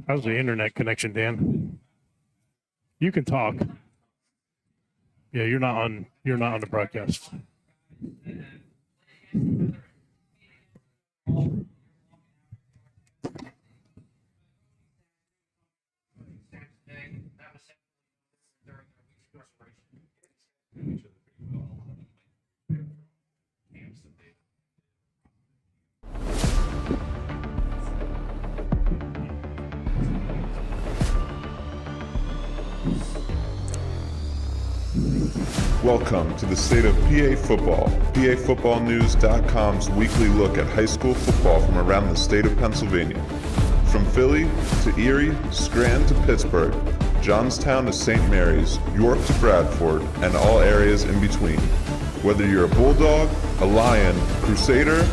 How's the internet connection, Dan? You can talk. Yeah, you're not on the broadcast. Welcome to the state of PA football, PAFootballNews.com's weekly look at high school football from around the state of Pennsylvania. From Philly to Erie, Scranton to Pittsburgh, Johnstown to St. Mary's, York to Bradford, and all areas in between. Whether you're a Bulldog, a Lion, Crusader,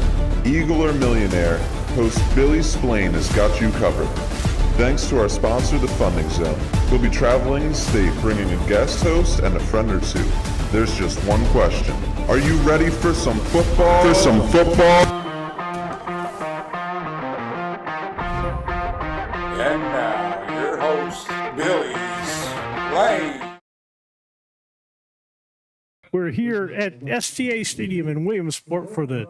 Eagle, or Millionaire, host Billy Splain has got you covered. Thanks to our sponsor, the Funding Zone. We'll be traveling the state bringing a guest host and a friend or two. There's just one question. Are you ready for some football? And now, your host, Billy Splain. We're here at STA Stadium in Williamsport for the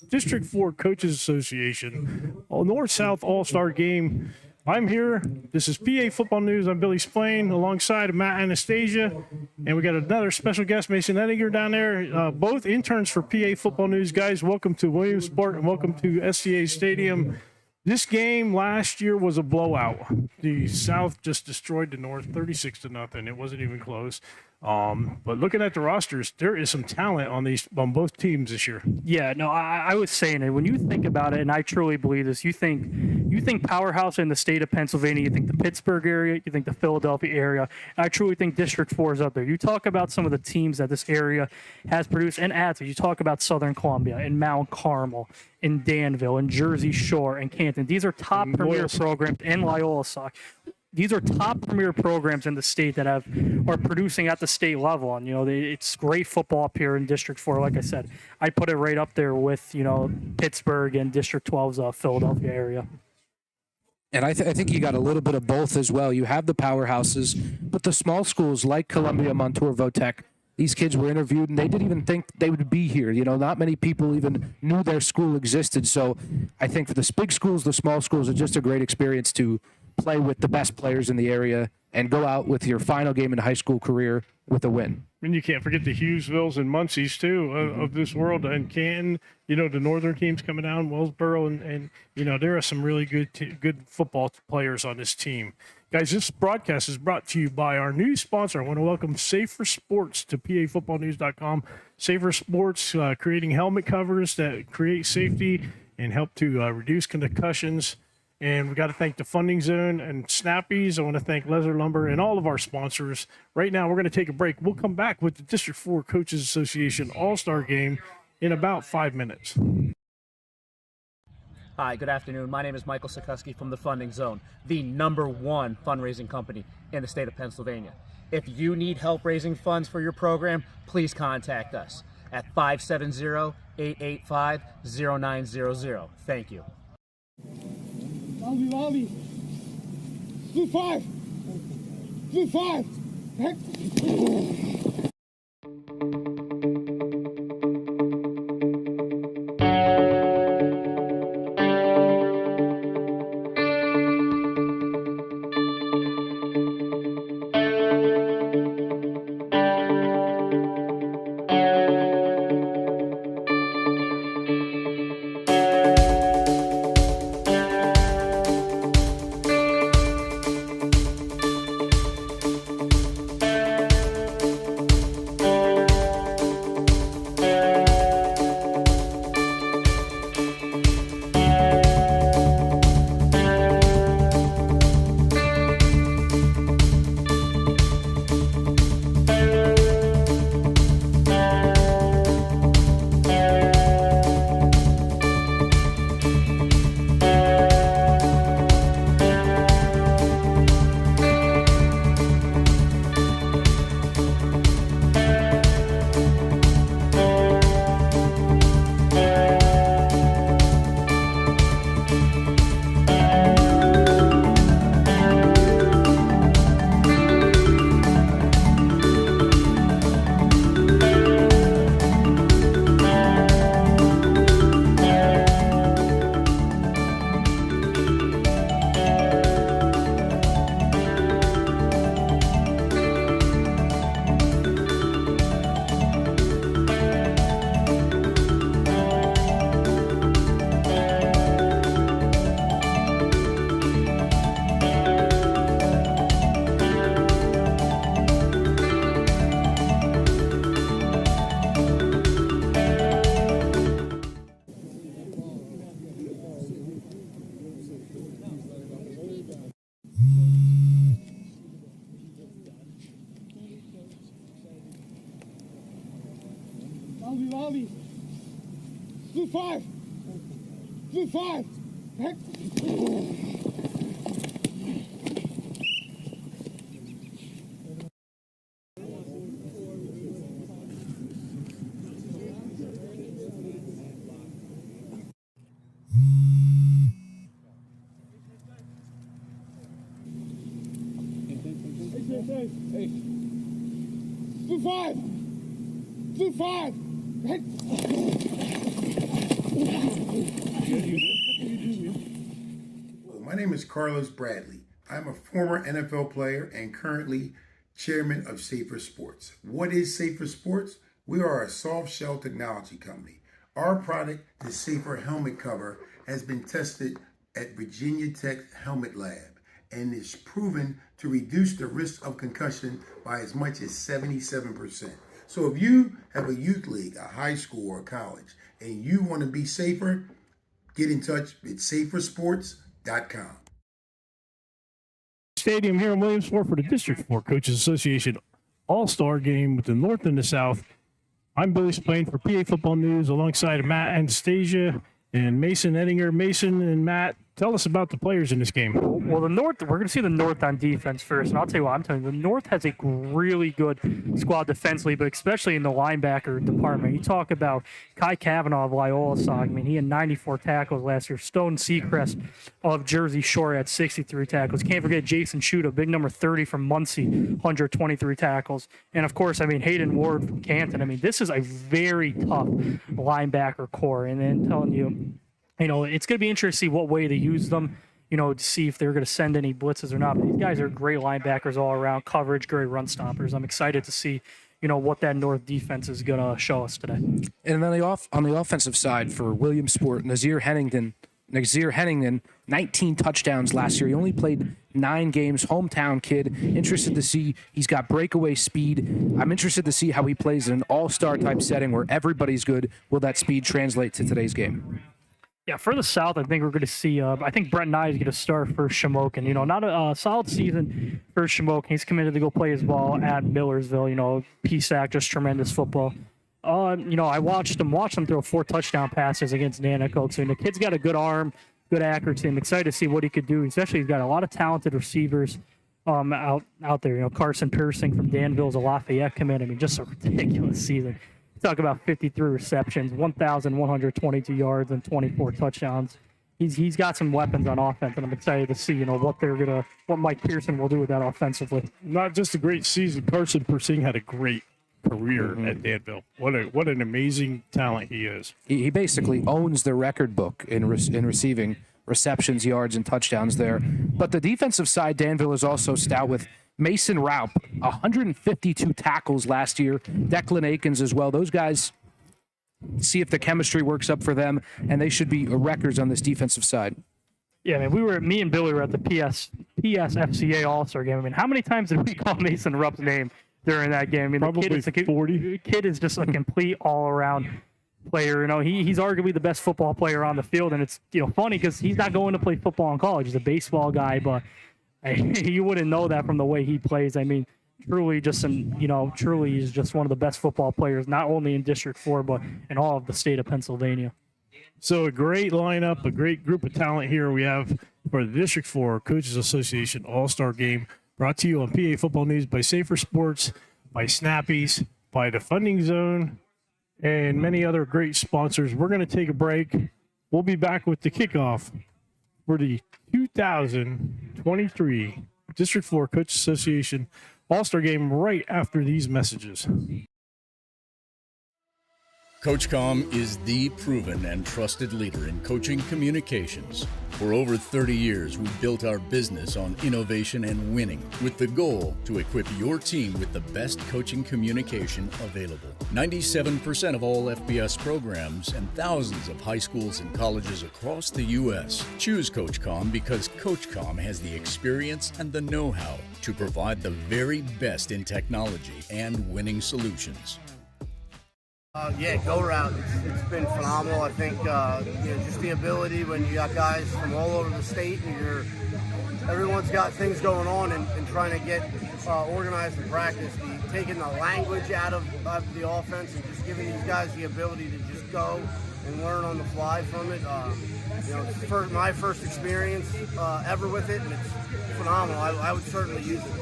District 4 Coaches Association North-South All-Star Game. I'm here. This is PA Football News. I'm Billy Splain alongside Matt Anastasia. And we got another special guest, Mason Ettinger, down there. Both interns for PA Football News. Guys, welcome to Williamsport and welcome to STA Stadium. This game last year was a blowout. The South just destroyed the North 36-0. It wasn't even close. But looking at the rosters, there is some talent on both teams this year. Yeah, no, I was saying it. When you think about it, and I truly believe this, you think powerhouse in the state of Pennsylvania, you think the Pittsburgh area, you think the Philadelphia area. I truly think District 4 is up there. You talk about some of the teams that this area has produced and adds. You talk about Southern Columbia and Mount Carmel, in Danville, and Jersey Shore, and Canton. These are top premier programs, and Loyola Sock. These are top premier programs in the state that are producing at the state level. And, it's great football up here in District 4. Like I said, I put it right up there with, Pittsburgh and District 12's Philadelphia area. And I think you got a little bit of both as well. You have the powerhouses, but the small schools like Columbia, Montour, Votech, these kids were interviewed, and they didn't even think they would be here. Not many people even knew their school existed. So I think for the big schools, the small schools, it's just a great experience to play with the best players in the area and go out with your final game in high school career with a win. And you can't forget the Hughesvilles and Muncies, too, of this world. And Canton, the northern teams coming down, Wellsboro, and there are some really good football players on this team. Guys, this broadcast is brought to you by our new sponsor. I want to welcome Safer Sports to PAFootballNews.com. Safer Sports, creating helmet covers that create safety and help to reduce concussions. And we got to thank the Funding Zone and Snappies. I want to thank Leather Lumber and all of our sponsors. Right now, we're going to take a break. We'll come back with the District 4 Coaches Association All-Star Game in about 5 minutes. Hi, good afternoon. My name is Michael Sikorsky from the Funding Zone, the #1 fundraising company in the state of Pennsylvania. If you need help raising funds for your program, please contact us at 570-885-0900. Thank you. Lobby. Blue 5. Blue 5. Blue 5. Blue 5. Hey. Blue 5. Blue 5. My name is Carlos Bradley. I'm a former NFL player and currently chairman of Safer Sports. What is Safer Sports? We are a soft shell technology company. Our product, the Safer Helmet Cover, has been tested at Virginia Tech Helmet Lab and is proven to reduce the risk of concussion by as much as 77%. So if you have a youth league, a high school or a college, and you want to be safer, get in touch with safersports.com. Stadium here in Williamsport for the District 4 Coaches Association All-Star Game with the North and the South. I'm Billy Splain for PA Football News alongside Matt Anastasia and Mason Ettinger. Mason and Matt, tell us about the players in this game. Well, the North, we're going to see the North on defense first, and I'll tell you what, I'm telling you, the North has a really good squad defensively, but especially in the linebacker department. You talk about Kai Kavanaugh of Loyola Sauk. I mean, he had 94 tackles last year. Stone Seacrest of Jersey Shore had 63 tackles. Can't forget Jason Shuda, big number 30 from Muncie, 123 tackles. And, of course, I mean, Hayden Ward from Canton. I mean, this is a very tough linebacker core. And then telling you, you know, it's going to be interesting to see what way they use them, you know, to see if they're going to send any blitzes or not. But these guys are great linebackers all around, coverage, great run stoppers. I'm excited to see, you know, what that North defense is going to show us today. And then on the offensive side for Williamsport, Nazir Hennington, 19 touchdowns last year. He only played 9 games, hometown kid. Interested to see, he's got breakaway speed. I'm interested to see how he plays in an all-star type setting where everybody's good. Will that speed translate to today's game? Yeah, for the South, I think we're going to see, I think Brent Nye is going to start for Shamokin. You know, not a solid season for Shamokin. He's committed to go play his ball at Millersville. You know, PSAC, just tremendous football. You know, I watched him throw 4 touchdown passes against Nanacoke. So the kid's got a good arm, good accuracy. I'm excited to see what he could do. Especially, he's got a lot of talented receivers out there. You know, Carson Piercing from Danville's a Lafayette commit. I mean, just a ridiculous season. Talk about 53 receptions, 1,122 yards, and 24 touchdowns. He's got some weapons on offense, and I'm excited to see, you know, what Mike Pearson will do with that offensively. Not just a great season. Carson Persing had a great career at Danville. What an amazing talent he is. He basically owns the record book in receiving receptions, yards, and touchdowns there. But the defensive side, Danville is also stout with Mason Raup, 152 tackles last year. Declan Akins as well. Those guys, see if the chemistry works up for them, and they should be records on this defensive side. Yeah, I mean, me and Billy were at the PSFCA All-Star game. I mean, how many times did we call Mason Rupp's name during that game? I mean, Probably the 40. The kid is just a complete all-around player. You know, he's arguably the best football player on the field, and it's, you know, funny because he's not going to play football in college. He's a baseball guy, but you wouldn't know that from the way he plays. I mean, truly he's just one of the best football players, not only in District 4, but in all of the state of Pennsylvania. So a great lineup, a great group of talent here we have for the District 4 Coaches Association All-Star Game, brought to you on PA Football News by Safer Sports, by Snappies, by the Funding Zone, and many other great sponsors. We're going to take a break. We'll be back with the kickoff for the 2023 District 4 Coach Association All-Star Game right after these messages. CoachComm is the proven and trusted leader in coaching communications. For over 30 years, we've built our business on innovation and winning, with the goal to equip your team with the best coaching communication available. 97% of all FBS programs and thousands of high schools and colleges across the U.S. choose CoachComm because CoachComm has the experience and the know-how to provide the very best in technology and winning solutions. Go route. It's been phenomenal. I think just the ability when you got guys from all over the state and everyone's got things going on and trying to get organized and practice. Taking the language out of the offense and just giving these guys the ability to just go and learn on the fly from it. It's my first experience ever with it, and it's phenomenal. I would certainly use it.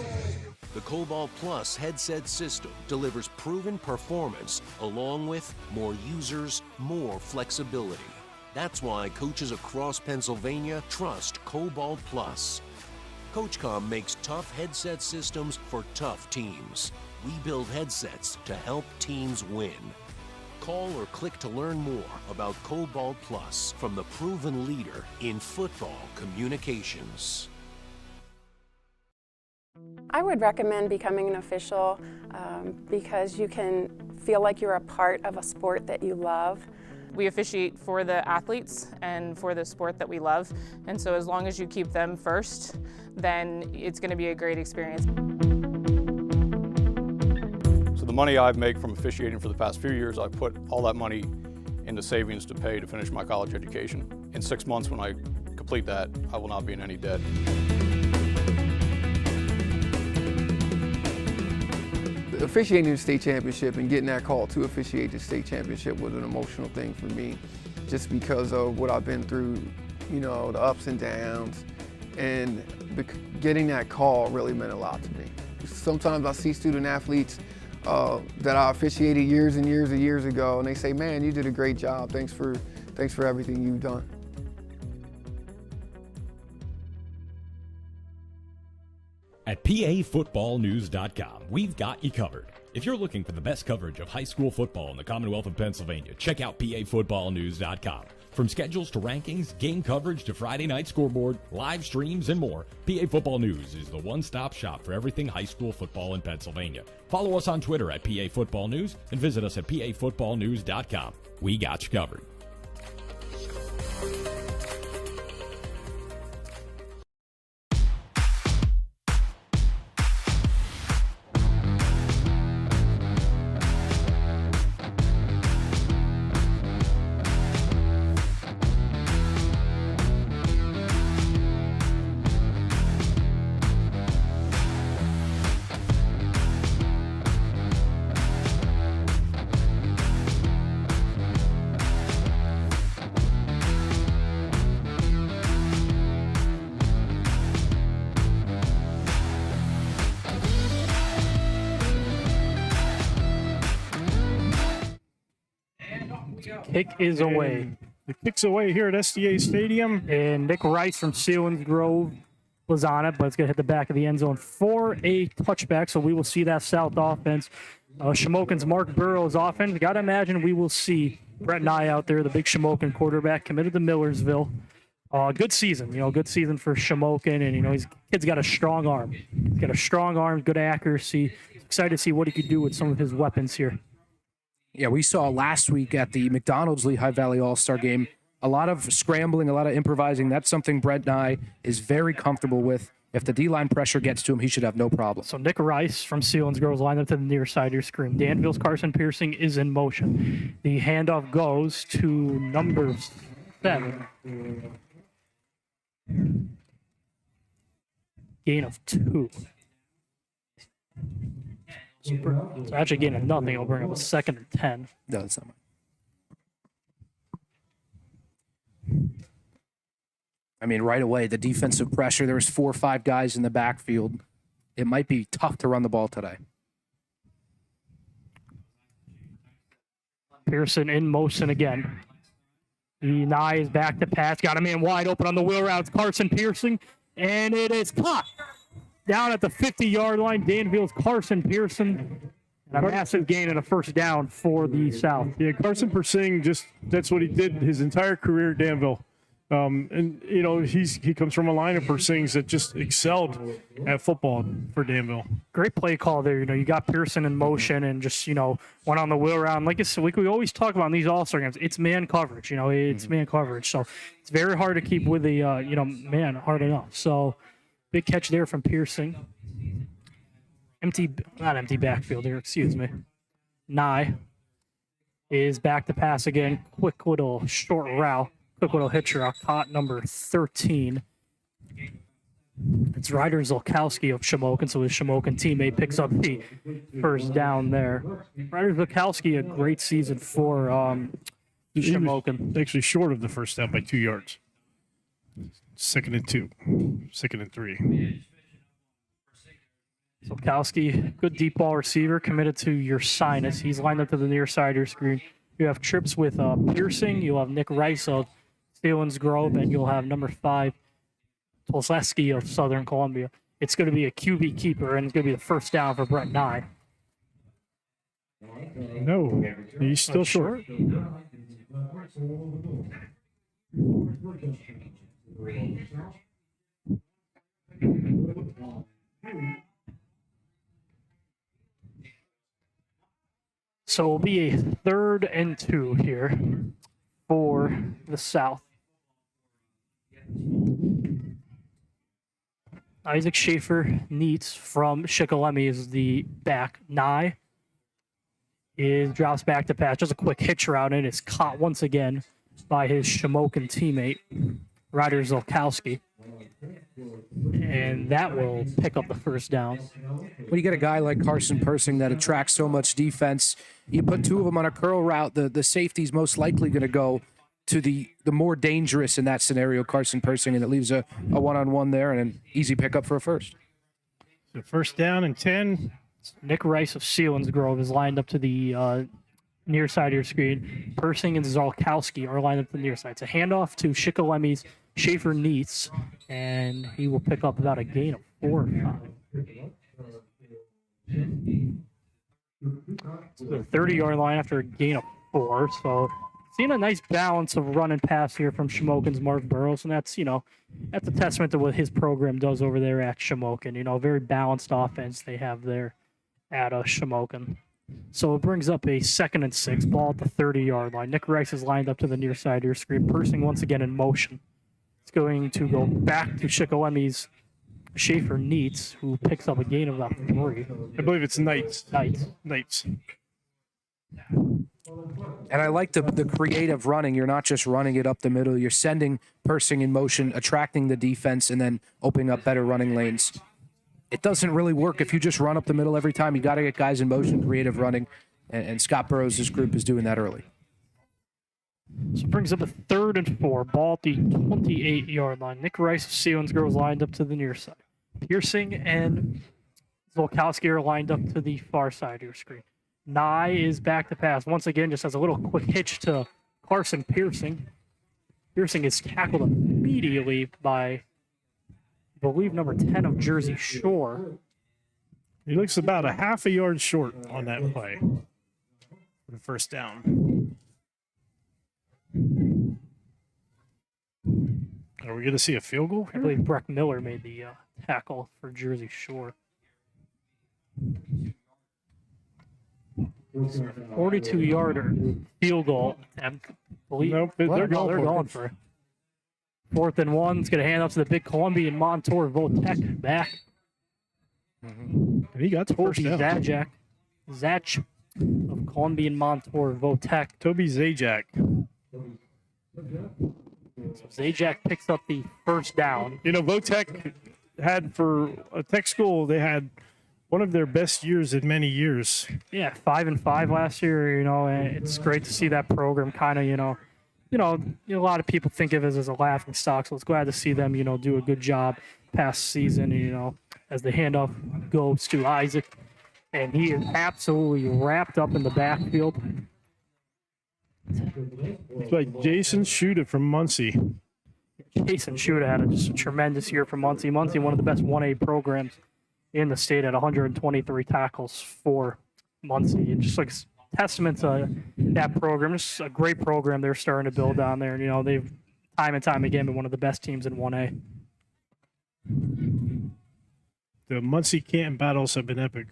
The Cobalt Plus headset system delivers proven performance along with more users, more flexibility. That's why coaches across Pennsylvania trust Cobalt Plus. CoachCom makes tough headset systems for tough teams. We build headsets to help teams win. Call or click to learn more about Cobalt Plus from the proven leader in football communications. I would recommend becoming an official because you can feel like you're a part of a sport that you love. We officiate for the athletes and for the sport that we love, and so as long as you keep them first, then it's going to be a great experience. So the money I've made from officiating for the past few years, I've put all that money into savings to pay to finish my college education. In 6 months, when I complete that, I will not be in any debt. Officiating the state championship and getting that call to officiate the state championship was an emotional thing for me, just because of what I've been through, the ups and downs, and getting that call really meant a lot to me. Sometimes I see student athletes that I officiated years and years ago, and they say, "Man, you did a great job. Thanks for everything you've done." At PAFootballNews.com, we've got you covered. If you're looking for the best coverage of high school football in the Commonwealth of Pennsylvania, check out PAFootballNews.com. From schedules to rankings, game coverage to Friday night scoreboard, live streams, and more, PA Football News is the one-stop shop for everything high school football in Pennsylvania. Follow us on Twitter at PAFootballNews and visit us at PAFootballNews.com. We got you covered. Kick is away. The kick's away here at SDA Stadium. And Nick Rice from Selinsgrove was on it, but it's going to hit the back of the end zone for a touchback, so we will see that South offense. Shamokin's Mark Burrows offense. Got to imagine we will see Brett Nye out there, the big Shamokin quarterback, committed to Millersville. Good season, good season for Shamokin, and, kid's got a strong arm. He's got a strong arm, good accuracy. Excited to see what he could do with some of his weapons here. Yeah, we saw last week at the McDonald's Lehigh Valley All-Star Game a lot of scrambling, a lot of improvising. That's something Brett Nye is very comfortable with. If the D-line pressure gets to him, he should have no problem. So Nick Rice from Selinsgrove's lined up to the near side of your screen. Danville's Carson Piercing is in motion. The handoff goes to number 7. Gain of 2. So actually gain of nothing. It'll bring up a 2nd and 10. No, that's not much. I mean, right away, the defensive pressure, there was 4 or 5 guys in the backfield. It might be tough to run the ball today. Pearson in motion again. Nye is back to pass. Got a man wide open on the wheel route. Carson Piercing, and it is caught down at the 50-yard line. Danville's Carson Pearson. And a massive gain and a first down for the South. Yeah, Carson Piercing, that's what he did his entire career at Danville. And he comes from a line of Piercings that just excelled at football for Danville. Great play call there. You got Pearson in motion and just went on the wheel around. Like we always talk about in these All-Star games, it's man coverage. It's man coverage. So it's very hard to keep with the man hard enough. So big catch there from Pearson. Not empty backfield here. Excuse me. Nye is back to pass again. Quick little short route. Quick little hitch route. Caught number 13. It's Ryder Zolkowski of Shamokin, so his Shamokin teammate picks up the first down there. Ryder Zolkowski, a great season for Shamokin. Actually short of the first down by 2 yards. 2nd and 2. 2nd and 3. Solkowski, good deep ball receiver, committed to your sinus. He's lined up to the near side of your screen. You have trips with Piercing. You'll have Nick Rice of Stevens Grove, and you'll have number 5, Tolsleski of Southern Columbia. It's going to be a QB keeper, and it's going to be the first down for Brett Nye. No, he's still short. So it'll be a 3rd and 2 here for the South. Isaac Schaefer-Neitz from Shikellamy is the back. Nye drops back to pass. Just a quick hitch route, and it's caught once again by his Shamokin teammate, Ryder Zolkowski. And that will pick up the first down. When you get a guy like Carson Persing that attracts so much defense, you put 2 of them on a curl route, the safety's most likely going to go to the more dangerous in that scenario, Carson Persing, and it leaves a one-on-one there and an easy pickup for a first. So first down and 10. Nick Rice of Sealands Grove is lined up to the near side of your screen. Persing and Zolkowski are lined up to the near side. It's a handoff to Shikelemy's Schaefer-Neitz, and he will pick up about a gain of 4 or 5. So the 30-yard line after a gain of 4. So seeing a nice balance of run and pass here from Shamokin's Mark Burrows, and that's a testament to what his program does over there at Shamokin. Very balanced offense they have there at Shamokin. So it brings up a 2nd and 6, ball at the 30-yard line. Nick Rice is lined up to the near side of your screen. Persing once again in motion. It's going to go back to Shikelemy's Schaefer-Neitz, who picks up a gain of about 3. I believe it's Knights. Knights. And I like the creative running. You're not just running it up the middle. You're sending Persing in motion, attracting the defense, and then opening up better running lanes. It doesn't really work if you just run up the middle every time. You got to get guys in motion, creative running, and Scott Burrows' group is doing that early. So it brings up a 3rd and 4, ball at the 28-yard line. Nick Rice of Sealands Grove lined up to the near side. Piercing and Zolkowski are lined up to the far side of your screen. Nye is back to pass. Once again, just has a little quick hitch to Carson Piercing. Piercing is tackled immediately by, I believe, number 10 of Jersey Shore. He looks about a half a yard short on that play for the first down. Are we going to see a field goal I believe Breck Miller made the tackle for Jersey Shore. 42-yarder field goal attempt. Nope, they're going for it. 4th and 1. It's going to hand off to the big Columbian Montour Votek back. And he got the first down. Zach of Columbian Montour Votek. Toby Zajac. So Zajac picks up the first down. Votek had, for a tech school, they had one of their best years in many years. Yeah, 5-5 last year. And it's great to see that program kind of, a lot of people think of it as a laughing stock. So it's glad to see them, do a good job past season. As the handoff goes to Isaac, and he is absolutely wrapped up in the backfield. It's like Jason Schuda from Muncie. Jason Schuda had just a tremendous year for Muncie. Muncie, one of the best 1A programs in the state, at 123 tackles for Muncie. And just like testament to that program, just a great program they're starting to build down there. And, they've time and time again been one of the best teams in 1A. The Muncie Canton battles have been epic.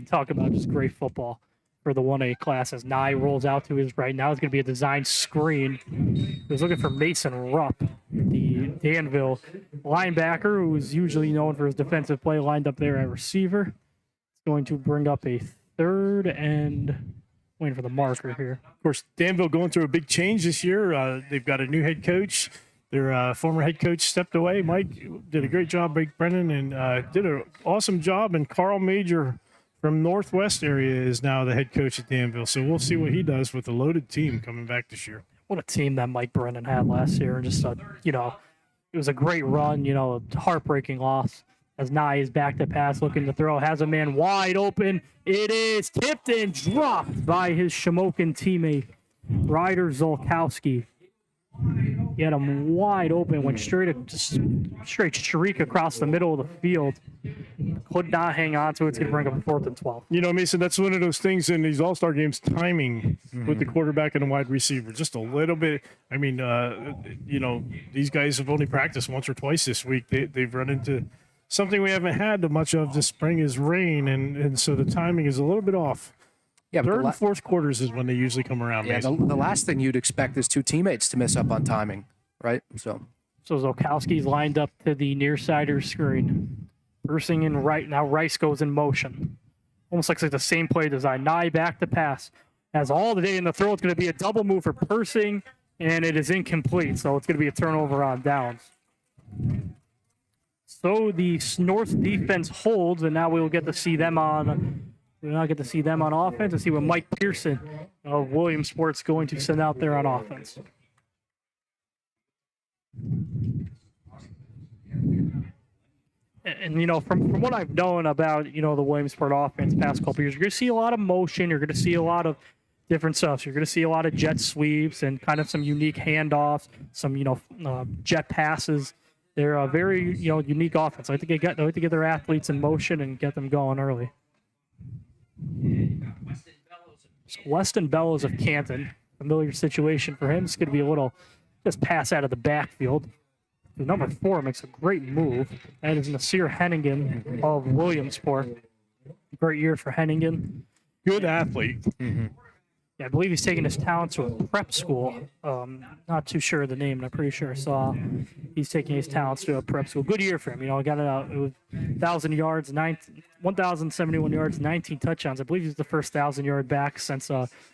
Talk about just great football for the 1A class as Nye rolls out to his right. Now it's going to be a design screen. He was looking for Mason Rupp, the Danville linebacker, who is usually known for his defensive play, lined up there at receiver. It's going to bring up a 3rd and waiting for the marker here. Of course, Danville going through a big change this year. They've got a new head coach. Their former head coach stepped away. Mike did a great job, Blake Brennan, and did an awesome job. And Carl Major from Northwest area is now the head coach at Danville. So we'll see what he does with a loaded team coming back this year. What a team that Mike Brennan had last year. And just, it was a great run, a heartbreaking loss. As Nye is back to pass, looking to throw, has a man wide open. It is tipped and dropped by his Shamokin teammate, Ryder Zolkowski. He had him wide open, went straight streak across the middle of the field. Could not hang on to it. It's going to bring up a 4th and 12. Mason, that's one of those things in these all-star games, timing with the quarterback and the wide receiver. Just a little bit. I mean, these guys have only practiced once or twice this week. They've run into something we haven't had much of this spring is rain, and so the timing is a little bit off. Yeah, third and fourth quarters is when they usually come around. Yeah, the last thing you'd expect is two teammates to mess up on timing, right? So Zolkowski's lined up to the near sider screen. Bursting in right now, Rice goes in motion. Almost looks like the same play design. Nye back to pass. Has all the day in the throw. It's going to be a double move for Persing, and it is incomplete. So it's going to be a turnover on downs. So the North defense holds, and now we will get to see them on. We'll not get to see them on offense and see what Mike Pearson of Williamsport's going to send out there on offense. And from what I've known about, the Williamsport offense past couple years, you're going to see a lot of motion. You're going to see a lot of different stuff. You're going to see a lot of jet sweeps and kind of some unique handoffs, some, jet passes. They're a very, unique offense. I think they like to get their athletes in motion and get them going early. Weston Bellows of Canton, familiar situation for him. It's going to be a little just pass out of the backfield. The number 4 makes a great move. That is Nasir Hennigan of Williamsport. Great year for Hennigan. Good athlete. Mm-hmm. Yeah, I believe he's taking his talent to a prep school. Not too sure of the name, and I'm pretty sure I saw he's taking his talents to a prep school. Good year for him. Got it was 1,000 yards, 1,071 yards, 19 touchdowns. I believe he's the first 1,000-yard back since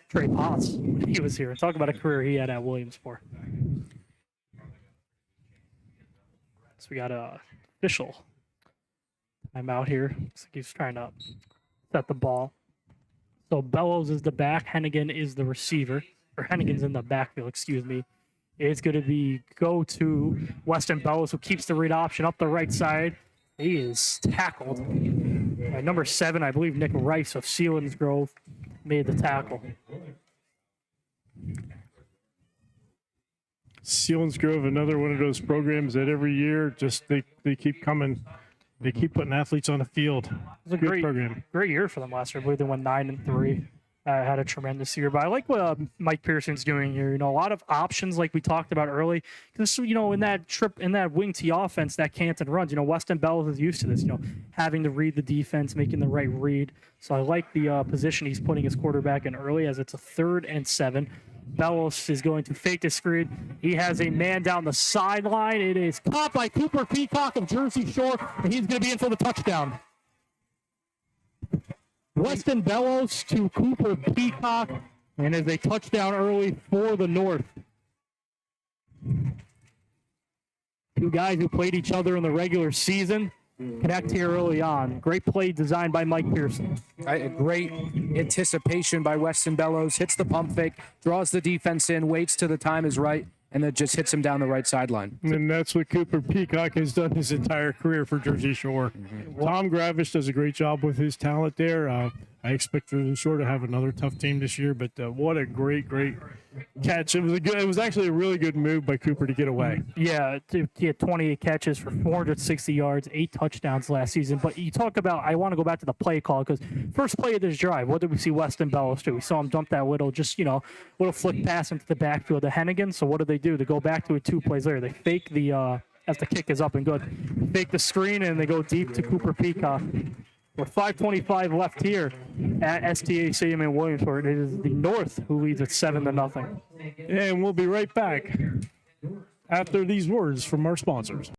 Trey Potts when he was here. Talk about a career he had at Williamsport. So we got a official timeout here. Looks like he's trying to set the ball. So Bellows is the back. Hennigan is the receiver. Or Hennigan's in the backfield, excuse me. It's going to be go to Weston Bellows, who keeps the read option up the right side. He is tackled. Number 7, I believe Nick Rice of Selinsgrove made the tackle. Selinsgrove, another one of those programs that every year just they keep coming. They keep putting athletes on the field. It was a great program. Great year for them last year. I believe they went 9-3. Had a tremendous year. But I like what Mike Pearson's doing here. A lot of options like we talked about early. Because, in that wing T offense that Canton runs, Weston Bellows is used to this, having to read the defense, making the right read. So I like the position he's putting his quarterback in early as it's a 3rd and 7. Bellows is going to fake the screen. He has a man down the sideline. It is caught by Cooper Peacock of Jersey Shore, and he's going to be in for the touchdown. Weston Bellows to Cooper Peacock, and is a touchdown early for the North. Two guys who played each other in the regular season connect here early on. Great play designed by Mike Pearson. Great anticipation by Weston Bellows. Hits the pump fake, draws the defense in, waits till the time is right, and then just hits him down the right sideline. And that's what Cooper Peacock has done his entire career for Jersey Shore. Mm-hmm. Tom Gravish does a great job with his talent there. I expect Jersey Shore to have another tough team this year, but what a great catch. It was actually a really good move by Cooper to get away. Yeah, he had 28 catches for 460 yards, 8 touchdowns last season. But you talk about, I want to go back to the play call, because first play of this drive, what did we see Weston Bellows do? We saw him dump that little flick pass into the backfield to Hennigan. So what do? They go back to it 2 plays later. They fake as the kick is up and good, fake the screen, and they go deep to Cooper Peacock. With 5:25 left here at STA Stadium in Williamsport, it is the North who leads at 7-0. And we'll be right back after these words from our sponsors.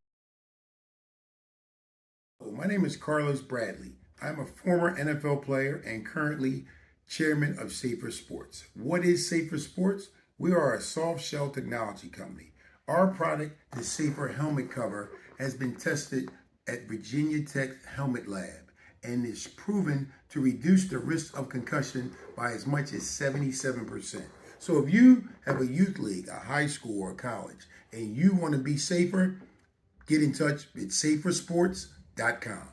My name is Carlos Bradley. I'm a former NFL player and currently chairman of Safer Sports. What is Safer Sports? We are a soft shell technology company. Our product, the Safer Helmet Cover, has been tested at Virginia Tech Helmet Lab. and is proven to reduce the risk of concussion by as much as 77%. So if you have a youth league, a high school or a college, and you want to be safer, get in touch with safersports.com.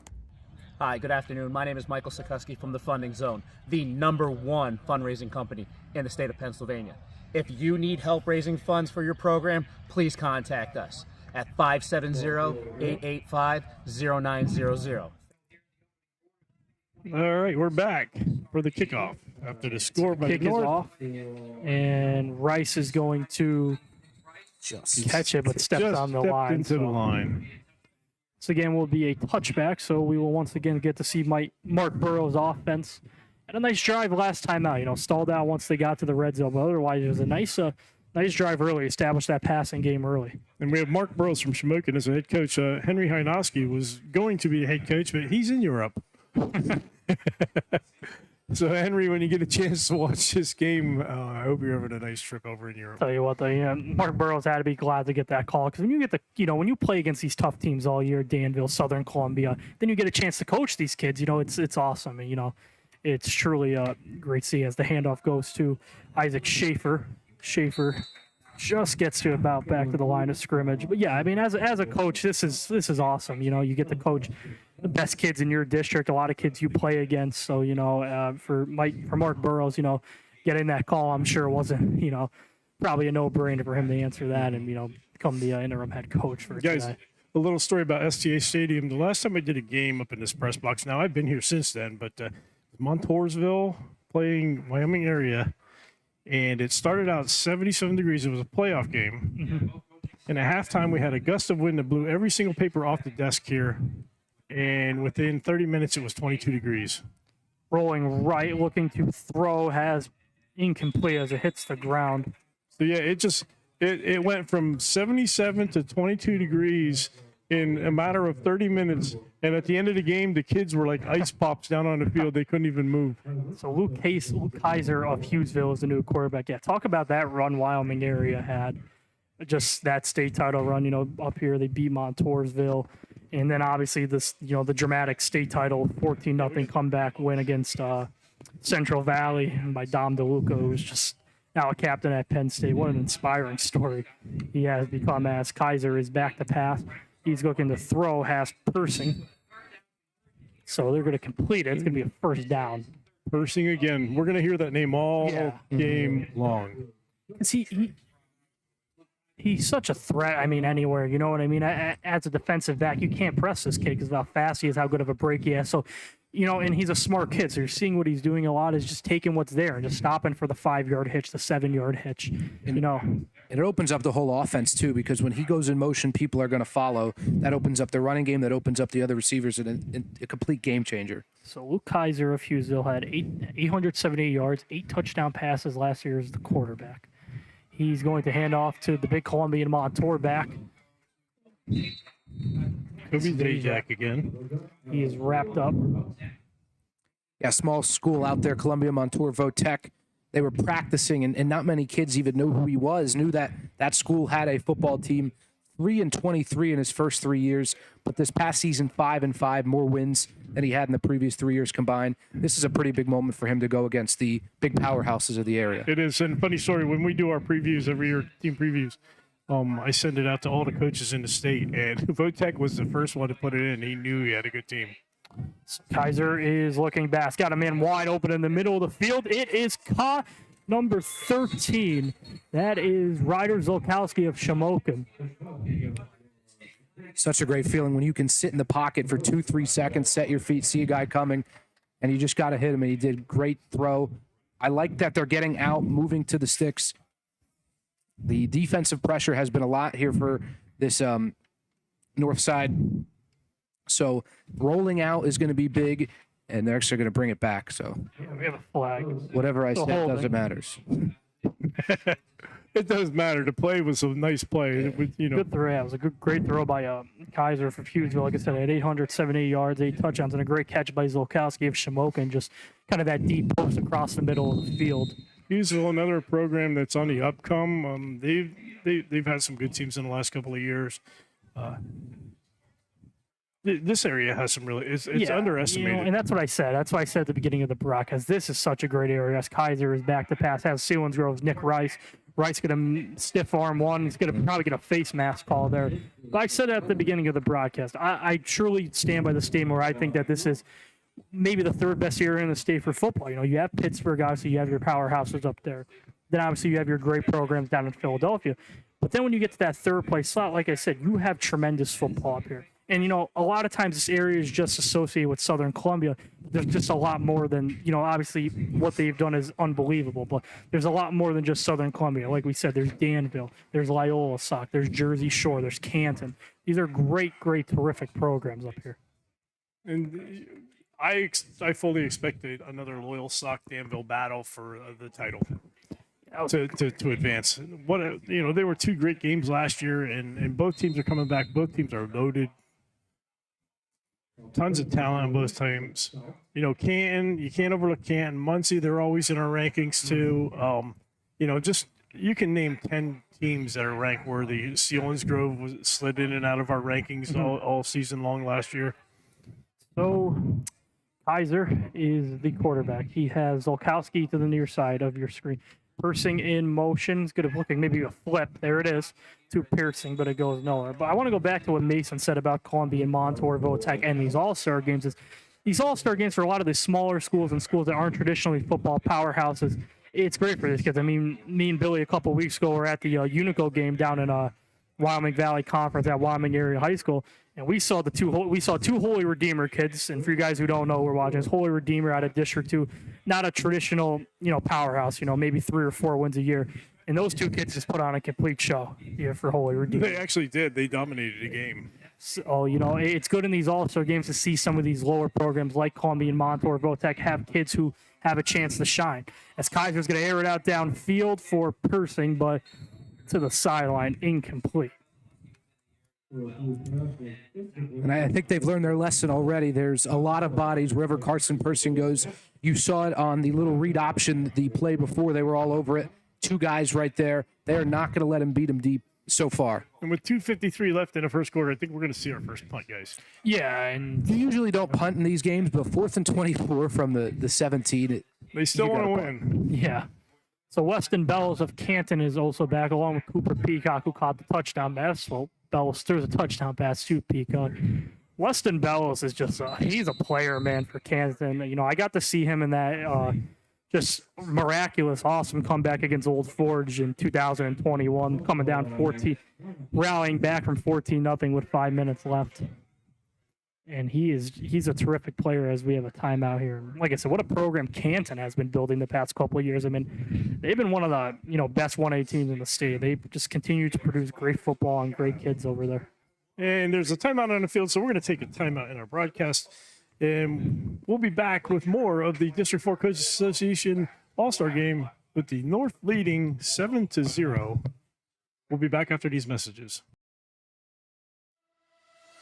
Hi, good afternoon. My name is Michael Sikorsky from the Funding Zone, the #1 fundraising company in the state of Pennsylvania. If you need help raising funds for your program, please contact us at 570-885-0900. All right, we're back for the kickoff after the score by Kick is North. off, and Rice is going to catch it, but stepped on the line. Into the line. So again, will be a touchback. So we will once again get to see Mark Burrow's offense. And a nice drive last time out. Stalled out once they got to the red zone, but otherwise it was a nice drive early. Established that passing game early. And we have Mark Burrows from Shamokin as a head coach. Henry Hajnowski was going to be a head coach, but he's in Europe. So, Henry, when you get a chance to watch this game, I hope you're having a nice trip over in Europe. Tell you what, though, Mark Burrows had to be glad to get that call, because when you get when you play against these tough teams all year, Danville, Southern Columbia, then you get a chance to coach these kids. It's awesome, and it's truly great to see as the handoff goes to Isaac Schaefer. Schaefer just gets to about back to the line of scrimmage. But yeah, I mean, as a coach, this is awesome. You get to coach the best kids in your district, a lot of kids you play against. So for Mark Burrows, getting that call, I'm sure wasn't probably a no-brainer for him to answer that and become the interim head coach for Guys, today. a little story about STA Stadium. The last time I did a game up in this press box, now I've been here since then, but Montoursville playing Wyoming area. And it started out 77 degrees. It was a playoff game. Mm-hmm. And at halftime, we had a gust of wind that blew every single paper off the desk here. And within 30 minutes, it was 22 degrees. Rolling right, looking to throw, has incomplete as it hits the ground. So, yeah, it went from 77 to 22 degrees in a matter of 30 minutes. And at the end of the game, the kids were like ice pops down on the field. They couldn't even move. So Luke Kaiser of Hughesville is the new quarterback. Yeah, talk about that run Wyoming area had. Just that state title run, up here they beat Montoursville. And then obviously this, the dramatic state title 14-0 comeback win against Central Valley by Dom DeLuca, who's just now a captain at Penn State. What an inspiring story he has become as Kaiser is back to pass. He's looking to throw, has Persing. So they're going to complete it. It's going to be a first down. Persing again. We're going to hear that name all game long. He's such a threat, anywhere. You know what I mean? As a defensive back, you can't press this kid because of how fast he is, how good of a break he has. So, and he's a smart kid. So you're seeing what he's doing a lot is just taking what's there and just stopping for the 5-yard hitch, the 7-yard hitch, And it opens up the whole offense, too, because when he goes in motion, people are going to follow. That opens up the running game. That opens up the other receivers, and a complete game changer. So Luke Kaiser of Hughesville had 878 yards, 8 touchdown passes last year as the quarterback. He's going to hand off to the big Columbian Montour back. Could be Zajac again. He is wrapped up. Yeah, small school out there, Columbia Montour Votech. They were practicing, and not many kids even knew who he was, knew that that school had a football team. 3-23 in his first 3 years, but this past season 5-5, more wins than he had in the previous 3 years combined. This is a pretty big moment for him to go against the big powerhouses of the area. It is. And funny story, when we do our previews every year, team previews, I send it out to all the coaches in the state, and Votech was the first one to put it in. He knew he had a good team. Kaiser is looking back. Got a man wide open in the middle of the field. It is caught. Number 13, that is Ryder Zolkowski of Shamokin. Such a great feeling when you can sit in the pocket for 2-3 seconds, set your feet, see a guy coming, and you just got to hit him, and he did great throw. I like that they're getting out, moving to the sticks. The defensive pressure has been a lot here for this north side. So rolling out is going to be big. And they're actually going to bring it back. So yeah, we have a flag. Whatever I said doesn't matter. It does matter. The play was a nice play. Yeah. Good throw. Yeah, it was a great throw by Kaiser for Hughesville. Like I said, at 878 yards, 8 touchdowns, and a great catch by Zolkowski of Shamokin. Just kind of that deep post across the middle of the field. Hughesville, another program that's on the upcome. They've had some good teams in the last couple of years. this area has some really, it's Yeah, underestimated. and that's what I said. That's why I said at the beginning of the broadcast, this is such a great area. As Kaiser is back to pass, has Selinsgrove's Nick Rice. Rice going to stiff arm one. He's going to probably get a face mask call there. But I said at the beginning of the broadcast, I truly stand by the statement where I think that this is maybe the third best area in the state for football. You have Pittsburgh, obviously, you have your powerhouses up there. Then obviously you have your great programs down in Philadelphia. But then when you get to that third place slot, like I said, you have tremendous football up here. And, a lot of times this area is just associated with Southern Columbia. There's just a lot more than, obviously what they've done is unbelievable, but there's a lot more than just Southern Columbia. Like we said, there's Danville, there's Loyola Sock, there's Jersey Shore, there's Canton. These are great, terrific programs up here. And I fully expect another Loyal Sock Danville battle for the title to advance. They were two great games last year, and both teams are coming back. Both teams are loaded. Tons of talent on both teams. Canton, you can't overlook Canton. Muncie, they're always in our rankings too. You can name 10 teams that are rank worthy. Selinsgrove was slid in and out of our rankings all season long last year. So Kaiser is the quarterback. He has Zolkowski to the near side of your screen. Persing in motion. It's good at looking, maybe a flip. There it is to Piercing, but it goes nowhere. But I want to go back to what Mason said about Columbia, Montour, Votech, and these all-star games. These all-star games for a lot of the smaller schools and schools that aren't traditionally football powerhouses, it's great for this because, me and Billy a couple of weeks ago were at the Unico game down in Wyoming Valley Conference at Wyoming Area High School, and we saw two Holy Redeemer kids. And for you guys who don't know, we're watching this Holy Redeemer out of District 2, not a traditional powerhouse, maybe 3 or 4 wins a year. And those two kids just put on a complete show here for Holy Redeemer. They actually did. They dominated the game. So, it's good in these all-star games to see some of these lower programs like Columbia and Montour, Votech have kids who have a chance to shine. As Kaiser's going to air it out downfield for Persing, but to the sideline, incomplete. And I think they've learned their lesson already. There's a lot of bodies wherever Carson Persing goes. You saw it on the little read option, the play before. They were all over it. 2 guys right there. They are not going to let him beat him deep so far. And with 2:53 left in the first quarter, I think we're going to see our first punt, guys. Yeah, and you usually don't punt in these games, but 4th and 24 from the 17. They still want to win. Yeah. So Weston Bellows of Canton is also back, along with Cooper Peacock, who caught the touchdown pass. Well, Bellows throws a touchdown pass to Peacock. Weston Bellows is just he's a player, man, for Canton. I got to see him in that just miraculous, awesome comeback against Old Forge in 2021, coming down 14, rallying back from 14-0 with 5 minutes left. And he's a terrific player as we have a timeout here. Like I said, what a program Canton has been building the past couple of years. They've been one of the best 1A teams in the state. They just continue to produce great football and great kids over there. And there's a timeout on the field, so we're going to take a timeout in our broadcast. And we'll be back with more of the District 4 Coaches Association All-Star Game with the North leading 7-0. We'll be back after these messages.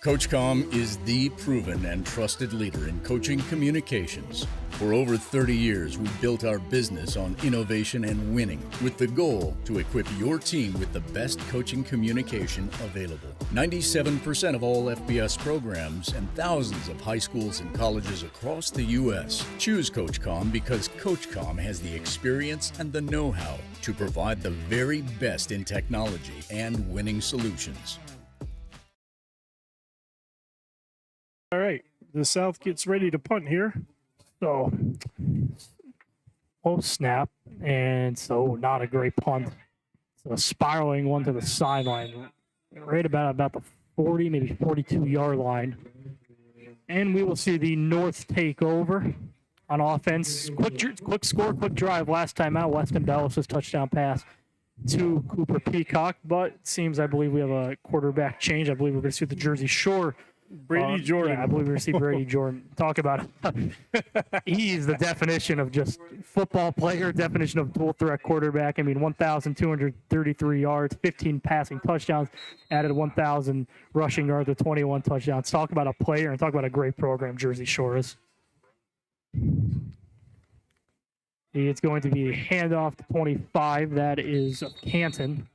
CoachComm is the proven and trusted leader in coaching communications. For over 30 years, we've built our business on innovation and winning, with the goal to equip your team with the best coaching communication available. 97% of all FBS programs and thousands of high schools and colleges across the U.S. choose CoachComm because CoachComm has the experience and the know-how to provide the very best in technology and winning solutions. All right, the South gets ready to punt here. So, snap, and so not a great punt. So spiraling one to the sideline, right about the 40, maybe 42-yard line. And we will see the North take over on offense. Quick score, quick drive. Last time out, Weston Bellows' touchdown pass to Cooper Peacock. But it seems, I believe we have a quarterback change. I believe we're going to see the Jersey Shore. Brady Jordan. Yeah, I believe we're going to see Brady Jordan. Talk about it. He's the definition of just football player, definition of dual threat quarterback. 1,233 yards, 15 passing touchdowns, added 1,000 rushing yards with 21 touchdowns. Talk about a player and talk about a great program Jersey Shore is. It's going to be a handoff to 25. That is Canton.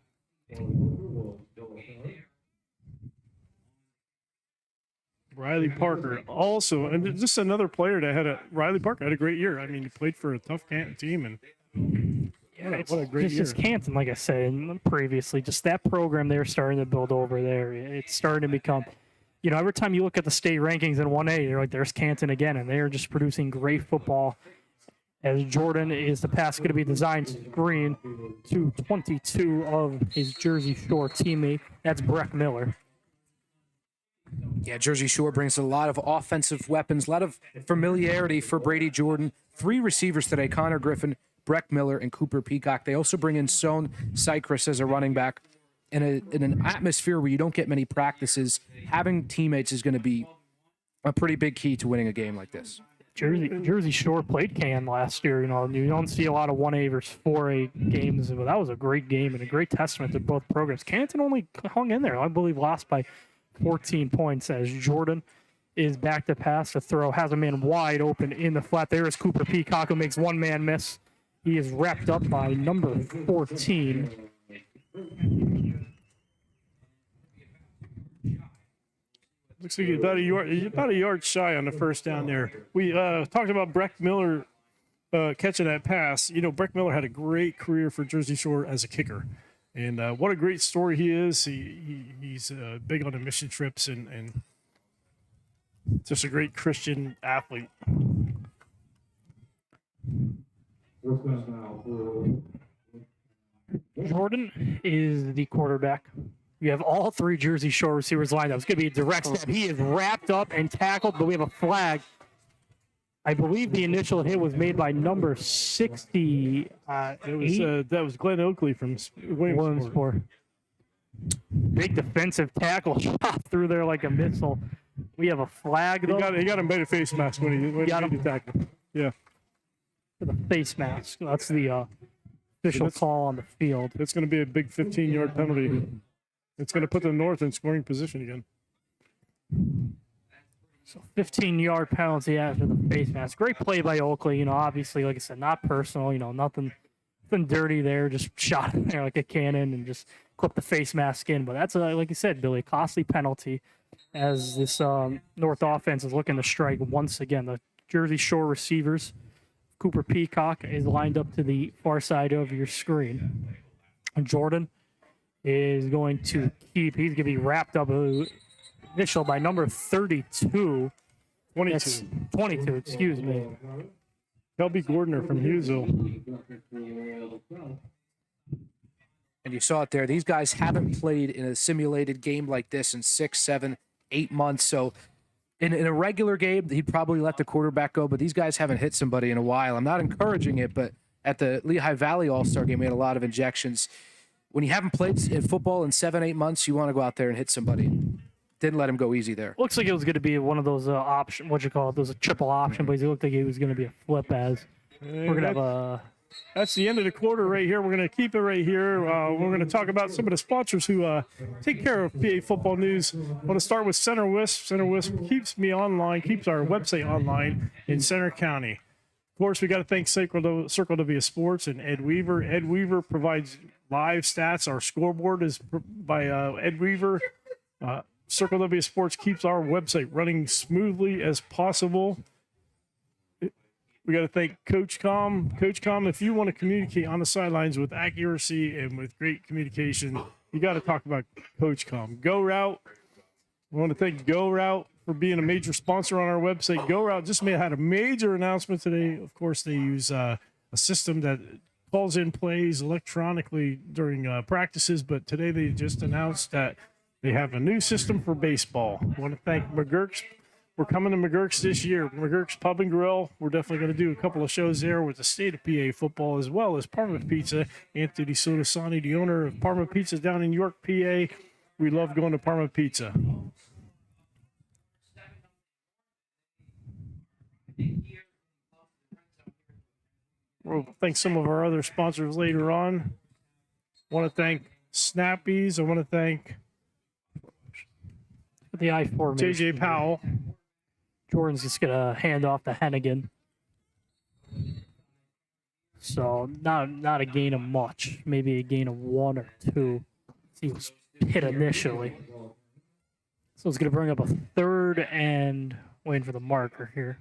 Riley Parker also, and just another player that Riley Parker had a great year. I mean, he played for a tough Canton team, and what a great year. Just Canton, like I said previously, just that program they're starting to build over there. It's starting to become, every time you look at the state rankings in 1A, you're like, there's Canton again, and they're just producing great football. As Jordan is the pass going to be designed screen to 22 of his Jersey Shore teammate. That's Breck Miller. Yeah, Jersey Shore brings a lot of offensive weapons, a lot of familiarity for Brady Jordan. 3 receivers today, Connor Griffin, Breck Miller, and Cooper Peacock. They also bring in Sohn Cypress as a running back. In an atmosphere where you don't get many practices, having teammates is going to be a pretty big key to winning a game like this. Jersey Shore played Can last year. You don't see a lot of 1A versus 4A games, but that was a great game and a great testament to both programs. Canton only hung in there. I believe lost by 14 points as Jordan is back to pass to throw, has a man wide open in the flat. There is Cooper Peacock, who makes one man miss. He is wrapped up by number 14. Looks like he's about a yard shy on the first down there. We talked about Breck Miller catching that pass. Breck Miller had a great career for Jersey Shore as a kicker. And what a great story he is. He's big on the mission trips and just a great Christian athlete. Jordan is the quarterback. You have all 3 Jersey Shore receivers lined up. It's going to be a direct snap. He is wrapped up and tackled, but we have a flag. I believe the initial hit was made by number 60. That was Glenn Oakley from Williamsport. Big defensive tackle shot through there like a missile. We have a flag, though. He got him by the face mask when he made the tackle. Yeah. The face mask. That's the official call on the field. It's going to be a big 15-yard penalty. It's going to put the North in scoring position again. So 15-yard penalty after the face mask. Great play by Oakley. Obviously, like I said, not personal. Nothing dirty there. Just shot in there like a cannon and just clipped the face mask in. But that's, like you said, Billy, a costly penalty as this North offense is looking to strike once again. The Jersey Shore receivers, Cooper Peacock, is lined up to the far side of your screen. And Jordan is going to he's going to be wrapped up initial by number 22. 22, excuse me. Kelby Gordner from Hughesville. And you saw it there. These guys haven't played in a simulated game like this in 6, 7, 8 months. So in a regular game, he'd probably let the quarterback go, but these guys haven't hit somebody in a while. I'm not encouraging it, but at the Lehigh Valley All-Star game, we had a lot of injections. When you haven't played in football in 7, 8 months, you want to go out there and hit somebody. Didn't let him go easy there. Looks like it was going to be one of those those triple option plays. It looked like it was going to be a flip as we're going to have a... That's the end of the quarter right here. We're going to keep it right here. We're going to talk about some of the sponsors who take care of PA football news. I want to start with Center Wisp. Center Wisp keeps me online, keeps our website online in Center County. Of course, we got to thank Circle W Sports and Ed Weaver. Ed Weaver provides live stats. Our scoreboard is by Ed Weaver. Circle W Sports keeps our website running smoothly as possible. We got to thank Coach Com. Coach Com, if you want to communicate on the sidelines with accuracy and with great communication, you got to talk about Coach Com. Go Route. We want to thank Go Route for being a major sponsor on our website. Go Route just had a major announcement today. Of course, they use a system that calls in plays electronically during practices, but today they just announced that they have a new system for baseball. I want to thank McGurk's. We're coming to McGurk's this year. McGurk's Pub and Grill. We're definitely going to do a couple of shows there with the state of PA football, as well as Parma Pizza. Anthony Sodasani, the owner of Parma Pizza down in York, PA. We love going to Parma Pizza. We'll thank some of our other sponsors later on. I want to thank Snappies. I want to thank the I formation. JJ Powell. Jordan's just going to hand off to Hennigan. So not a gain of much, maybe a gain of 1 or 2. He was hit initially. So it's going to bring up a third and waiting for the marker here.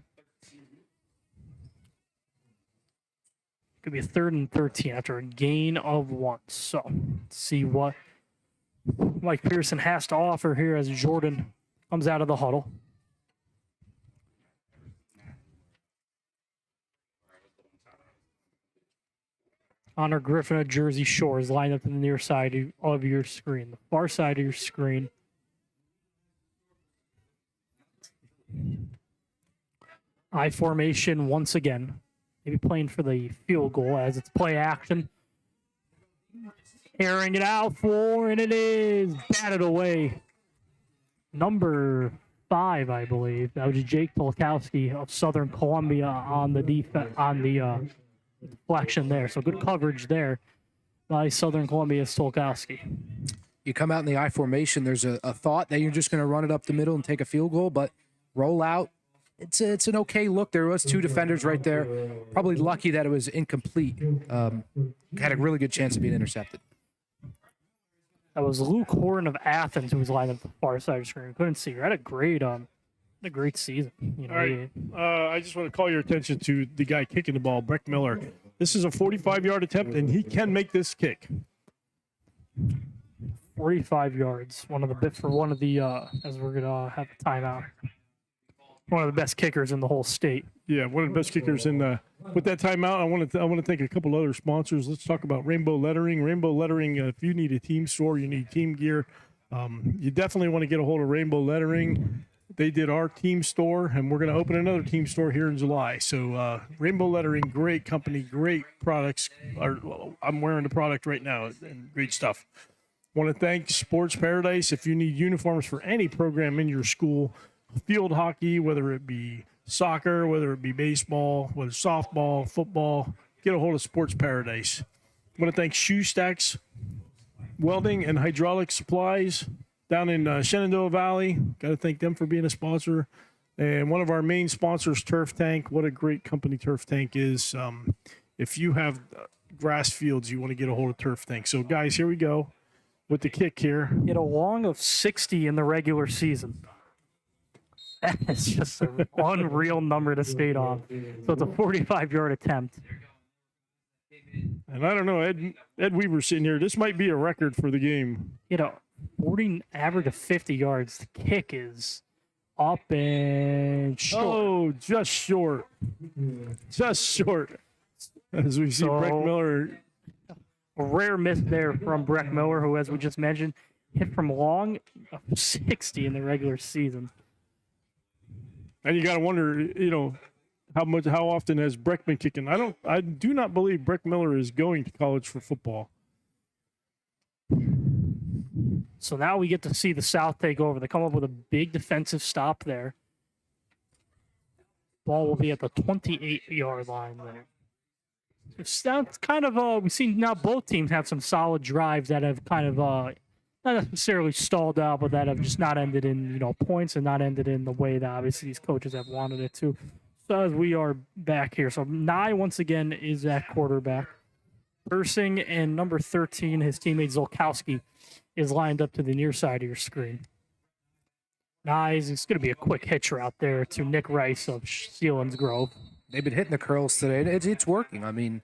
Could be a 3rd and 13 after a gain of 1. So let's see what Mike Pearson has to offer here as Jordan comes out of the huddle. Connor Griffin of Jersey Shore is lined up to the near side of your screen, the far side of your screen. I formation once again. Maybe playing for the field goal as it's play action. Airing it out for, and it is batted away. Number 5, I believe. That was Jake Polkowski of Southern Columbia on the deflection there. So good coverage there by Southern Columbia's Polkowski. You come out in the I formation, there's a thought that you're just going to run it up the middle and take a field goal, but roll out. It's an okay look. There was 2 defenders right there. Probably lucky that it was incomplete. Had a really good chance of being intercepted. That was Luke Horn of Athens who was lined up at the far side of the screen. Couldn't see her. Had a great season. You know, all right. I just want to call your attention to the guy kicking the ball, Breck Miller. This is a 45-yard attempt, and he can make this kick. 45 yards. One of the as we're gonna have a timeout. One of the best kickers in the whole state. Yeah, one of the best kickers in the. With that timeout, I want to thank a couple other sponsors. Let's talk about Rainbow Lettering. Rainbow Lettering. If you need a team store, you need team gear. You definitely want to get a hold of Rainbow Lettering. They did our team store, and we're going to open another team store here in July. So Rainbow Lettering, great company, great products. I'm wearing the product right now, and great stuff. Want to thank Sports Paradise. If you need uniforms for any program in your school, field hockey, whether it be soccer, whether it be baseball, whether it's softball, football, get a hold of Sports Paradise. I want to thank Shoe Stacks Welding and Hydraulic Supplies down in Shenandoah Valley. Got to thank them for being a sponsor. And one of our main sponsors, Turf Tank. What a great company Turf Tank is. If you have grass fields, you want to get a hold of Turf Tank. So, guys, here we go with the kick here. Hit a long of 60 in the regular season. It's just an unreal number to state on. So it's a 45-yard attempt. And I don't know, Ed Weaver sitting here. This might be a record for the game. 40 average of 50 yards. The kick is up and short. Oh, just short. Just short. As we see Breck Miller. A rare miss there from Breck Miller, who, as we just mentioned, hit from long of 60 in the regular season. And you got to wonder, how often has Breck been kicking? I do not believe Breck Miller is going to college for football. So now we get to see the South take over. They come up with a big defensive stop there. Ball will be at the 28-yard line there. That's kind of we've seen now both teams have some solid drives that have kind of not necessarily stalled out, but that have just not ended in points and not ended in the way that obviously these coaches have wanted it to. So as we are back here, so Nye once again is at quarterback. Persing and number 13, his teammate Zolkowski, is lined up to the near side of your screen. Nice. It's going to be a quick hitch route there to Nick Rice of Sealands Grove. They've been hitting the curls today. It's working. I mean,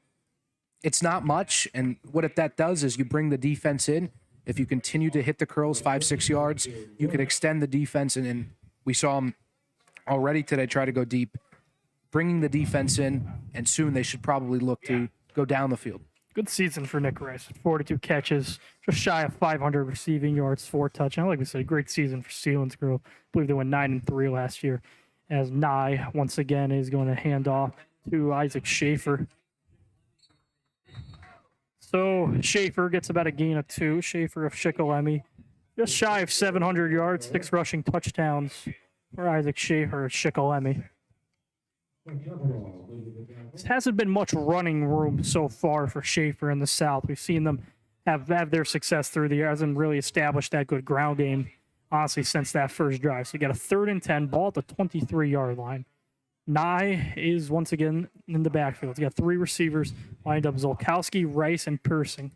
it's not much, and what that does is you bring the defense in. If you continue to hit the curls 5-6 yards, you can extend the defense, and we saw them already today try to go deep, bringing the defense in, and soon they should probably look to go down the field. Good season for Nick Rice. 42 catches, just shy of 500 receiving yards, 4 touchdowns. Like we said, great season for Sealands Grove. I believe they went 9-3 last year. As Nye, once again, is going to hand off to Isaac Schaefer. So Schaefer gets about a gain of 2. Schaefer of Shikellamy, just shy of 700 yards, 6 rushing touchdowns for Isaac Schaefer of Shikellamy. There hasn't been much running room so far for Schaefer in the South. We've seen them have their success through the year. Hasn't really established that good ground game, honestly, since that first drive. So you got a 3rd and 10, ball at the 23-yard line. Nye is once again in the backfield. He's got 3 receivers lined up: Zolkowski, Rice, and Persing.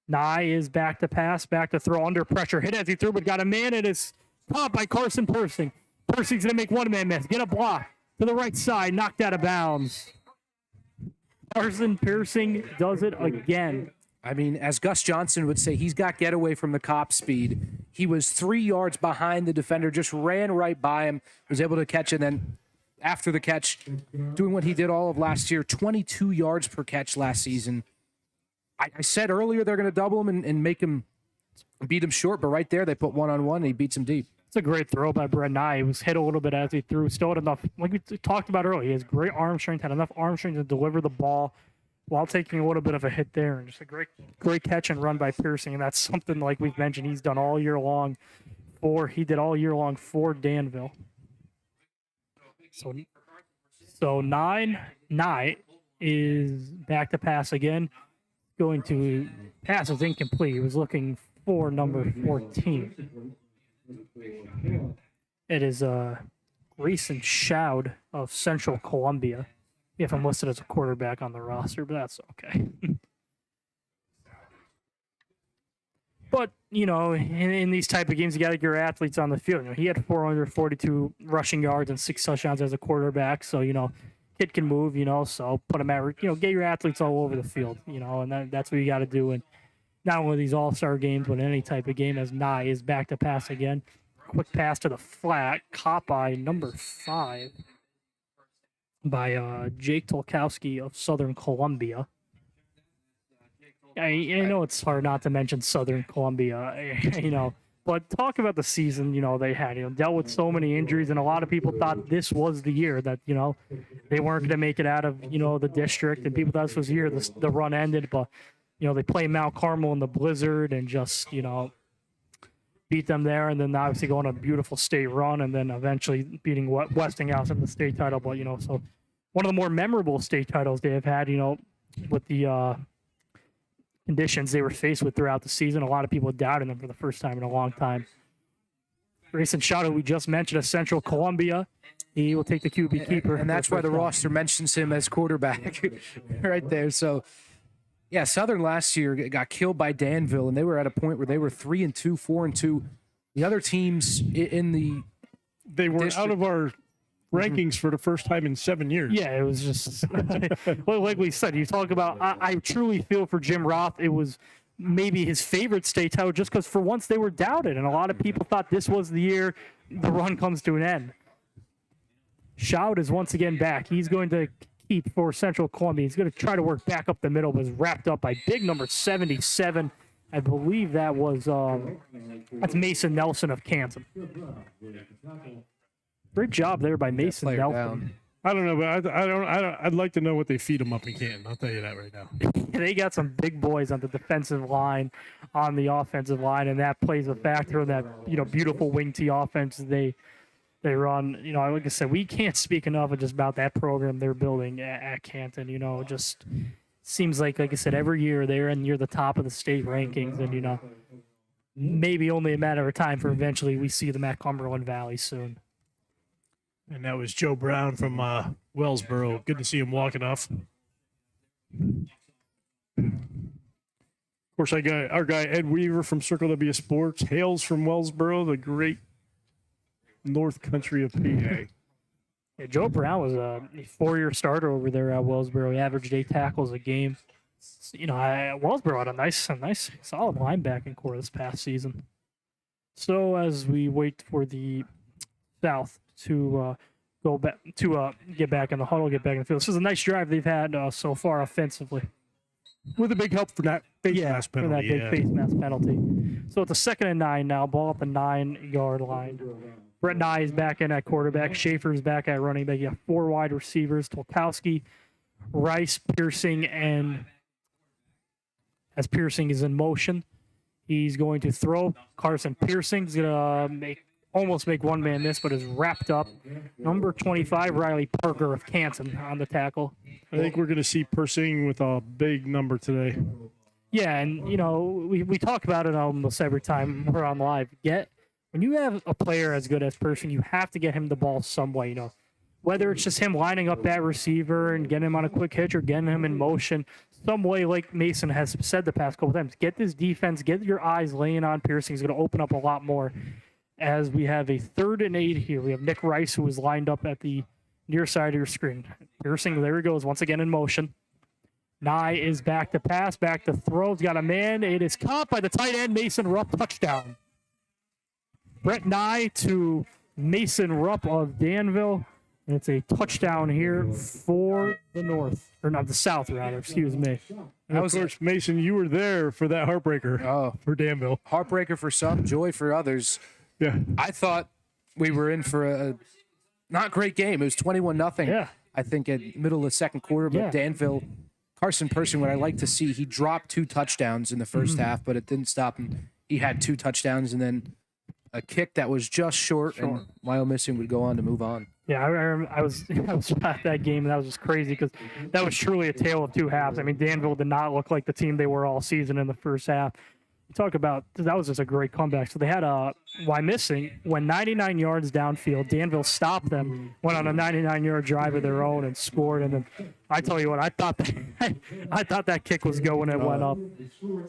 Nye is back to pass, back to throw, under pressure. Hit as he threw, but got a man. It is Caught by Carson Persing. Persing's going to make one-man miss. Get a block to the right side. Knocked out of bounds. Carson Persing does it again. I mean, as Gus Johnson would say, he's got getaway from the cop speed. He was 3 yards behind the defender, just ran right by him, was able to catch, and then after the catch, doing what he did all of last year, 22 yards per catch last season. I said earlier they're going to double him and make him beat him short, but right there they put one-on-one and he beats him deep. It's a great throw by Brett Nye. He was hit a little bit as he threw. Still had enough, like we talked about earlier, he has great arm strength, had enough arm strength to deliver the ball while taking a little bit of a hit there. And just a great catch and run by Persing. And that's something, like we've mentioned, he's done all year long for Danville. So Nye is back to pass again. Going to pass is incomplete. He was looking for number 14. It is Grayson Shoud of Central Columbia. If I'm listed as a quarterback on the roster, but that's okay. But, in these type of games, you got to get your athletes on the field. He had 442 rushing yards and 6 touchdowns as a quarterback. So, kid can move, so put him at, get your athletes all over the field, and that's what you got to do. And not only these all-star games, but any type of game, as Nye is back to pass again. Quick pass to the flat, caught by number 5 by Jake Tolkowski of Southern Columbia. I know it's hard not to mention Southern Columbia, but talk about the season, they had, dealt with so many injuries, and a lot of people thought this was the year that, they weren't going to make it out of, the district, and people thought this was the year the run ended, but, they play Mount Carmel in the blizzard and just, beat them there, and then obviously go on a beautiful state run, and then eventually beating Westinghouse in the state title. But so one of the more memorable state titles they have had, with the conditions they were faced with throughout the season. A lot of people doubted them for the first time in a long time. Grayson Shout, who we just mentioned, of Central Columbia, he will take the QB keeper, and that's why the roster mentions him as quarterback right there. So. Yeah, Southern last year got killed by Danville, and they were at a point where they were 3-2, 4-2. The other teams in the they were out of our rankings for the first time in 7 years. Yeah, it was just well, like we said. You talk about. I truly feel for Jim Roth. It was maybe his favorite state title, just because for once they were doubted, and a lot of people thought this was the year the run comes to an end. Shout is once again back. He's going to for Central Columbia. He's going to try to work back up the middle, but is wrapped up by big number 77. I believe that was that's Mason Nelson of Canton. Great job there by Mason Nelson. Down. I don't know, but I'd like to know what they feed him up in Canton. I'll tell you that right now. They got some big boys on the defensive line, on the offensive line, and that plays a factor in that beautiful wing T offense they run. Like I said, we can't speak enough just about that program they're building at Canton. Just seems like I said, every year they're near the top of the state rankings, and maybe only a matter of time for eventually we see them at Cumberland Valley soon. And that was Joe Brown from Wellsboro. Good to see him walking off. Of course, I got our guy Ed Weaver from Circle W Sports, hails from Wellsboro, the great North Country of PA. Yeah, Joe Brown was a 4-year starter over there at Wellsboro. He averaged 8 tackles a game. Wellsboro had a nice, solid linebacking core this past season. So as we wait for the South to go back to get back in the huddle, get back in the field, this is a nice drive they've had so far offensively. With a big help for that face mask penalty. For that big face mask penalty. So it's a 2nd and 9 now. Ball at the 9-yard line. Brett Nye is back in at quarterback. Schaefer is back at running back. You have 4 wide receivers: Tolkowski, Rice, Piercing, and as Piercing is in motion, he's going to throw. Carson Piercing is going to almost make one-man miss, but is wrapped up. Number 25, Riley Parker of Canton on the tackle. I think we're going to see Piercing with a big number today. Yeah, and, we talk about it almost every time we're on live. When you have a player as good as Piercing, you have to get him the ball some way, Whether it's just him lining up that receiver and getting him on a quick hitch or getting him in motion, some way, like Mason has said the past couple times, get this defense, get your eyes laying on Piercing. He's going to open up a lot more. as we have a 3rd and 8 here. We have Nick Rice, who is lined up at the near side of your screen. Piercing, there he goes, once again in motion. Nye is back to pass, back to throw. He's got a man. It is caught by the tight end, Mason Rupp. Touchdown. Brett Nye to Mason Rupp of Danville. And it's a touchdown here for the North. Or not, the South, rather. Excuse me. And of course, Mason, you were there for that heartbreaker for Danville. Heartbreaker for some, joy for others. Yeah. I thought we were in for a not great game. It was 21-0. Yeah. I think at middle of the second quarter, but Danville, Carson Person, what I like to see, he dropped 2 touchdowns in the first half, but it didn't stop him. He had 2 touchdowns and then a kick that was just short. And Wyomissing would go on to move on. Yeah, I was at that game, and that was just crazy because that was truly a tale of 2 halves. I mean, Danville did not look like the team they were all season in the first half. You talk about, that was just a great comeback. So they had Wyomissing went 99 yards downfield. Danville stopped them, went on a 99-yard drive of their own and scored. And then I tell you what, I thought that kick was going and went up.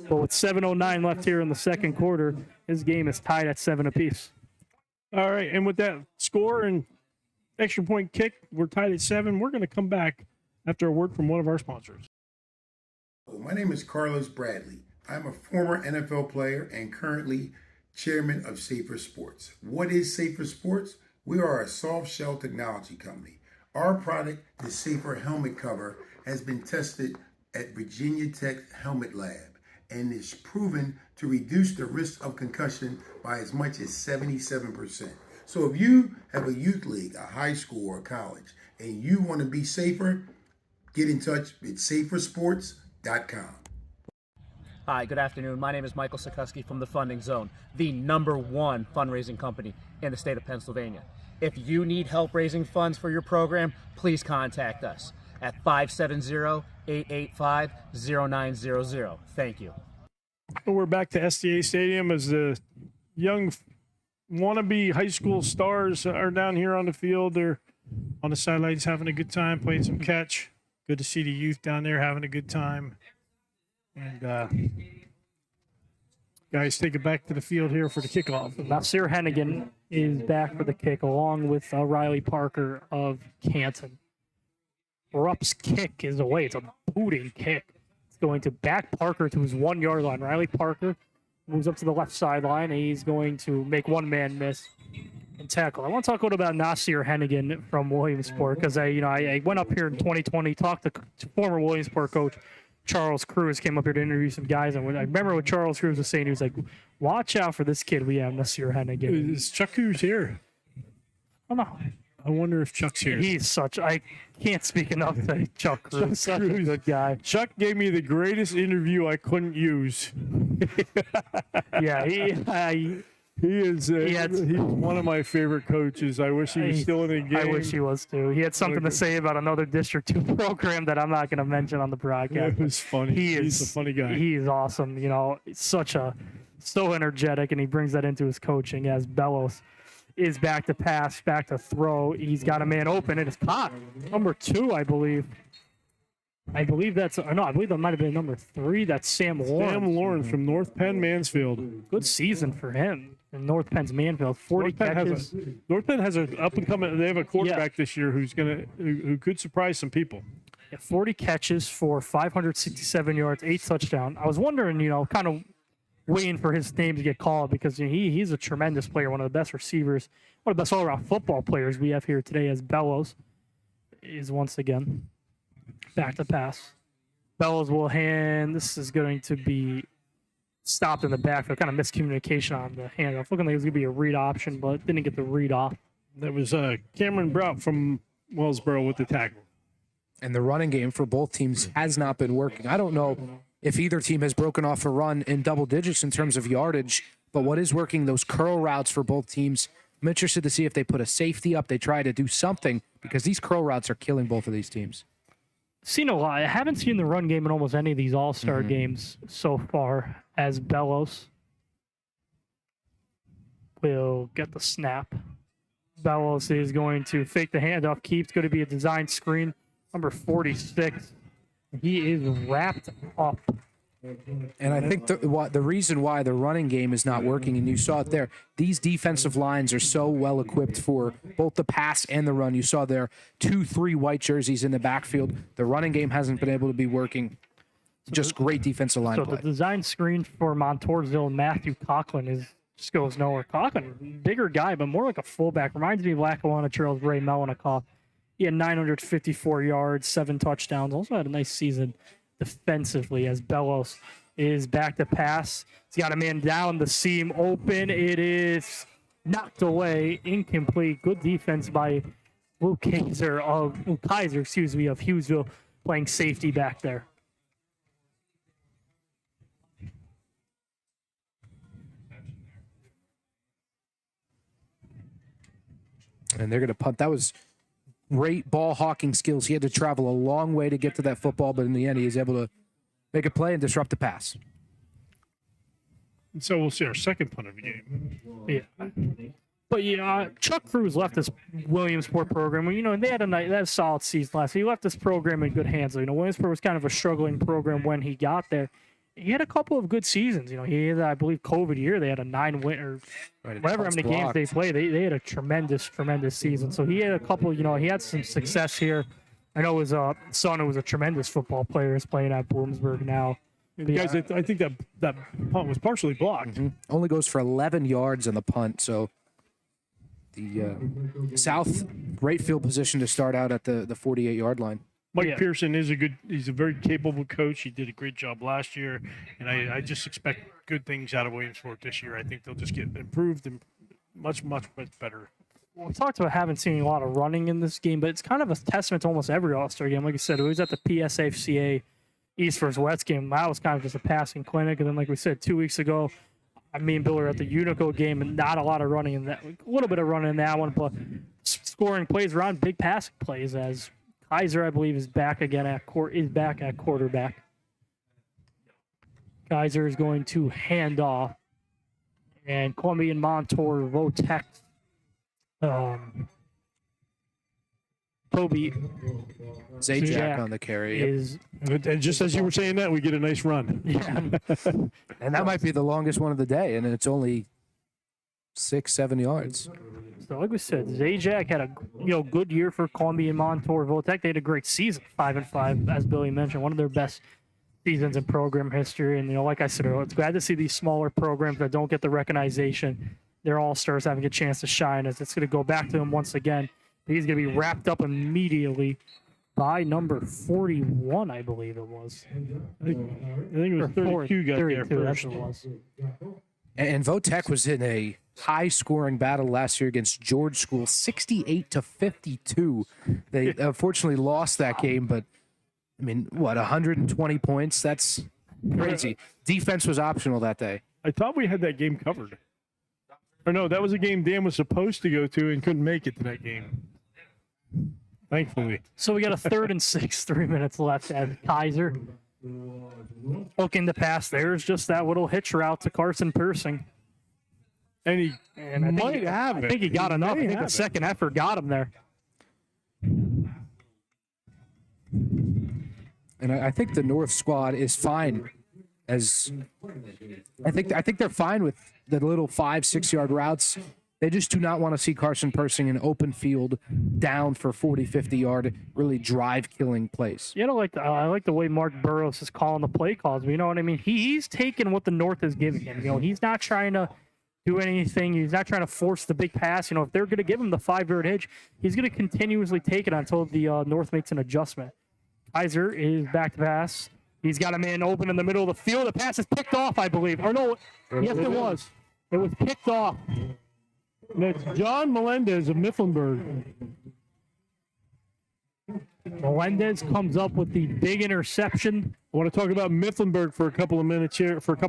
But with 7:09 left here in the second quarter, this game is tied at 7 apiece. All right, and with that score and extra point kick, we're tied at 7. We're going to come back after a word from one of our sponsors. My name is Carlos Bradley. I'm a former NFL player and currently chairman of Safer Sports. What is Safer Sports? We are a soft shell technology company. Our product, the Safer Helmet Cover, has been tested at Virginia Tech Helmet Lab and is proven to reduce the risk of concussion by as much as 77%. So if you have a youth league, a high school or college, and you want to be safer, get in touch with safersports.com. Hi, good afternoon. My name is Michael Sikorsky from the Funding Zone, the #1 fundraising company in the state of Pennsylvania. If you need help raising funds for your program, please contact us at 570-885-0900. Thank you. We're back to STA Stadium as the young wannabe high school stars are down here on the field. They're on the sidelines having a good time, playing some catch. Good to see the youth down there having a good time. And guys, take it back to the field here for the kickoff. Nasir Hennigan is back for the kick, along with Riley Parker of Canton. Rupp's kick is away. It's a booting kick. It's going to back Parker to his 1-yard line. Riley Parker moves up to the left sideline, and he's going to make one man miss and tackle. I want to talk a little about Nasir Hennigan from Williamsport because I went up here in 2020, talked to former Williamsport coach Charles Cruz, came up here to interview some guys, and I remember what Charles Cruz was saying. He was like, "Watch out for this kid we have, Nasir Hennigan." Is Chuck Cruz here? I don't know. I wonder if Chuck's here. I can't speak enough to Chuck Cruz. Such a good guy. Chuck gave me the greatest interview I couldn't use. Yeah, he's one of my favorite coaches. I wish he was still in the game. I wish he was too. He had something to say about another District 2 program that I'm not going to mention on the broadcast. It was funny. He's a funny guy. He is awesome. So energetic, and he brings that into his coaching as Bellows is back to pass, back to throw. He's got a man open. It is caught. Number 2, I believe. I believe that might have been number 3. That's Sam Lawrence. Sam Lawrence from North Penn Mansfield. Good season for him. In North Penn's Mansfield, 40 catches. North Penn has an up and coming. They have a quarterback this year who could surprise some people. Yeah, 40 catches for 567 yards, 8 touchdowns. I was wondering, kind of waiting for his name to get called because he's a tremendous player, one of the best receivers, one of the best all-around football players we have here today. As Bellows is once again back to pass. Bellows will hand. This is going to be stopped in the backfield. Kind of miscommunication on the handoff. Looking like it was going to be a read option, but didn't get the read off. That was Cameron Brout from Wellsboro with the tackle. And the running game for both teams has not been working. I don't know if either team has broken off a run in double digits in terms of yardage, but what is working, those curl routes for both teams. I'm interested to see if they put a safety up, they try to do something, because these curl routes are killing both of these teams. Seen a lot. I haven't seen the run game in almost any of these all-star games so far, as Bellows will get the snap. Bellows is going to fake the handoff. Keeps going to be a design screen. Number 46. He is wrapped up And I think the reason why the running game is not working, and you saw it there, these defensive lines are so well equipped for both the pass and the run. You saw there 2-3 white jerseys in the backfield. The running game hasn't been able to be working. Just great defensive line So play. the design screen for Montoursville and Matthew Conklin just goes nowhere. Conklin, bigger guy, but more like a fullback. Reminds me of Lackawanna Trail's Ray Melnicoff. He had 954 yards, 7 touchdowns. Also had a nice season defensively as Bellows is back to pass. He's got a man down the seam open. It is knocked away, incomplete. Good defense by Luke Kaiser of Hughesville, playing safety back there. And they're going to punt. That was great ball hawking skills. He had to travel a long way to get to that football, but in the end, he was able to make a play and disrupt the pass. And so we'll see our second punt of the game. Yeah. But yeah, Chuck Cruz left this Williamsport program. They had a solid season last year. He left this program in good hands. Williamsport was kind of a struggling program when he got there. He had a couple of good seasons. He had, I believe, COVID year. They had a 9-win or whatever how many games they played. They had a tremendous season. So he had a couple. He had some success here. I know his son, who was a tremendous football player, is playing at Bloomsburg now. Guys, I think that punt was partially blocked. Mm-hmm. Only goes for 11 yards on the punt. So the South, great field position to start out at the 48-yard line. Mike Pearson he's a very capable coach. He did a great job last year, and I just expect good things out of Williamsport this year. I think they'll just get improved and much better. Well, we talked about haven't seen a lot of running in this game, but it's kind of a testament to almost every All-Star game. Like I said, it was at the PSAFCA East versus West game. That was kind of just a passing clinic, and then like we said 2 weeks ago, me and Bill were at the Unico game, and not a lot of running in that. A little bit of running in that one, but scoring plays around big passing plays as Kaiser, I believe, is back again at quarterback. Kaiser is going to hand off, and Columbian Montour Votech, Toby Zajac on the carry. And just as you were saying that, we get a nice run. Yeah. And that might be the longest one of the day, and it's only 6-7 yards. So like we said, Zajac had a good year for Columbian Montour Votech. They had a great season, 5-5, as Billy mentioned, one of their best seasons in program history. And like I said earlier, it's glad to see these smaller programs that don't get the recognition, their all-stars having a chance to shine, as it's going to go back to him once again. He's going to be wrapped up immediately by number 41, I believe it was. I think it was 32 got 32, there that's first. what it was. And Votech was in a high-scoring battle last year against George School, 68-52. They unfortunately lost that game, but 120 points? That's crazy. Defense was optional that day. I thought we had that game covered. Or no, that was a game Dan was supposed to go to and couldn't make it to that game. Thankfully. So we got a 3rd and 6, 3 minutes left at Kaiser. Looking to pass. There's just that little hitch route to Carson Piercing. And he might have it. I think he got enough. I think the second effort got him there. And I think the North squad is fine. I think they're fine with the little 5-6 yard routes. They just do not want to see Carson Piercing in open field down for 40-50 yard, really drive killing plays. I like the way Mark Burrows is calling the play calls. You know what I mean? He's taking what the North is giving him. He's not trying to do anything. He's not trying to force the big pass. If they're going to give him the 5-yard hitch, he's going to continuously take it until the North makes an adjustment. Kaiser is back to pass. He's got a man open in the middle of the field. The pass is picked off, I believe. Or no, yes, it was. It was picked off. And it's John Melendez of Mifflinburg. Melendez comes up with the big interception. I want to talk about Mifflinburg for a couple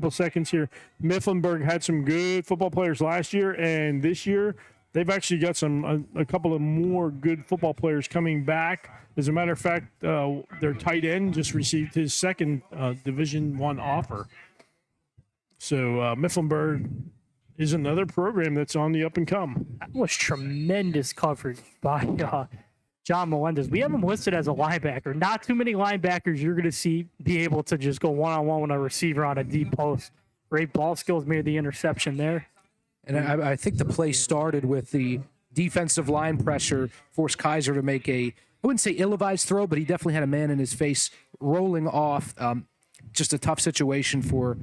of seconds here. Mifflinburg had some good football players last year, and this year they've actually got a couple of more good football players coming back. As a matter of fact, their tight end just received his second Division I offer. So Mifflinburg is another program that's on the up and come. That was tremendous coverage by John Melendez. We have him listed as a linebacker. Not too many linebackers you're going to see be able to just go one-on-one with a receiver on a deep post. Great ball skills, made the interception there. And I think the play started with the defensive line pressure, forced Kaiser to make I wouldn't say ill-advised throw, but he definitely had a man in his face rolling off. Just a tough situation for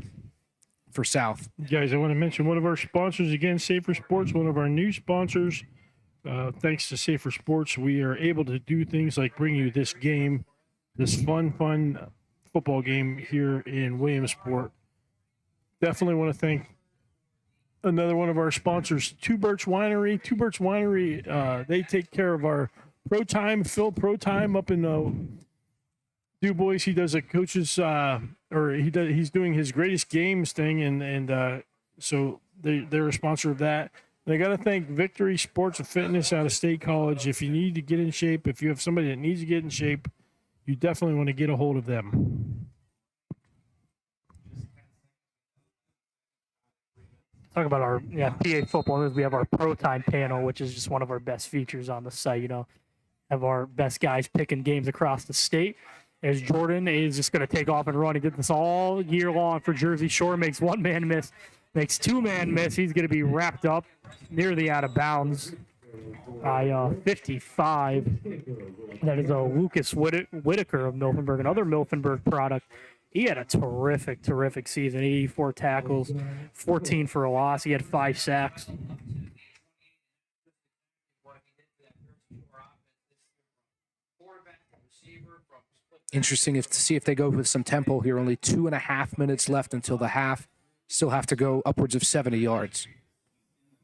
South. Guys, I want to mention one of our sponsors again, Safer Sports, one of our new sponsors. Thanks to Safer Sports, we are able to do things like bring you this game, this fun football game here in Williamsport. Definitely want to thank another one of our sponsors, Two Birch Winery. Two Birch Winery, they take care of our Pro Time, Phil Pro Time up in Du Bois. He does a coach's, he's doing his greatest games thing, and so they're a sponsor of that. And I got to thank Victory Sports and Fitness out of State College. If you need to get in shape, if you have somebody that needs to get in shape, you definitely want to get a hold of them. Talk about our PA football news. We have our Pro Time panel, which is just one of our best features on the site. Have our best guys picking games across the state. As Jordan is just going to take off and run. He did this all year long for Jersey Shore. Makes one man miss, makes two man miss. He's going to be wrapped up nearly out of bounds by 55. That is Lucas Whitaker of Milfenburg, another Milfenburg product. He had a terrific season. 84 tackles, 14 for a loss. He had 5 sacks. Interesting to see if they go with some tempo here. Only 2.5 minutes left until the half. Still have to go upwards of 70 yards.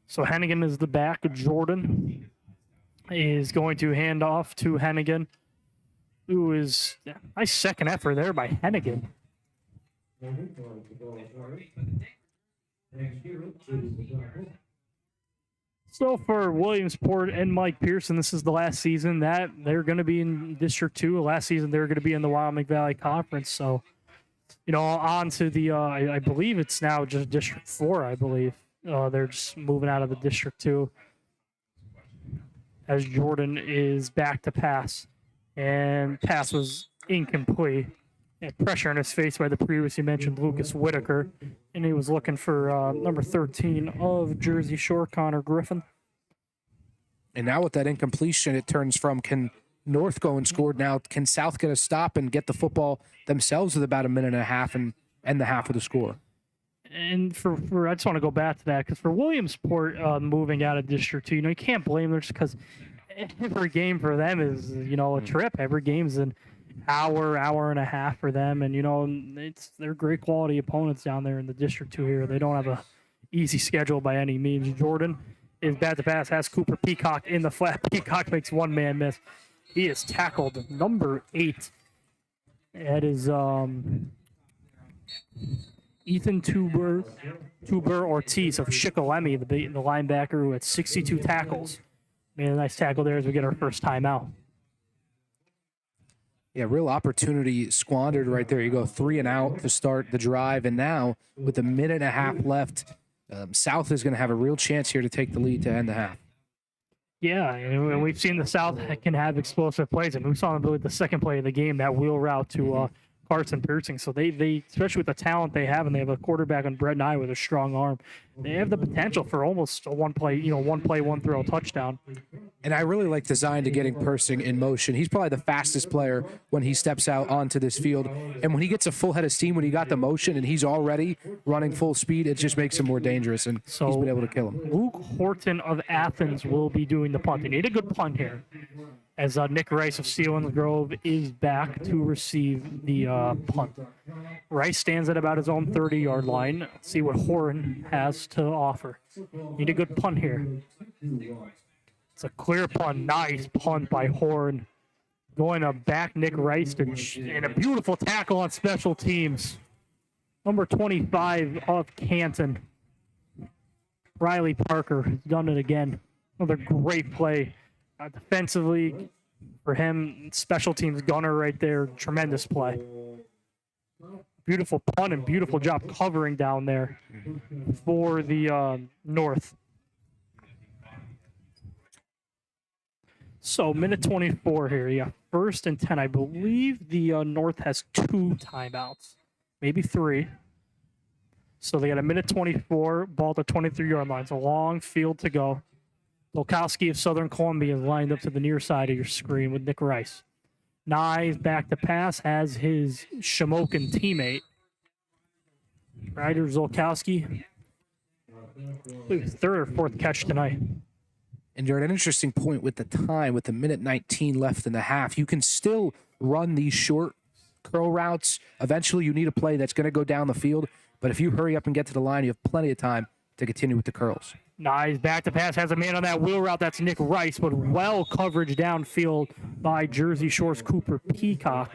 So Hennigan is the back. Jordan is going to hand off to Hennigan, who is nice second effort there by Hennigan. So for Williamsport and Mike Pearson, this is the last season that they're going to be in District 2. Last season, they were going to be in the Wyoming Valley Conference. So, on to the, I believe it's now just District 4, I believe. They're just moving out of the District 2 as Jordan is back to pass. And pass was incomplete. And pressure in his face by the previously mentioned Lucas Whitaker. And he was looking for number 13 of Jersey Shore, Connor Griffin. And now with that incompletion, it turns from can North go and score? Now can South get a stop and get the football themselves with about 1.5 minutes and end the half with a score? And for I just want to go back to that because for Williamsport moving out of District 2, you can't blame them just because every game for them is, a trip. Every game's an hour and a half for them. And, they're great quality opponents down there in the District 2 here. They don't have a easy schedule by any means. Jordan is bad to pass, has Cooper Peacock in the flat. Peacock makes one man miss. He is tackled number 8. That is Ethan Tuber Ortiz of Shikellamy, the linebacker who had 62 tackles. Made a nice tackle there as we get our first timeout. Yeah, real opportunity squandered right there. You go 3 and out to start the drive, and now with 1.5 minutes left, South is going to have a real chance here to take the lead to end the half. Yeah, and we've seen the South can have explosive plays, and we saw them with the second play of the game, that wheel route to Carson Piercing. So they especially with the talent they have, and they have a quarterback on Brett Nye with a strong arm, they have the potential for almost a one play, one throw touchdown. And I really like Design to getting Piercing in motion. He's probably the fastest player when he steps out onto this field. And when he gets a full head of steam, when he got the motion and he's already running full speed, it just makes him more dangerous, and he's been able to kill him. Luke Horton of Athens will be doing the punt. They need a good punt here, as Nick Rice of Steelens Grove is back to receive the punt. Rice stands at about his own 30-yard line. Let's see what Horton has to offer. Need a good punt here. It's a clear punt. Nice punt by Horn. Going to back Nick Rice and a beautiful tackle on special teams. Number 25 of Canton, Riley Parker, has done it again. Another great play. Defensively for him, special teams gunner right there. Tremendous play. Beautiful punt and beautiful job covering down there for the North. So, minute 24 here. Yeah, 1st and 10. I believe the North has 2 timeouts, maybe 3. So they got a minute 24, ball at the 23-yard line. It's a long field to go. Lokowski of Southern Columbia is lined up to the near side of your screen with Nick Rice. Nye back to pass, has his Shamokin teammate. Ryder Zolkowski. Third or fourth catch tonight. And you're at an interesting point with the time, with the minute 19 left in the half. You can still run these short curl routes. Eventually, you need a play that's going to go down the field. But if you hurry up and get to the line, you have plenty of time to continue with the curls. Nice back to pass, has a man on that wheel route. That's Nick Rice, but well coverage downfield by Jersey Shore's Cooper Peacock.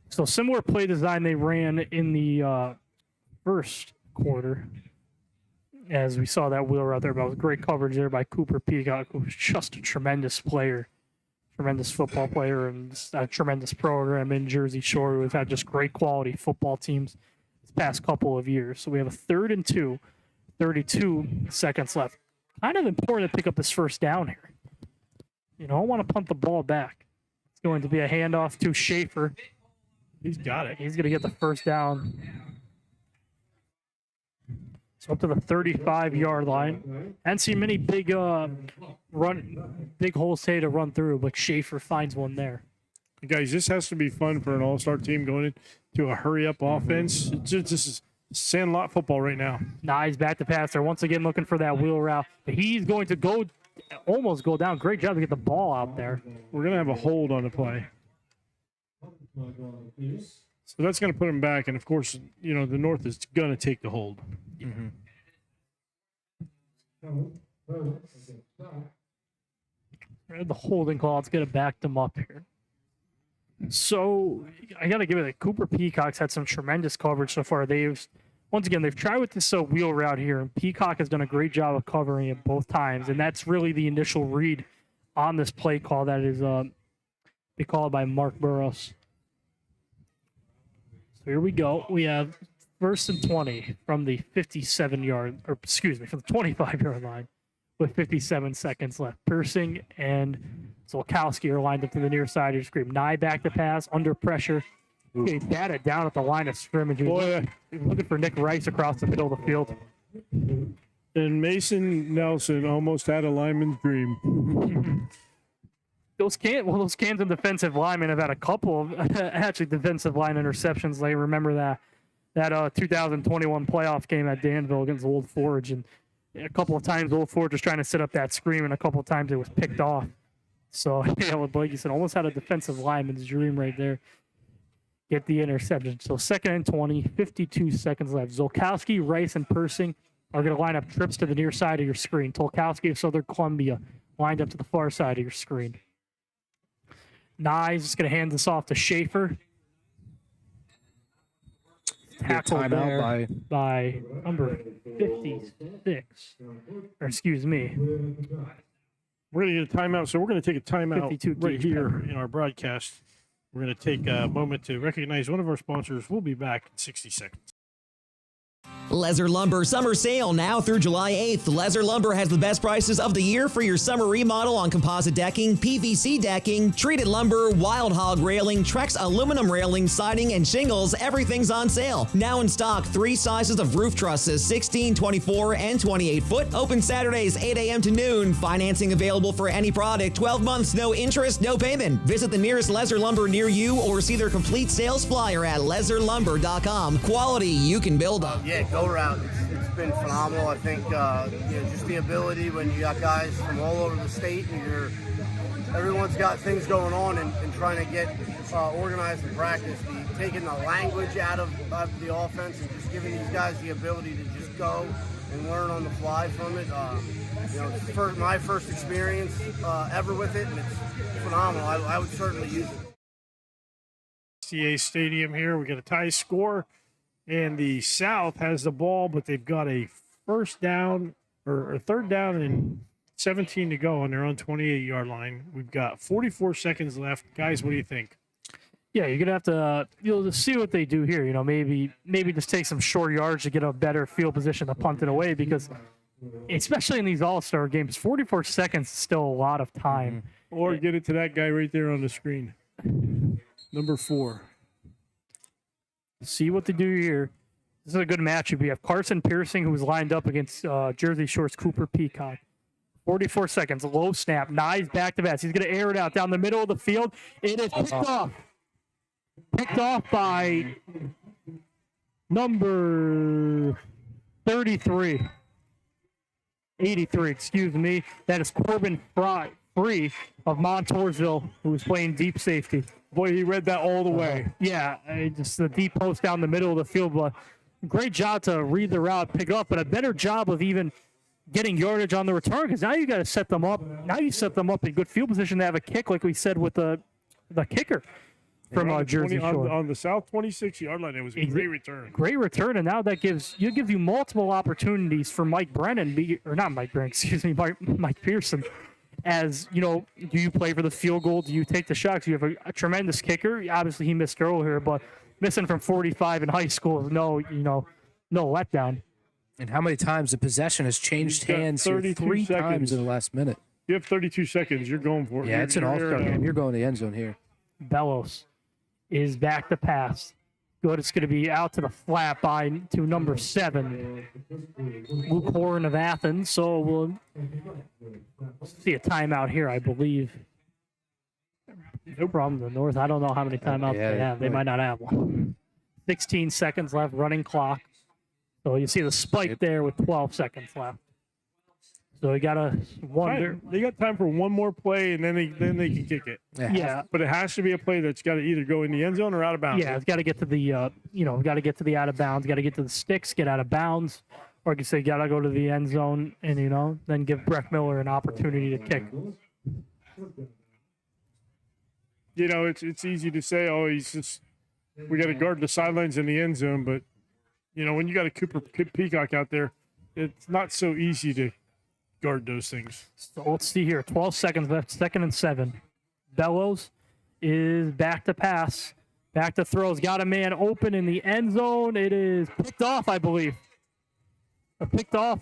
So similar play design they ran in the first quarter, as we saw that wheel route there. But it was great coverage there by Cooper Peacock, who was just a tremendous player. Tremendous football player and a tremendous program in Jersey Shore who has had just great quality football teams this past couple of years. So we have a 3rd and 2, 32 seconds left. Kind of important to pick up this first down here. You don't want to punt the ball back. It's going to be a handoff to Schaefer. He's got it. He's going to get the first down. So up to the 35-yard line. Hadn't seen many big holes today to run through, but Schaefer finds one there. Guys, this has to be fun for an all-star team going into a hurry-up offense. This is sandlot football right now. Nye's back to pass. They're once again looking for that wheel route. But he's going to almost go down. Great job to get the ball out there. We're going to have a hold on the play. So that's going to put him back. And, of course, the North is going to take the hold. Mm-hmm. The holding call. Let's get it back them up here. So I got to give it that Cooper Peacock's had some tremendous coverage so far. They've tried with this wheel route here, and Peacock has done a great job of covering it both times. And that's really the initial read on this play call that is be called by Mark Burrows. So here we go. We have 1st and 20 from the 25-yard line with 57 seconds left. Persing and Zolkowski are lined up to the near side of your screen. Nye back to pass, under pressure. He batted down at the line of scrimmage. He's looking for Nick Rice across the middle of the field. And Mason Nelson almost had a lineman's dream. Those Kansas defensive linemen have had a couple of actually defensive line interceptions. They remember that 2021 playoff game at Danville against Old Forge, and a couple of times Old Forge was trying to set up that screen, and a couple of times it was picked off. So, like you said, almost had a defensive lineman's dream right there. Get the interception. So 2nd and 20, 52 seconds left. Zolkowski, Rice, and Persing are going to line up trips to the near side of your screen. Tolkowski of Southern Columbia lined up to the far side of your screen. Nye's just going to hand this off to Schaefer. Tackled there by number 56. Or excuse me. We're going to get a timeout, so we're going to take a timeout 52 right here Pepper. in our broadcast. We're going to take a moment to recognize one of our sponsors. We'll be back in 60 seconds. Lesser Lumber Summer Sale now through July 8th. Lesser Lumber has the best prices of the year for your summer remodel on composite decking, PVC decking, treated lumber, Wild Hog railing, Trex aluminum railing, siding, and shingles. Everything's on sale. Now in stock, 3 sizes of roof trusses, 16, 24, and 28 foot. Open Saturdays, 8 a.m. to noon. Financing available for any product. 12 months, no interest, no payment. Visit the nearest Lesser Lumber near you or see their complete sales flyer at lesserlumber.com. Quality you can build on. Go route. It's been phenomenal. I think just the ability when you got guys from all over the state and everyone's got things going on and trying to get organized and practice. Taking the language out of the offense and just giving these guys the ability to just go and learn on the fly from it. It's my first experience ever with it, and it's phenomenal. I would certainly use it. CA Stadium here. We got a tie score. And the South has the ball, but they've got a first down or 3rd down and 17 to go on their own 28-yard line. We've got 44 seconds left. Guys, what do you think? Yeah, you're gonna have to just see what they do here. Maybe just take some short yards to get a better field position to punt it away, because especially in these All-Star games, 44 seconds is still a lot of time. Or get it to that guy right there on the screen. Number 4. See what they do here. This is a good matchup. We have Carson Piercing, who's lined up against Jersey Shore's Cooper Peacock. 44 seconds, low snap, Nyes back to pass. He's going to air it out down the middle of the field. It is picked off. Picked off by number 83. 83, excuse me. That is Corbin Free of Montoursville, who was playing deep safety. Boy, he read that all the way. Yeah, just the deep post down the middle of the field. But great job to read the route, pick it up, but a better job of even getting yardage on the return, because now you got to set them up. Now you set them up in good field position to have a kick, like we said with the kicker from Jersey Shore. On the south 26-yard line, it was a great return. Great return, and now that gives you multiple opportunities for Mike Brennan, or not Mike Brennan, excuse me, Mike Pearson. As do you play for the field goal? Do you take the shots? You have a tremendous kicker. Obviously, he missed earlier, but missing from 45 in high school is no letdown. And how many times the possession has changed hands here? 3 times in the last minute. You have 32 seconds. You're going for it. Yeah, it's an all-star game. You're going to the end zone here. Bellows is back to pass. Good. It's going to be out to the flat to number 7, Luke Horan of Athens. So we'll see a timeout here, I believe. No problem. The North, I don't know how many timeouts they have. They might not have one. 16 seconds left, running clock. So you see the spike there with 12 seconds left. So we got to wonder. They got time for one more play, and then they can kick it. Yeah, but it has to be a play that's got to either go in the end zone or out of bounds. Yeah, it's got to get to the got to get to the out of bounds, got to get to the sticks, get out of bounds, or you can say got to go to the end zone, and then give Breck Miller an opportunity to kick. It's easy to say, we got to guard the sidelines in the end zone, but when you got a Cooper Peacock out there, it's not so easy to guard those things. So let's see here. 12 seconds left. 2nd and 7. Bellows is back to pass. Back to throws. Got a man open in the end zone. It is picked off, I believe. Picked off.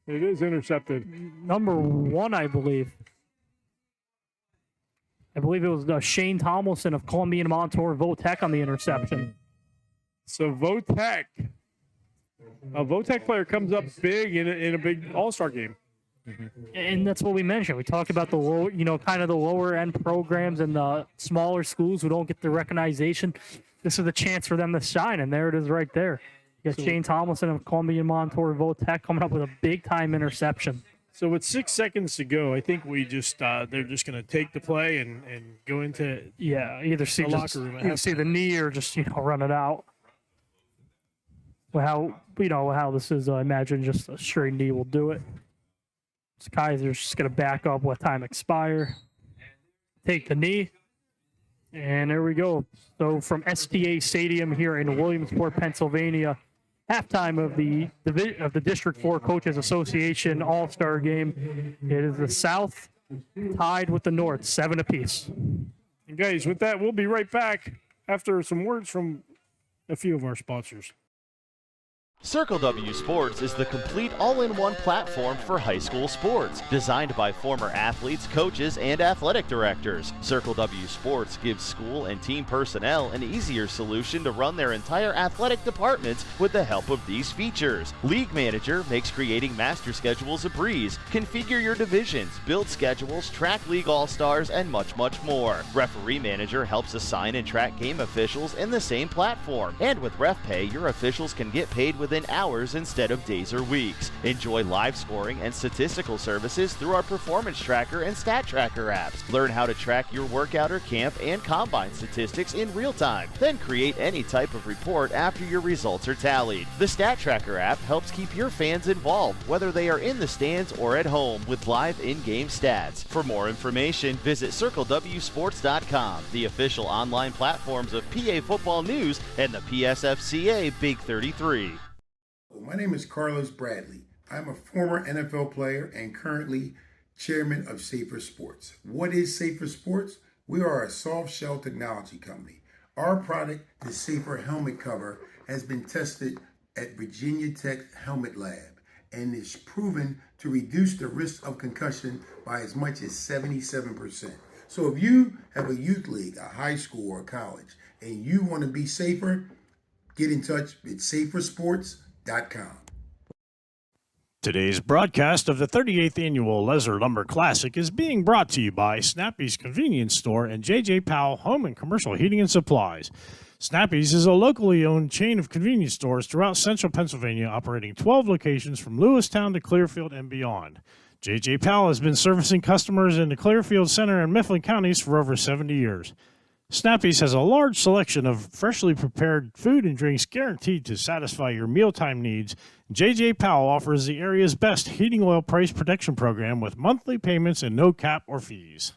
It is intercepted. Number 1, I believe. I believe it was Shane Tomlinson of Columbia Montour Votech on the interception. So Votech. A Votech player comes up big in a big All-Star game. And that's what we mentioned. We talked about the low, kind of the lower end programs and the smaller schools who don't get the recognition. This is a chance for them to shine, and there it is right there. You got Shane Tomlinson of Columbia Montour Votech coming up with a big time interception. So with 6 seconds to go, I think we just they're just going to take the play and go into either see the locker room. Either see the knee or just run it out. Well, how this is, I imagine just a straight knee will do it. So Kaiser's just going to back up, let time expire. Take the knee. And there we go. So from STA Stadium here in Williamsport, Pennsylvania, halftime of the District 4 Coaches Association All-Star Game. It is the South tied with the North, 7 apiece. And guys, with that, we'll be right back after some words from a few of our sponsors. Circle W Sports is the complete all-in-one platform for high school sports, designed by former athletes, coaches, and athletic directors. Circle W Sports gives school and team personnel an easier solution to run their entire athletic departments with the help of these features. League Manager makes creating master schedules a breeze. Configure your divisions, build schedules, track league all-stars, and much, much more. Referee Manager helps assign and track game officials in the same platform. And with RefPay, your officials can get paid within hours instead of days or weeks. Enjoy live scoring and statistical services through our Performance Tracker and Stat Tracker apps. Learn how to track your workout or camp and combine statistics in real time. Then create any type of report after your results are tallied. The Stat Tracker app helps keep your fans involved, whether they are in the stands or at home, with live in-game stats. For more information, visit CircleWSports.com, the official online platforms of PA Football News and the PSFCA Big 33. My name is Carlos Bradley. I'm a former NFL player and currently chairman of Safer Sports. What is Safer Sports? We are a soft shell technology company. Our product, the Safer Helmet Cover, has been tested at Virginia Tech Helmet Lab and is proven to reduce the risk of concussion by as much as 77%. So if you have a youth league, a high school or college, and you want to be safer, get in touch with safersports.com. Today's broadcast of the 38th Annual Lezer Lumber Classic is being brought to you by Snappy's Convenience Store and J.J. Powell Home and Commercial Heating and Supplies. Snappy's is a locally owned chain of convenience stores throughout central Pennsylvania, operating 12 locations from Lewistown to Clearfield and beyond. J.J. Powell has been servicing customers in the Clearfield Center and Mifflin counties for over 70 years. Snappy's has a large selection of freshly prepared food and drinks guaranteed to satisfy your mealtime needs. J.J. Powell offers the area's best heating oil price protection program with monthly payments and no cap or fees.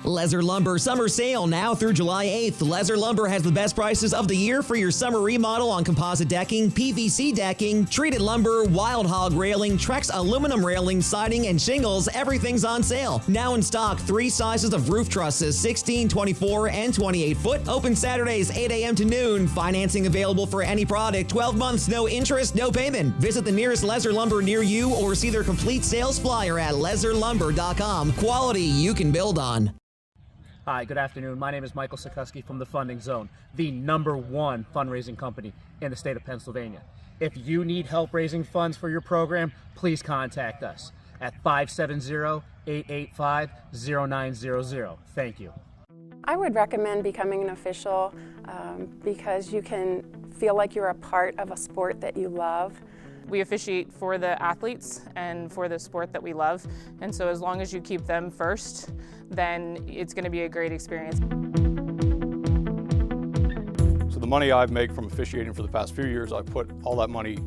Lezer Lumber Summer Sale now through July 8th. Lezer Lumber has the best prices of the year for your summer remodel on composite decking, PVC decking, treated lumber, wild hog railing, Trex aluminum railing, siding, and shingles. Everything's on sale. Now in stock, 3 sizes of roof trusses, 16, 24, and 28 foot. Open Saturdays, 8 a.m. to noon. Financing available for any product. 12 months, no interest, no payment. Visit the nearest Lezer Lumber near you or see their complete sales flyer at lezerlumber.com. Quality you can build on. Hi, good afternoon. My name is Michael Sikoski from the Funding Zone, the #1 fundraising company in the state of Pennsylvania. If you need help raising funds for your program, please contact us at 570-885-0900. Thank you. I would recommend becoming an official because you can feel like you're a part of a sport that you love. We officiate for the athletes and for the sport that we love, and so as long as you keep them first, then it's going to be a great experience. So the money I've made from officiating for the past few years, I've put all that money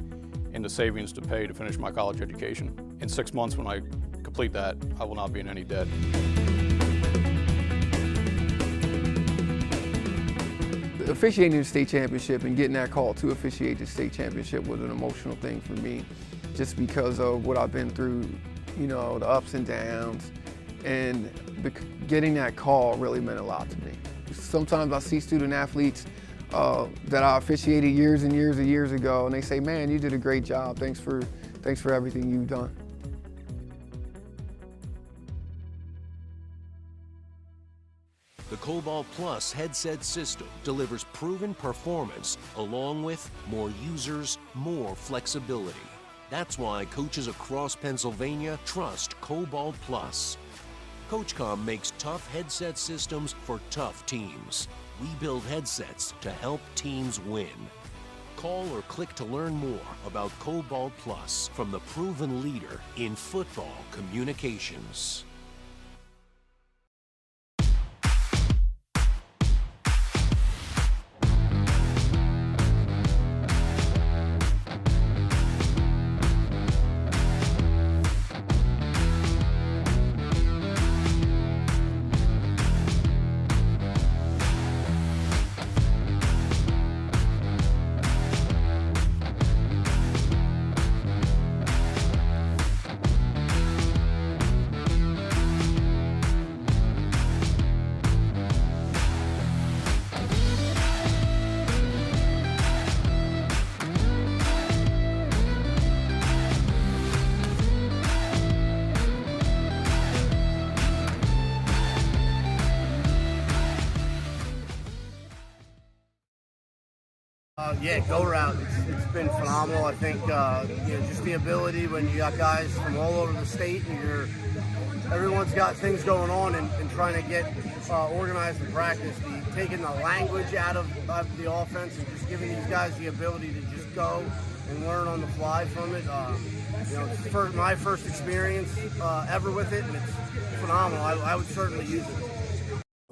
into savings to pay to finish my college education. In 6 months, when I complete that, I will not be in any debt. Officiating the state championship and getting that call to officiate the state championship was an emotional thing for me, just because of what I've been through, you know, the ups and downs, and getting that call really meant a lot to me. Sometimes I see student athletes that I officiated years and years ago, and they say, "Man, you did a great job. Thanks for everything you've done." The Cobalt Plus headset system delivers proven performance along with more users, more flexibility. That's why coaches across Pennsylvania trust Cobalt Plus. CoachCom makes tough headset systems for tough teams. We build headsets to help teams win. Call or click to learn more about Cobalt Plus from the proven leader in football communications. Yeah, go route. It's been phenomenal. I think just the ability when you got guys from all over the state and everyone's got things going on and trying to get organized and practice. Taking the language out of the offense and just giving these guys the ability to just go and learn on the fly from it. It's my first experience ever with it, and it's phenomenal. I would certainly use it.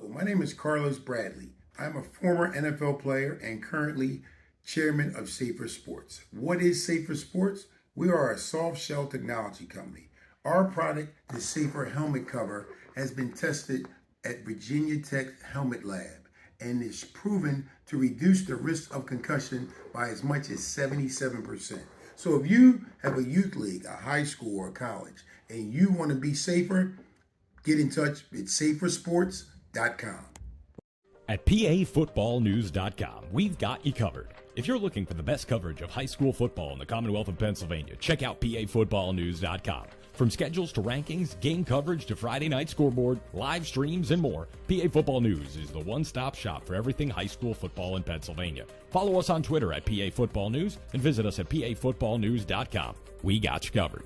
My name is Carlos Bradley. I'm a former NFL player and currently chairman of Safer Sports. What is Safer Sports? We are a soft shell technology company. Our product, the Safer Helmet Cover, has been tested at Virginia Tech Helmet Lab and is proven to reduce the risk of concussion by as much as 77%. So if you have a youth league, a high school or college, and you want to be safer, get in touch with safersports.com. At PAFootballNews.com, we've got you covered. If you're looking for the best coverage of high school football in the Commonwealth of Pennsylvania, check out PAFootballNews.com. From schedules to rankings, game coverage to Friday night scoreboard, live streams, and more, PA Football News is the one-stop shop for everything high school football in Pennsylvania. Follow us on Twitter at PA Football News and visit us at PAFootballNews.com. We got you covered.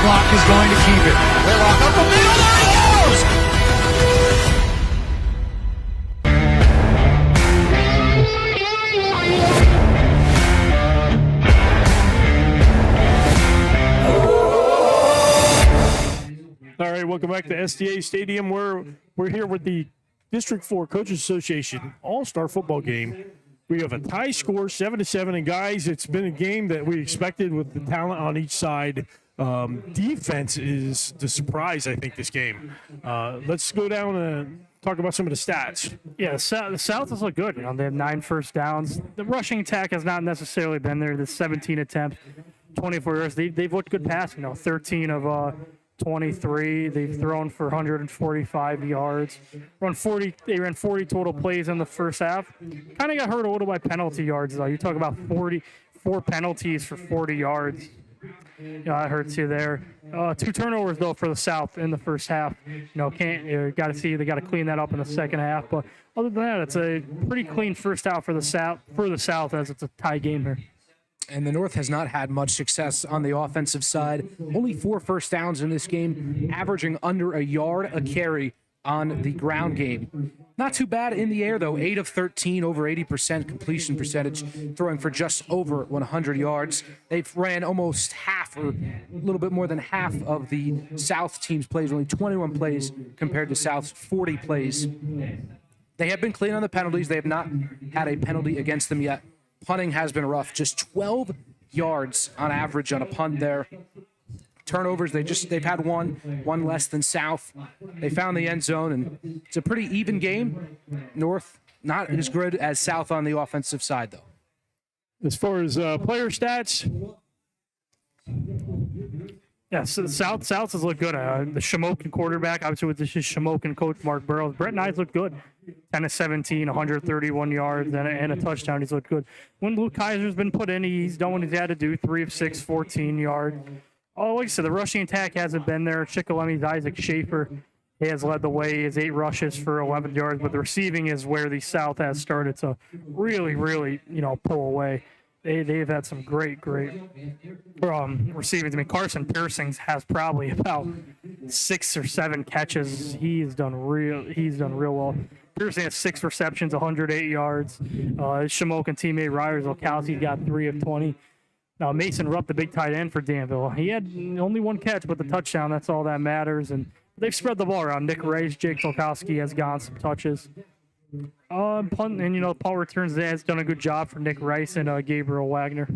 Clock is going to keep it. Whitlock up the middle. There he goes! All right, welcome back to SDA Stadium. We're here with the District 4 Coaches Association All-Star Football Game. We have a tie score, 7-7, and guys, it's been a game that we expected with the talent on each side. Defense is the surprise, I think, this game. Let's go down and talk about some of the stats. Yeah, the South has looked good. You know, they have 9 first downs. The rushing attack has not necessarily been there. The 17 attempts, 24 yards. They've looked good passing. 13 of 23. They've thrown for 145 yards. They ran 40 total plays in the first half. Kind of got hurt a little by penalty yards, though. You talk about 44 penalties for 40 yards. That hurts you there. 2 turnovers though for the South in the first half. Got to see they got to clean that up in the second half. But other than that, it's a pretty clean first half for the South as it's a tie game here. And the North has not had much success on the offensive side. Only 4 first downs in this game, averaging under a yard a carry on the ground game. Not too bad in the air, though. 8 of 13, over 80% completion percentage, throwing for just over 100 yards. They've ran almost half, or a little bit more than half, of the South team's plays, only 21 plays compared to South's 40 plays. They have been clean on the penalties. They have not had a penalty against them yet. Punting has been rough. Just 12 yards on average on a punt there. Turnovers, they've had one less than South. They found the end zone, and it's a pretty even game. North not as good as South on the offensive side, though. As far as player stats, yeah, so South has looked good. The Shamokin quarterback, obviously with this is Shamokin coach Mark Burrows. Brett Knight looked good. 10 of 17, 131 yards, and a touchdown. He's looked good. When Luke Kaiser's been put in, he's done what he's had to do. 3 of 6, 14 yards. Oh, like I said, the rushing attack hasn't been there. Chickalemi's Isaac Schaefer, he has led the way. He has 8 rushes for 11 yards, but the receiving is where the South has started to really, pull away. They've had some great receiving. I mean, Carson Piercings has probably about 6 or 7 catches. He's done real well. Piercing has 6 receptions, 108 yards. Shamokin teammate Ryers Olkowski got 3 of 20. Now, Mason Rupp, the big tight end for Danville, he had only 1 catch, but the touchdown, that's all that matters. And they've spread the ball around. Nick Rice, Jake Tolkowski has gotten some touches. Punt and, punt returns has done a good job for Nick Rice and Gabriel Wagner.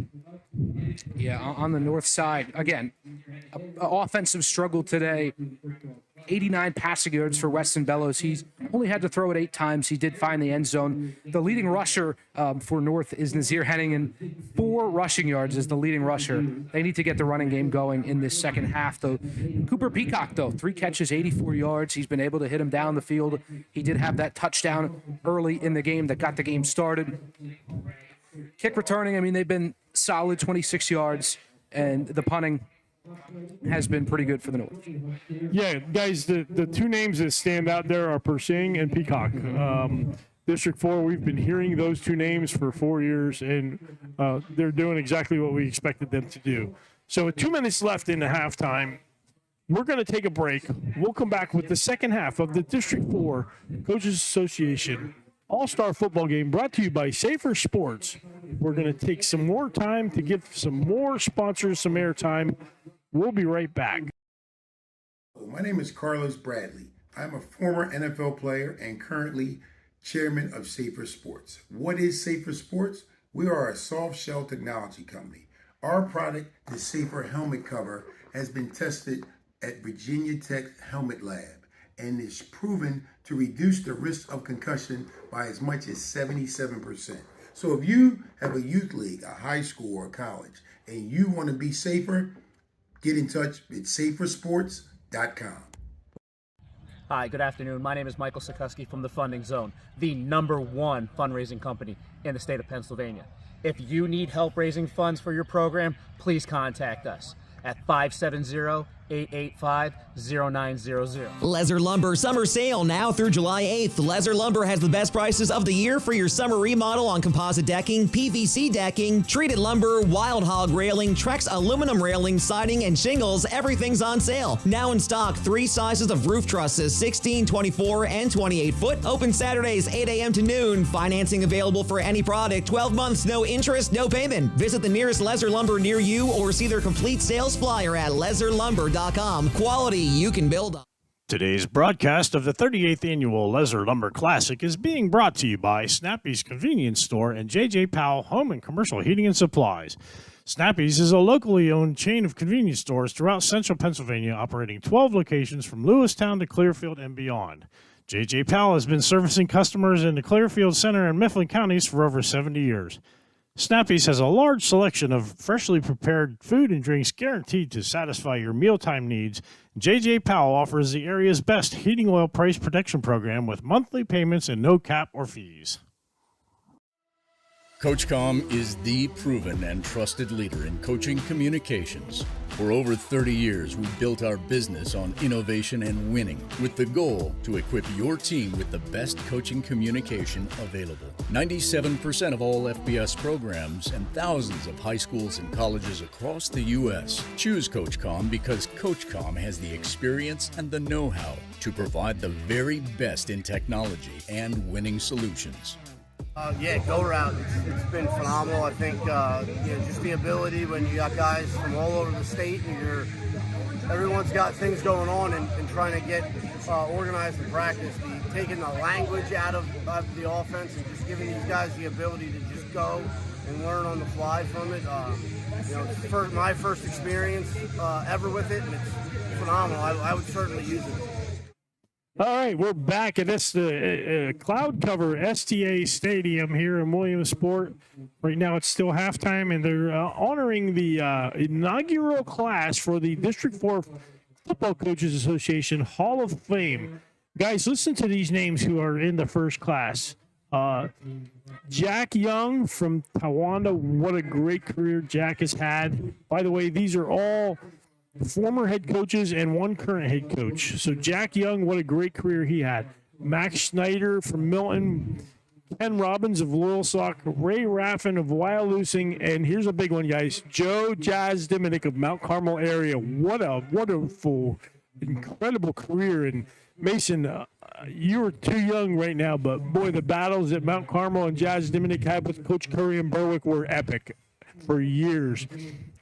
Yeah, on the north side, again, offensive struggle today. 89 passing yards for Weston Bellows. He's only had to throw it 8 times. He did find the end zone. The leading rusher for North is Nazir Henningen. 4 rushing yards is the leading rusher. They need to get the running game going in this second half, though. Cooper Peacock, though, 3 catches, 84 yards. He's been able to hit him down the field. He did have that touchdown early in the game that got the game started. Kick returning, I mean, they've been solid, 26 yards, and the punting has been pretty good for the North. Yeah, guys, the 2 names that stand out there are Persing and Peacock. District 4, we've been hearing those 2 names for 4 years, and they're doing exactly what we expected them to do. So with 2 minutes left in the halftime, we're going to take a break. We'll come back with the second half of the District 4 Coaches Association All-Star Football Game brought to you by Safer Sports. We're going to take some more time to give some more sponsors some airtime. We'll be right back. My name is Carlos Bradley. I'm a former NFL player and currently chairman of Safer Sports. What is Safer Sports? We are a soft shell technology company. Our product, the Safer Helmet Cover, has been tested at Virginia Tech Helmet Lab and is proven to reduce the risk of concussion by as much as 77%. So if you have a youth league, a high school or college, and you want to be safer, get in touch with safersports.com. Hi, good afternoon. My name is Michael Sikoski from the Funding Zone, the #1 fundraising company in the state of Pennsylvania. If you need help raising funds for your program, please contact us at 570-885-0900. Lesser Lumber Summer Sale now through July 8th. Lesser Lumber has the best prices of the year for your summer remodel on composite decking, PVC decking, treated lumber, wild hog railing, Trex aluminum railing, siding, and shingles. Everything's on sale. Now in stock, 3 sizes of roof trusses, 16, 24, and 28 foot. Open Saturdays, 8 a.m. to noon. Financing available for any product. 12 months, no interest, no payment. Visit the nearest Lesser Lumber near you or see their complete sales flyer at lesserlumber.com. Quality you can build on. Today's broadcast of the 38th Annual Lesser Lumber Classic is being brought to you by Snappy's Convenience Store and J.J. Powell Home and Commercial Heating and Supplies. Snappy's is a locally owned chain of convenience stores throughout central Pennsylvania, operating 12 locations from Lewistown to Clearfield and beyond. J.J. Powell has been servicing customers in the Clearfield Center and Mifflin counties for over 70 years. Snappy's has a large selection of freshly prepared food and drinks guaranteed to satisfy your mealtime needs. J.J. Powell offers the area's best heating oil price protection program with monthly payments and no cap or fees. CoachComm is the proven and trusted leader in coaching communications. For over 30 years, we've built our business on innovation and winning, with the goal to equip your team with the best coaching communication available. 97% of all FBS programs and thousands of high schools and colleges across the U.S. choose CoachComm because CoachComm has the experience and the know-how to provide the very best in technology and winning solutions. Yeah, go route. It's been phenomenal. I think just the ability when you got guys from all over the state and everyone's got things going on and trying to get organized and practice. Taking the language out of the offense and just giving these guys the ability to just go and learn on the fly from it. It's my first experience ever with it, and it's phenomenal. I would certainly use it. All right, we're back at this cloud cover STA Stadium here in Williamsport. Right now it's still halftime, and they're honoring the inaugural class for the District 4 Football Coaches Association Hall of Fame. Guys, listen to these names who are in the first class. Jack Young from Tawanda, what a great career Jack has had. By the way, these are all former head coaches and one current head coach. So Jack Young, what a great career he had. Max Schneider from Milton, Ken Robbins of Loyalsock, Ray Raffin of Wyalusing, and here's a big one, guys. Joe Jazz Diminick of Mount Carmel area. What a wonderful, incredible career. And Mason, you are too young right now, but boy, the battles that Mount Carmel and Jazz Diminick had with Coach Curry and Berwick were epic for years.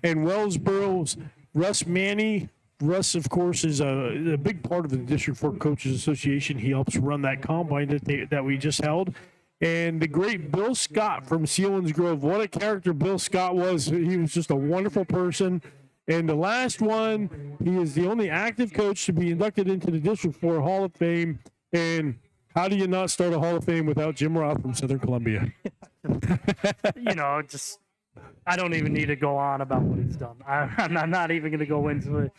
And Wellsboro's Russ Manny. Russ, of course, is a big part of the District 4 Coaches Association. He helps run that combine that we just held. And the great Bill Scott from Sealands Grove. What a character Bill Scott was. He was just a wonderful person. And the last one, he is the only active coach to be inducted into the District 4 Hall of Fame. And how do you not start a Hall of Fame without Jim Roth from Southern Columbia? I don't even need to go on about what he's done. I'm not even going to go into it.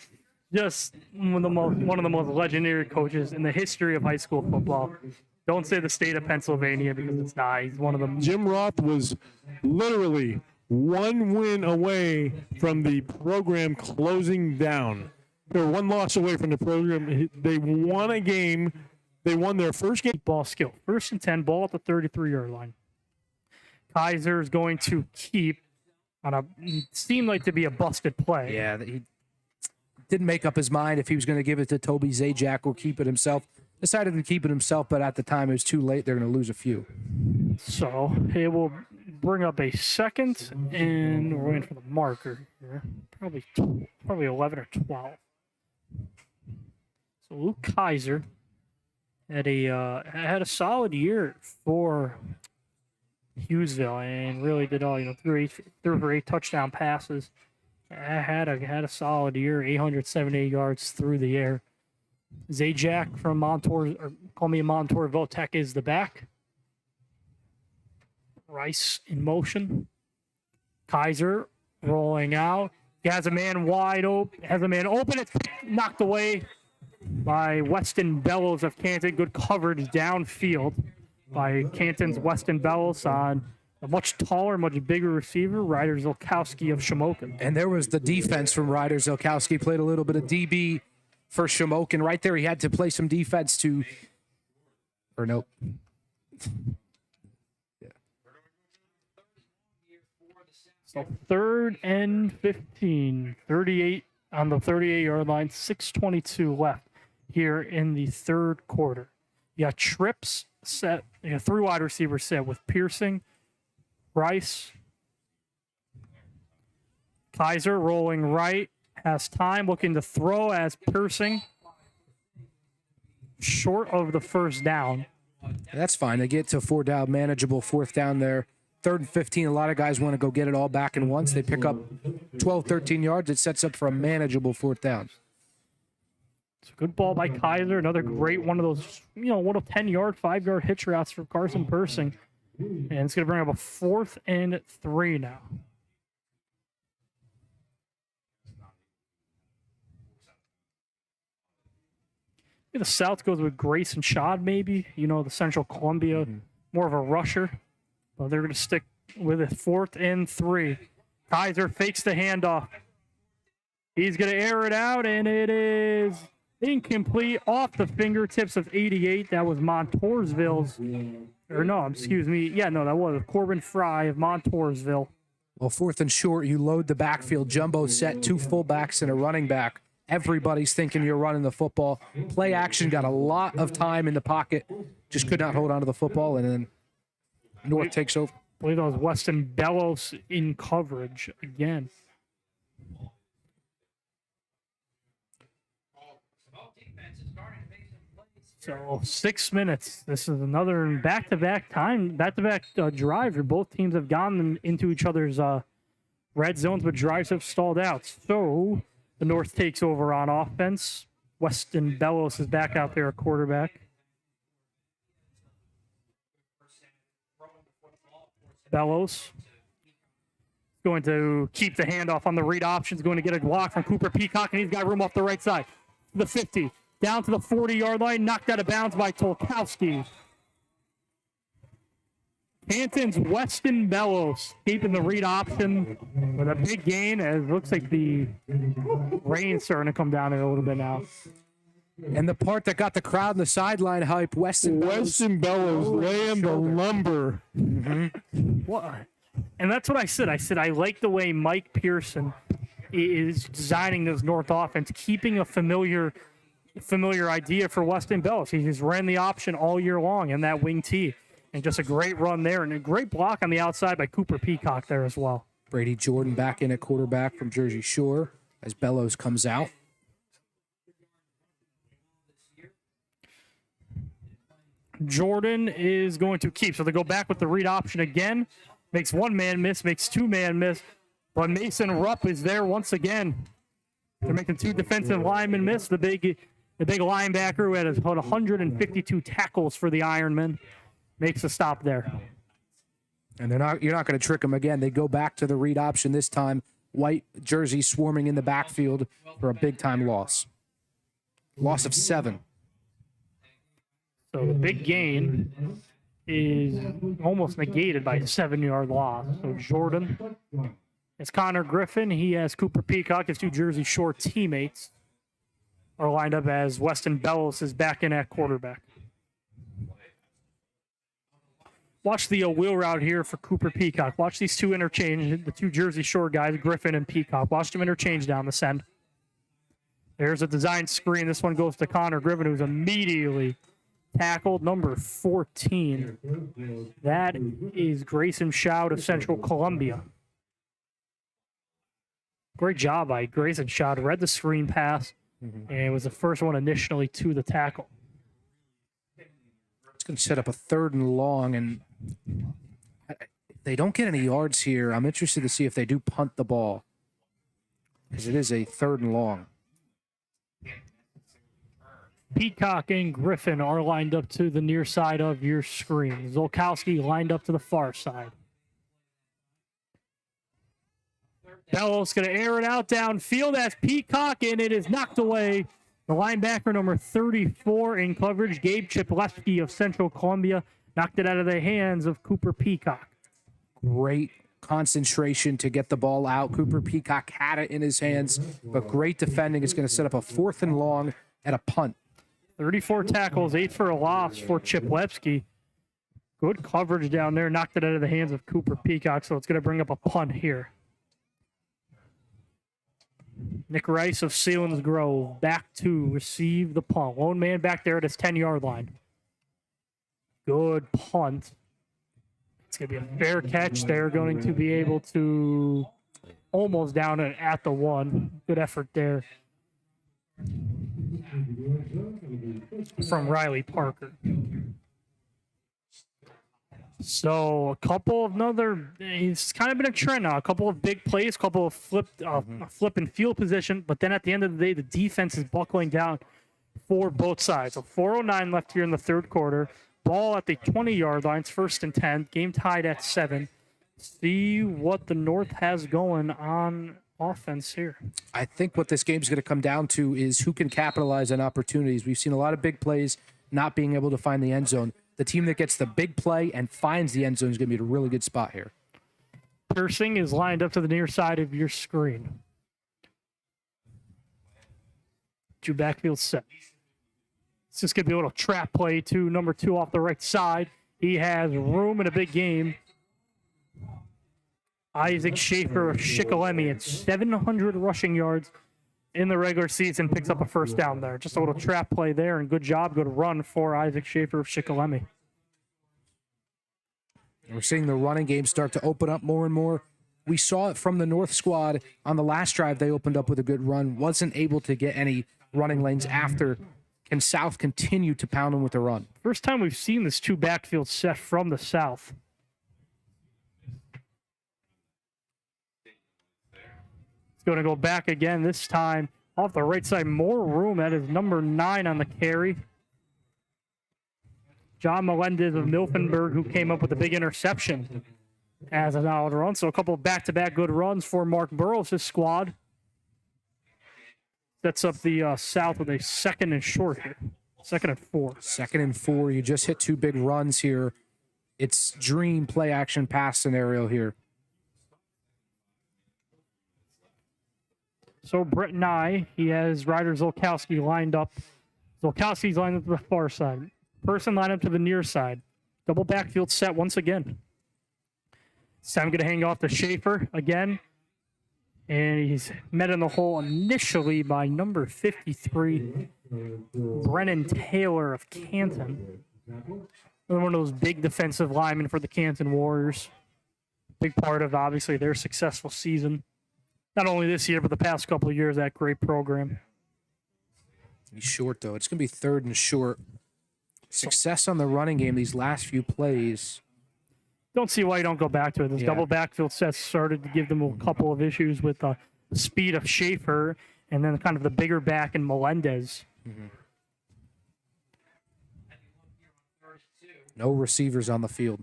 Just one of the most legendary coaches in the history of high school football. Don't say the state of Pennsylvania because it's not. He's one of them. Jim Roth was literally one win away from the program closing down. They're one loss away from the program. They won a game. They won their first game. Ball skill. 1st and 10, ball at the 33-yard line. Kaiser is going to keep on seemed like to be a busted play. Yeah, he didn't make up his mind if he was going to give it to Toby Zajac or keep it himself. Decided to keep it himself, but at the time it was too late. They're going to lose a few. So it will bring up a second, and we're waiting for the marker here. Probably 11 or 12. So Luke Kaiser had a solid year for Hughesville and really did all, threw for 8 touchdown passes. Had a solid year, 878 yards through the air. Zajac from Columbia Montour Votech is the back. Rice in motion. Kaiser rolling out. He has a man wide open. It's knocked away by Weston Bellows of Canton. Good coverage downfield by Canton's Weston Bellows on a much taller, much bigger receiver, Ryder Zilkowski of Shamokin. And there was the defense from Ryder Zilkowski. Played a little bit of DB for Shamokin. Right there, he had to play some defense to... Or nope. So 3rd and 15. 38 on the 38-yard line. 6:22 left here in the third quarter. You got trips set. You got 3 wide receivers set with Piercing, Rice, Kaiser rolling right. Has time, looking to throw as Piercing. Short of the first down. That's fine. They get to 4 down, manageable 4th down there. 3rd and 15, a lot of guys want to go get it all back in once. They pick up 12, 13 yards. It sets up for a manageable 4th down. It's a good ball by Kaiser. Another great one of those, one of 10-yard, 5-yard hitch routes for Carson Persing. And it's going to bring up a 4th and 3 now. The South goes with Grayson Schad, maybe. The Central Columbia, more of a rusher. But they're going to stick with it. 4th and 3. Kaiser fakes the handoff. He's going to air it out, and it is incomplete off the fingertips of 88. That was Montoursville's. Or no, excuse me. Yeah, no, that was Corbin Fry of Montoursville. Well, 4th and short, you load the backfield, jumbo set, 2 fullbacks and a running back. Everybody's thinking you're running the football. Play action got a lot of time in the pocket, just could not hold on to the football, and then North takes over. I believe that was Weston Bellows in coverage again. So 6 minutes. This is another back-to-back drive where both teams have gone into each other's red zones, but drives have stalled out. So the North takes over on offense. Weston Bellows is back out there at quarterback. Bellows going to keep the handoff on the read options, going to get a block from Cooper Peacock, and he's got room off the right side. The 50, down to the 40-yard line, knocked out of bounds by Tolkowski. Canton's Weston Bellows keeping the read option with a big gain, as it looks like the rain's starting to come down here a little bit now. And the part that got the crowd in the sideline hype, Weston Bellows laying the lumber. What? And that's what I said. I said I like the way Mike Pearson is designing this North offense, keeping a familiar idea for Weston Bellows. He just ran the option all year long in that wing tee. And just a great run there, and a great block on the outside by Cooper Peacock there as well. Brady Jordan back in at quarterback from Jersey Shore as Bellows comes out. Jordan is going to keep. So they go back with the read option again. Makes one man miss, makes two man miss. But Mason Rupp is there once again. They're making two defensive linemen miss. The big linebacker who had about 152 tackles for the Ironmen makes a stop there. And you're not going to trick them again. They go back to the read option this time. White jersey swarming in the backfield for a big-time loss. Loss of 7. So the big gain is almost negated by a 7-yard loss. So Jordan, it's Connor Griffin. He has Cooper Peacock. His two Jersey Shore teammates are lined up as Weston Bellows is back in at quarterback. Watch the wheel route here for Cooper Peacock. Watch these two interchange, the two Jersey Shore guys, Griffin and Peacock. Watch them interchange down the send. There's a design screen. This one goes to Connor Griffin, who's immediately tackled, number 14. That is Grayson Shout of Central Columbia. Great job by Grayson Shout. Read the screen pass, and it was the first one initially to the tackle. It's going to set up a 3rd and long, and if they don't get any yards here, I'm interested to see if they do punt the ball, because it is a 3rd and long. Peacock and Griffin are lined up to the near side of your screen. Zolkowski lined up to the far side. Bellows going to air it out downfield as Peacock, and it is knocked away. The linebacker, number 34 in coverage, Gabe Chiplewski of Central Columbia, knocked it out of the hands of Cooper Peacock. Great concentration to get the ball out. Cooper Peacock had it in his hands, but great defending. It's going to set up a 4th and long and a punt. 34 tackles, 8 for a loss for Chiplewski. Good coverage down there, knocked it out of the hands of Cooper Peacock, so it's going to bring up a punt here. Nick Rice of Selinsgrove back to receive the punt. Lone man back there at his 10-yard line. Good punt. It's going to be a fair catch. They're going to be able to almost down at the 1. Good effort there from Riley Parker. So a couple of it's kind of been a trend now. A couple of big plays, a couple of flip and field position, but then at the end of the day, the defense is buckling down for both sides. So 4:09 left here in the 3rd quarter. Ball at the 20-yard line. It's 1st and 10. Game tied at 7. See what the North has going on offense here. I think what this game is going to come down to is who can capitalize on opportunities. We've seen a lot of big plays not being able to find the end zone. The team that gets the big play and finds the end zone is going to be in a really good spot here. Piercing is lined up to the near side of your screen. Two backfield set. It's just going to be a little trap play to number 2 off the right side. He has room in a big game. Isaac Schaefer of Shikellamy at 700 rushing yards in the regular season picks up a first down there. Just a little trap play there, and good job, good run for Isaac Schaefer of Shikellamy. We're seeing the running game start to open up more and more. We saw it from the North squad on the last drive. They opened up with a good run, wasn't able to get any running lanes after. Can South continue to pound them with the run? First time we've seen this two backfield set from the South. It's going to go back again, this time off the right side. More room. That is number 9 on the carry. John Melendez of Milfenberg, who came up with a big interception as an out run. So a couple of back-to-back good runs for Mark Burrows' squad. Sets up the South with a 2nd and short here. 2nd and 4. 2nd and 4. You just hit 2 big runs here. It's dream play action pass scenario here. So Brett Nye, he has Ryder Zolkowski lined up. Zolkowski's lined up to the far side. Person lined up to the near side. Double backfield set once again. So I'm going to hang off to Schaefer again. And he's met in the hole initially by number 53, Brennan Taylor of Canton. One of those big defensive linemen for the Canton Warriors. Big part of, obviously, their successful season. Not only this year, but the past couple of years, that great program. He's short, though. It's going to be 3rd and short. Success on the running game these last few plays. Don't see why you don't go back to it. This double backfield set started to give them a couple of issues with the speed of Schaefer and then kind of the bigger back in Melendez. Mm-hmm. No receivers on the field.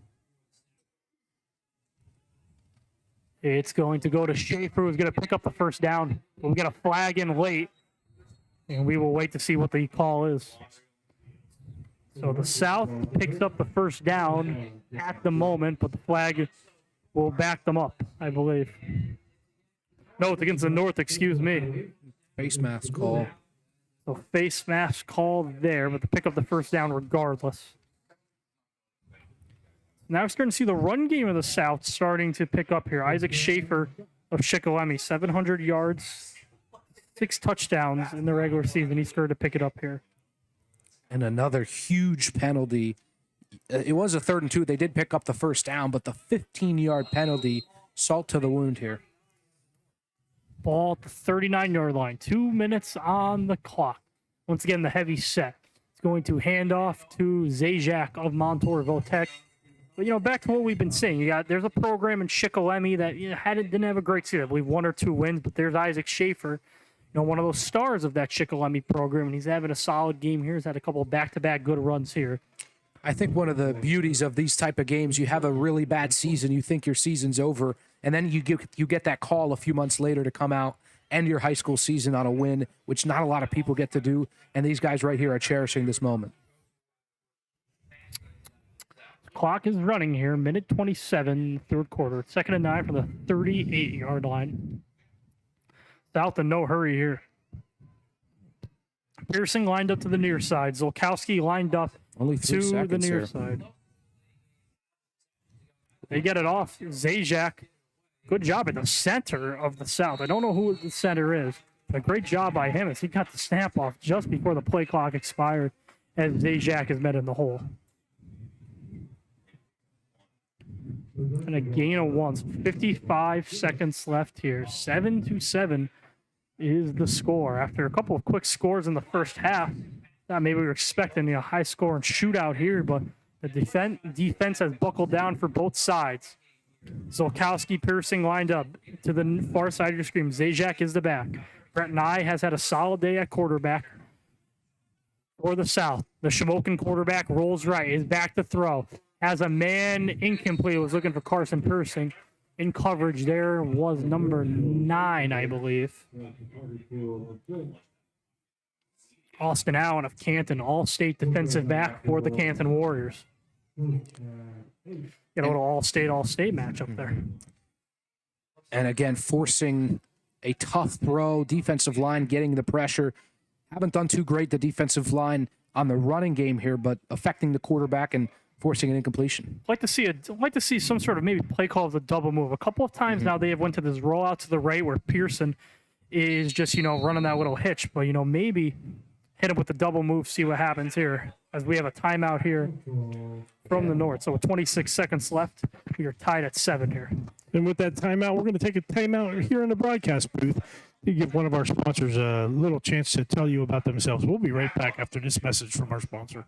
It's going to go to Schaefer, who's going to pick up the first down. We'll get a flag in late, and we will wait to see what the call is. So the South picks up the first down at the moment, but the flag will back them up, I believe. No, it's against the North, excuse me. Face mask call. So face mask call there, but they pick up the first down regardless. Now we're starting to see the run game of the South starting to pick up here. Isaac Schaefer of Shikellamy, 700 yards, 6 touchdowns in the regular season. He started to pick it up here. And another huge penalty. It was a 3rd and 2. They did pick up the first down, but the 15-yard penalty, salt to the wound here. Ball at the 39-yard line. 2 minutes on the clock. Once again, the heavy set. It's going to hand off to Zajac of Montour Votech. But, back to what we've been saying. There's a program in Shikellamy that didn't have a great season. I believe 1 or 2 wins, but there's Isaac Schaefer, one of those stars of that Shikellamy program, and he's having a solid game here. He's had a couple of back-to-back good runs here. I think one of the beauties of these type of games, you have a really bad season, you think your season's over, and then you get that call a few months later to come out, end your high school season on a win, which not a lot of people get to do, and these guys right here are cherishing this moment. Clock is running here, minute 27, 3rd quarter. 2nd and 9 from the 38-yard line. South in no hurry here. Pearson lined up to the near side. Zolkowski lined up to the near side. They get it off. Zajac, good job at the center of the South. I don't know who the center is, but a great job by him as he got the snap off just before the play clock expired as Zajac is met in the hole. And a gain of 1. 55 seconds left here. 7-7 is the score. After a couple of quick scores in the first half, maybe we were expecting a high score and shootout here, but the defense has buckled down for both sides. Zolkowski, Pearson lined up to the far side of your screen. Zajac is the back. Brett Nye has had a solid day at quarterback for the South. The Shamokin quarterback rolls right, is back to throw. Has a man incomplete, was looking for Carson Pearson. In coverage there was number 9, I believe. Austin Allen of Canton, all-state defensive back for the Canton Warriors. Get a little all-state matchup there. And again, forcing a tough throw, defensive line getting the pressure. haven't done too great, the defensive line, on the running game here, but affecting the quarterback and forcing an incompletion. I'd like to see some sort of maybe play call of the double move. A couple of times now they have went to this rollout to the right where Pearson is just, running that little hitch. But, maybe hit him with the double move, see what happens here. As we have a timeout here from the North. So with 26 seconds left, we are tied at 7 here. And with that timeout, we're going to take a timeout here in the broadcast booth to give one of our sponsors a little chance to tell you about themselves. We'll be right back after this message from our sponsor.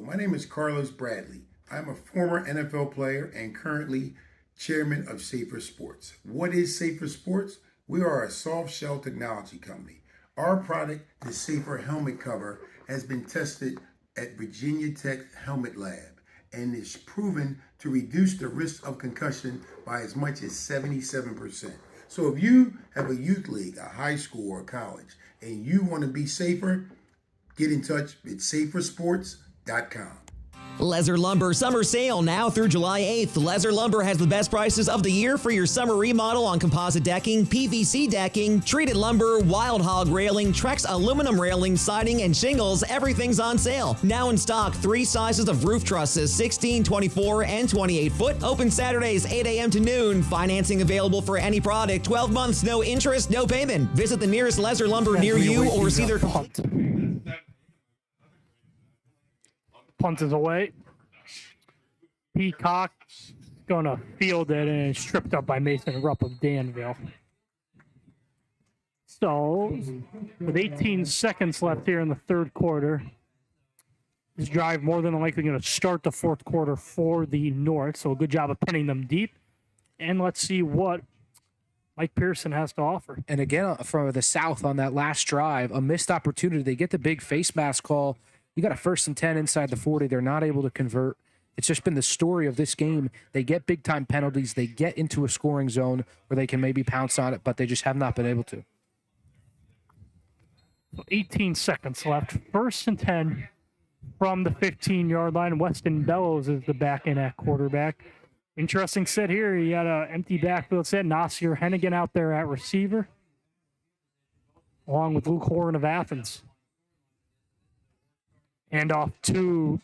My name is Carlos Bradley. I'm a former NFL player and currently chairman of Safer Sports. What is Safer Sports? We are a soft shell technology company. Our product, the Safer Helmet Cover, has been tested at Virginia Tech Helmet Lab and is proven to reduce the risk of concussion by as much as 77%. So if you have a youth league, a high school or college, and you want to be safer, get in touch with safersports.com. Lezer Lumber Summer Sale now through July 8th. Lezer Lumber has the best prices of the year for your summer remodel on composite decking, PVC decking, treated lumber, wild hog railing, Trex aluminum railing, siding, and shingles. Everything's on sale. Now in stock, 3 sizes of roof trusses, 16, 24, and 28 foot. Open Saturdays, 8 a.m. to noon. Financing available for any product. 12 months, no interest, no payment. Visit the nearest Lezer Lumber near you or see their... Punt is away. Peacock's going to field it and it's tripped up by Mason Rupp of Danville. So, with 18 seconds left here in the third quarter, this drive more than likely going to start the fourth quarter for the North. So, a good job of pinning them deep. And let's see what Mike Pearson has to offer. And again, from the South on that last drive, a missed opportunity. They get the big face mask call. You got a 1st and 10 inside the 40. They're not able to convert. It's just been the story of this game. They get big-time penalties. They get into a scoring zone where they can maybe pounce on it, but they just have not been able to. 18 seconds left. 1st and 10 from the 15-yard line. Weston Bellows is the back-end at quarterback. Interesting set here. You got an empty backfield set. Nasir Hennigan out there at receiver, along with Luke Horan of Athens. And off to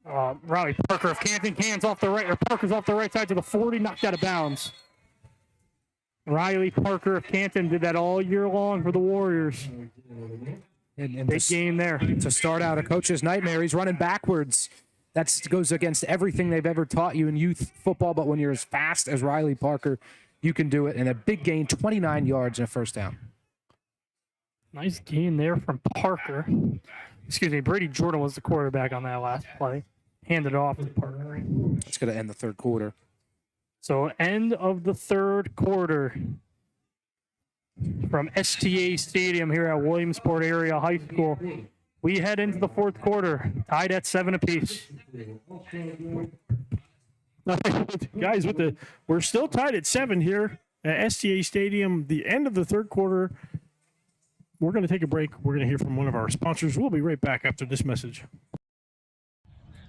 Riley Parker of Canton. Can's off the right, or Parker's off the right side to the 40, knocked out of bounds. Riley Parker of Canton did that all year long for the Warriors. And big game there. To start out a coach's nightmare, he's running backwards. That goes against everything they've ever taught you in youth football, but when you're as fast as Riley Parker, you can do it. And a big gain, 29 yards and a 1st down. Nice gain there from Parker. Brady Jordan was the quarterback on that last play. Handed off to Parker. It's going to end the third quarter. So end of the third quarter from STA Stadium here at Williamsport Area High School. We head into the fourth quarter, tied at 7 apiece. Guys, we're still tied at 7 here at STA Stadium. The end of the third quarter. We're going to take a break. We're going to hear from one of our sponsors. We'll be right back after this message.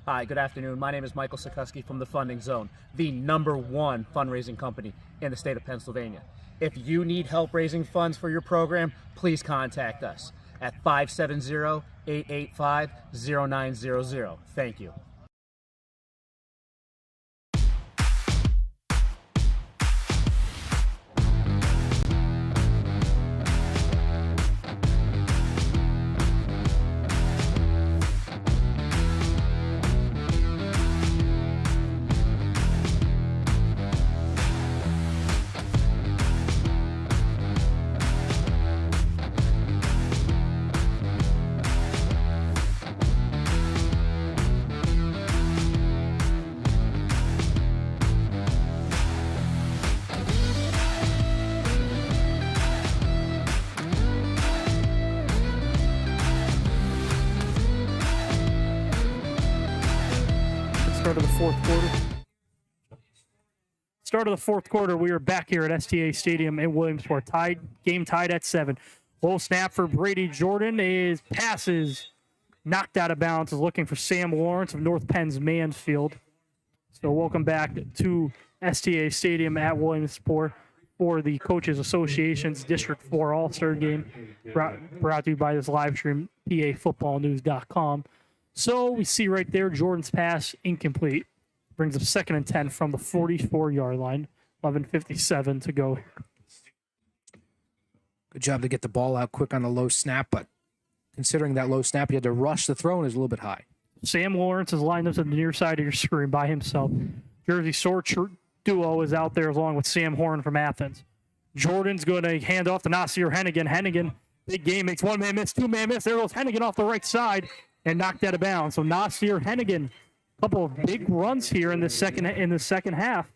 Hi, good afternoon. My name is Michael Sikoski from the Funding Zone, the #1 fundraising company in the state of Pennsylvania. If you need help raising funds for your program, please contact us at 570-885-0900. Thank you. Start of the fourth quarter, we are back here at STA Stadium in Williamsport. Game tied at 7. Full snap for Brady Jordan. His passes knocked out of bounds. Is looking for Sam Lawrence of North Penn's Mansfield. So welcome back to STA Stadium at Williamsport for the Coaches Association's District 4 All-Star Game, brought to you by this live stream, PAFootballNews.com. So we see right there, Jordan's pass incomplete. Brings up 2nd and 10 from the 44-yard line. 11:57 to go. Good job to get the ball out quick on a low snap, but considering that low snap, you had to rush the throw and is a little bit high. Sam Lawrence is lined up to the near side of your screen by himself. Jersey Sword duo is out there along with Sam Horn from Athens. Jordan's going to hand off to Nasir Hennigan. Hennigan, big game, makes one-man miss, two-man miss. There goes Hennigan off the right side and knocked out of bounds. So Nasir Hennigan, a couple of big runs here in the second half.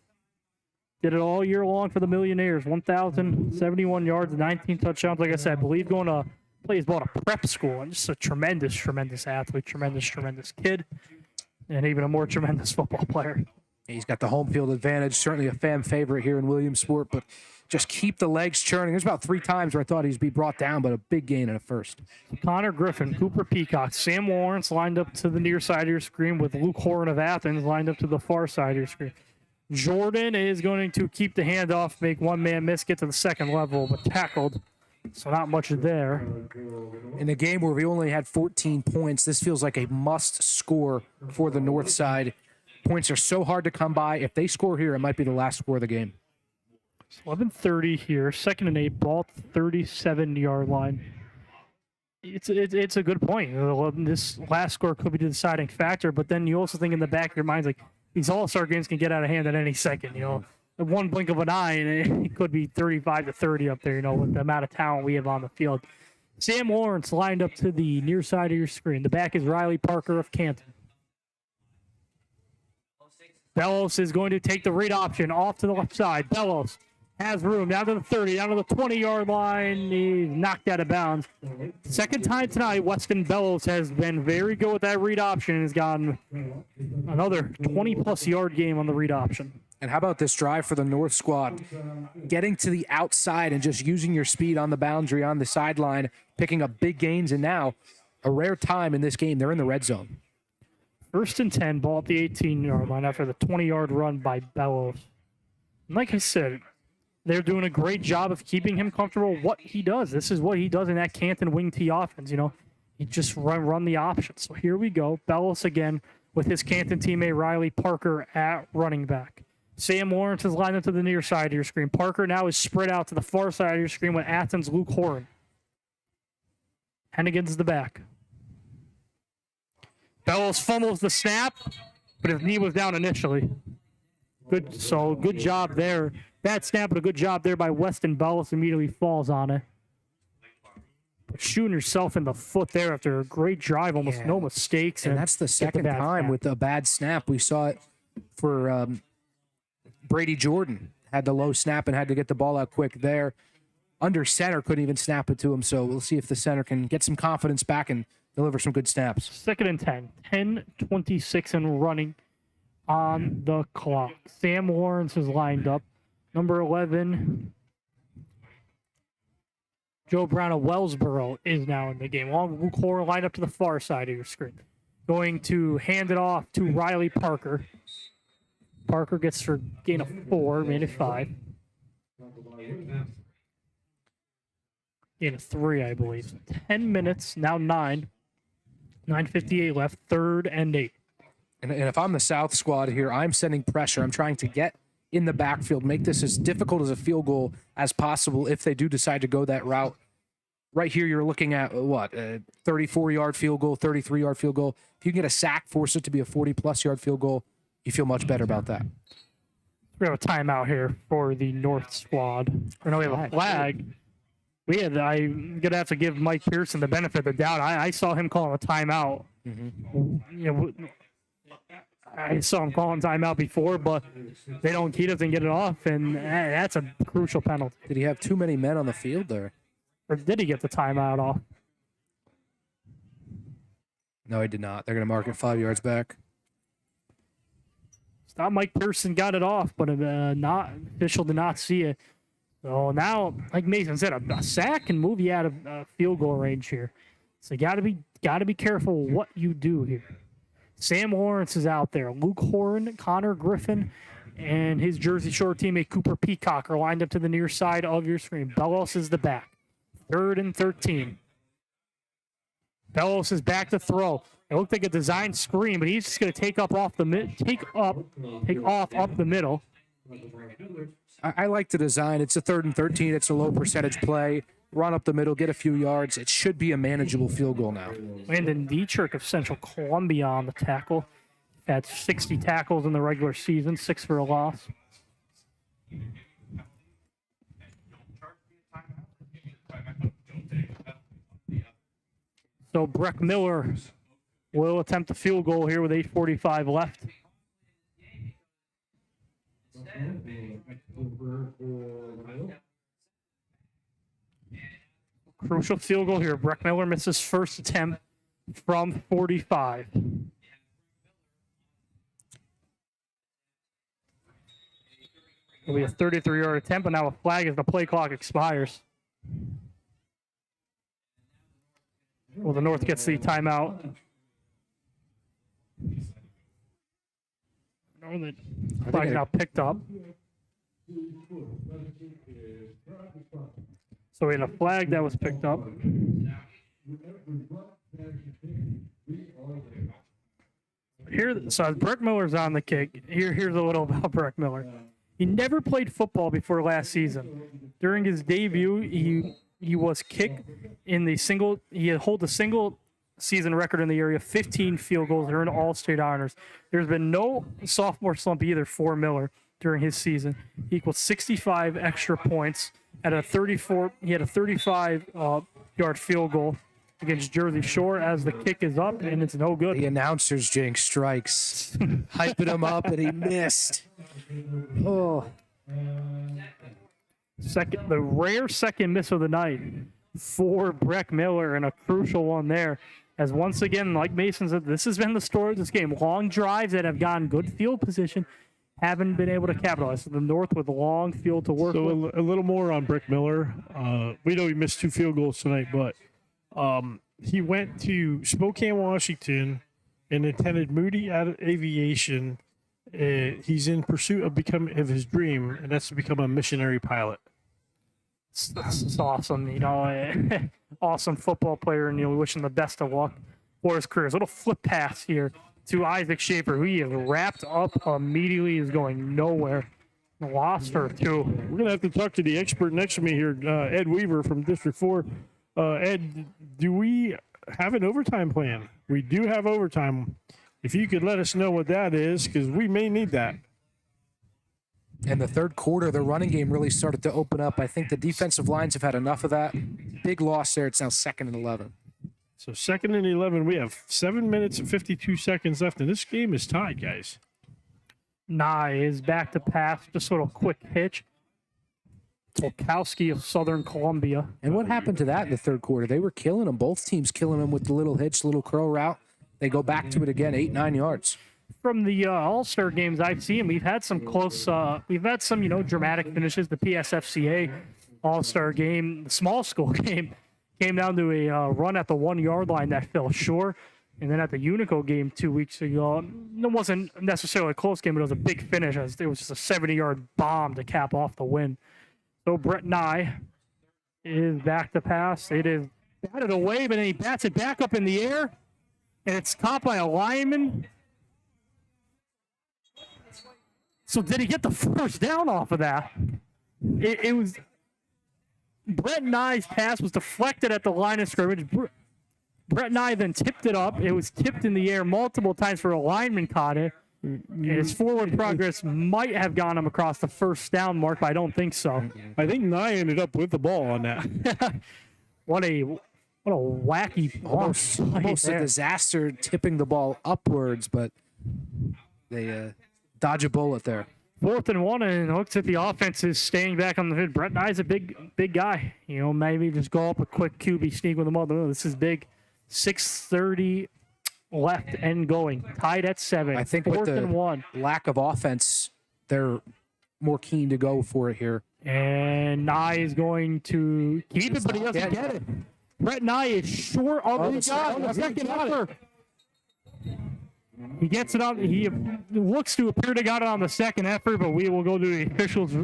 Did it all year long for the Millionaires. 1,071 yards, 19 touchdowns. Like I said, I believe going to play his ball at a prep school. And just a tremendous, tremendous athlete, tremendous kid, and even a more tremendous football player. He's got the home field advantage. Certainly a fan favorite here in Williamsport, but just keep the legs churning. There's about 3 times where I thought he'd be brought down, but a big gain in a first. Connor Griffin, Cooper Peacock, Sam Lawrence lined up to the near side of your screen with Luke Horn of Athens lined up to the far side of your screen. Jordan is going to keep the handoff, make one-man miss, get to the second level, but tackled. So not much there. In a game where we only had 14 points, this feels like a must score for the north side. Points are so hard to come by. If they score here, it might be the last score of the game. 11:30 here, 2nd and 8, ball at the 37-yard line. It's a good point. This last score could be the deciding factor, but then you also think in the back of your mind, like, these all-star games can get out of hand at any second, One blink of an eye, and it could be 35-30 up there, with the amount of talent we have on the field. Sam Lawrence lined up to the near side of your screen. The back is Riley Parker of Canton. Bellows is going to take the read option off to the left side. Bellows has room down to the 30, down to the 20-yard line. He's knocked out of bounds. Second time tonight, Weston Bellows has been very good with that read option and has gotten another 20-plus yard game on the read option. And how about this drive for the North squad? Getting to the outside and just using your speed on the boundary, on the sideline, picking up big gains, and now, a rare time in this game, they're in the red zone. 1st and 10, ball at the 18-yard line after the 20-yard run by Bellows. And like I said, they're doing a great job of keeping him comfortable what he does. This is what he does in that Canton wing T offense, He just run the option. So here we go. Bellows again with his Canton teammate Riley Parker at running back. Sam Lawrence is lined up to the near side of your screen. Parker now is spread out to the far side of your screen with Athens' Luke Horn. Hennigan's the back. Bellows fumbles the snap, but his knee was down initially. Good job there. Bad snap, but a good job there by Weston Bellows. Immediately falls on it. But shooting yourself in the foot there after a great drive, almost no mistakes. And that's the second time with a bad snap. We saw it for Brady Jordan. Had the low snap and had to get the ball out quick there. Under center, couldn't even snap it to him. So we'll see if the center can get some confidence back and deliver some good snaps. 2nd and 10. 10:26 and running on the clock. Sam Lawrence is lined up. Number 11, Joe Brown of Wellsboro is now in the game. Along with Luke Horn lined up to the far side of your screen. Going to hand it off to Riley Parker. Parker gets for gain of 4, made it 5. Gain of 3, I believe. 10 minutes, now 9. 9:58 left, 3rd and 8. And if I'm the South squad here, I'm sending pressure. I'm trying to get in the backfield, make this as difficult as a field goal as possible if they do decide to go that route. Right here, you're looking at, a 34-yard field goal, 33-yard field goal. If you can get a sack, force it to be a 40-plus yard field goal, you feel much better about that. We have a timeout here for the North squad. Or no, we have a flag. I'm going to have to give Mike Pearson the benefit of the doubt. I saw him calling a timeout. I saw him calling timeout before, but he doesn't get it off, and that's a crucial penalty. Did he have too many men on the field there? Or did he get the timeout off? No, he did not. They're going to mark it 5 yards back. It's not Mike Pearson got it off, but official did not see it. So now, like Mason said, a sack can move you out of field goal range here. So you got to be careful what you do here. Sam Lawrence is out there. Luke Horn, Connor Griffin, and his Jersey Shore teammate Cooper Peacock are lined up to the near side of your screen. Bellos is the back. 3rd and 13. Bellos is back to throw. It looked like a design screen, but he's just going to take off up the middle. I like the design. It's a 3rd and 13. It's a low percentage play. Run up the middle, get a few yards. It should be a manageable field goal now. Landon Dietrich of Central Columbia on the tackle. Had 60 tackles in the regular season, 6 for a loss. So Breck Miller will attempt a field goal here with 8:45 left. Crucial field goal here. Breck Miller misses first attempt from 45. It'll be a 33-yard attempt, but now a flag as the play clock expires. Well, the North gets the timeout. The flag now picked up. So we had a flag that was picked up. So as Breck Miller's on the kick, here's a little about Breck Miller. He never played football before last season. During his debut, he was kicked in the single. He held a single season record in the area, 15 field goals, earned all-state honors. There's been no sophomore slump either for Miller during his season. He equals 65 extra points at a 34. He had a 35-yard field goal against Jersey Shore as the kick is up, and it's no good. The announcer's jinx strikes, hyping him up, and he missed. Oh. The rare second miss of the night for Breck Miller, and a crucial one there. As once again, like Mason said, this has been the story of this game. Long drives that have gotten good field position haven't been able to capitalize. So the North with a long field to work with. So a little more on Breck Miller. We know he missed 2 field goals tonight, but he went to Spokane, Washington, and attended Moody Aviation. He's in pursuit of his dream, and that's to become a missionary pilot. It's awesome, awesome football player, and we wish him the best of luck for his career. A little flip pass here to Isaac Schaefer, who he is wrapped up immediately, is going nowhere. Lost her, too. We're going to have to talk to the expert next to me here, Ed Weaver from District 4. Ed, do we have an overtime plan? We do have overtime. If you could let us know what that is, because we may need that. In the third quarter, the running game really started to open up. I think the defensive lines have had enough of that. Big loss there. It's now 2nd and 11. So 2nd and 11. We have 7 minutes and 52 seconds left, and this game is tied, guys. Nye is back to pass. Just a little quick hitch. Tolkowski of Southern Columbia. And what happened to that in the third quarter? They were killing them. Both teams killing them with the little hitch, little curl route. They go back to it again, 8-9 yards. From the All-Star games I've seen, we've had some close, dramatic finishes. The PSFCA All-Star game, the small school game, came down to a run at the 1-yard line that fell short. And then at the Unico game 2 weeks ago, it wasn't necessarily a close game, but it was a big finish. It was just a 70-yard bomb to cap off the win. So Brett Nye is back to pass. It is batted away, but then he bats it back up in the air, and it's caught by a lineman. So did he get the first down off of that? It was Brett Nye's pass was deflected at the line of scrimmage. Brett Nye then tipped it up. It was tipped in the air multiple times for a lineman caught it. And his forward progress might have gone him across the first down mark, but I don't think so. I think Nye ended up with the ball on that. What a wacky almost a disaster tipping the ball upwards, but they dodge a bullet there. 4th and 1, and it looks like the offense is staying back on the field. Brett Nye's a big guy. Maybe just go up a quick QB sneak with him up. This is big. 6:30 left and going. Tied at 7. I think 4th with the and 1. lack of offense, they're more keen to go for it here. And Nye is going to keep it, but he doesn't get it. Brett Nye is short of the second effort. He gets it up. He looks to appear to got it on the second effort, but we will go to the officials.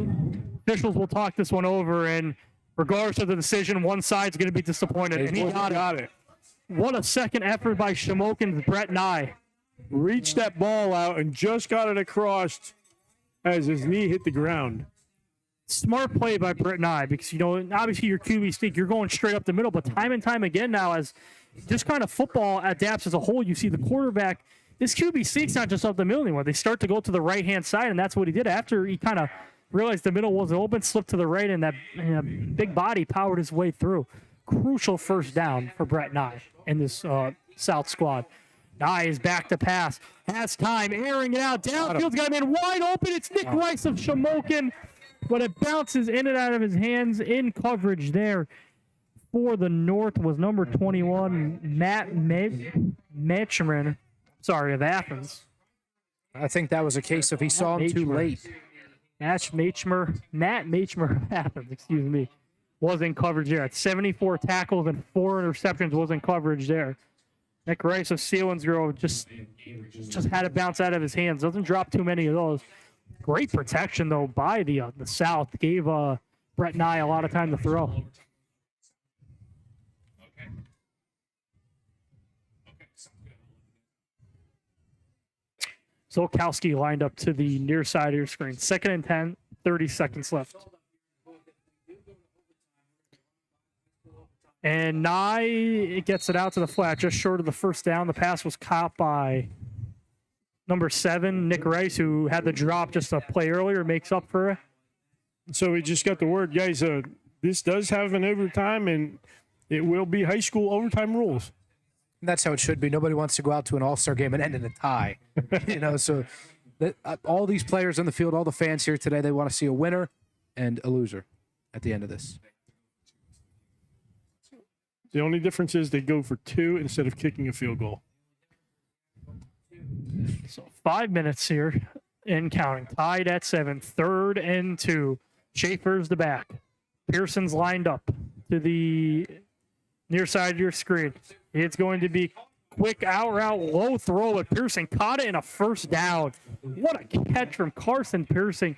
Officials will talk this one over, and regardless of the decision, one side's going to be disappointed. And he got it. What a second effort by Shamokin's Brett Nye. Reached that ball out and just got it across as his knee hit the ground. Smart play by Brett Nye because, obviously your QB sneak, you're going straight up the middle, but time and time again now as just kind of football adapts as a whole, you see the quarterback, this QB sneak's not just up the middle anymore. They start to go to the right-hand side, and that's what he did after he kind of realized the middle wasn't open, slipped to the right, and that big body powered his way through. Crucial first down for Brett Nye in this South squad. Nye is back to pass. Has time, airing it out. Downfield's got him in wide open. It's Nick Rice of Shamokin, but it bounces in and out of his hands in coverage there. For the North was number 21, Matt Matchman, of Athens. I think that was a case of he saw him too late. Matt Matchmer of Athens, was in coverage there. At 74 tackles and 4 interceptions was in coverage there. Nick Rice of Selinsgrove just had it bounce out of his hands. Doesn't drop too many of those. Great protection, though, by the South. Gave Brett Nye a lot of time to throw. Zolkowski lined up to the near side of your screen. 2nd and 10, 30 seconds left. And Nye gets it out to the flat, just short of the first down. The pass was caught by number 7, Nick Rice, who had the drop just a play earlier, makes up for it. So we just got the word, guys, this does have an overtime, and it will be high school overtime rules. That's how it should be. Nobody wants to go out to an all-star game and end in a tie. So all these players on the field, all the fans here today, they want to see a winner and a loser at the end of this. The only difference is they go for 2 instead of kicking a field goal. So 5 minutes here and counting. Tied at 7. 3rd and 2. Schaefer's the back. Pearson's lined up to the near side of your screen. It's going to be quick out route, low throw, but Pearson caught it in a first down. What a catch from Carson Pearson.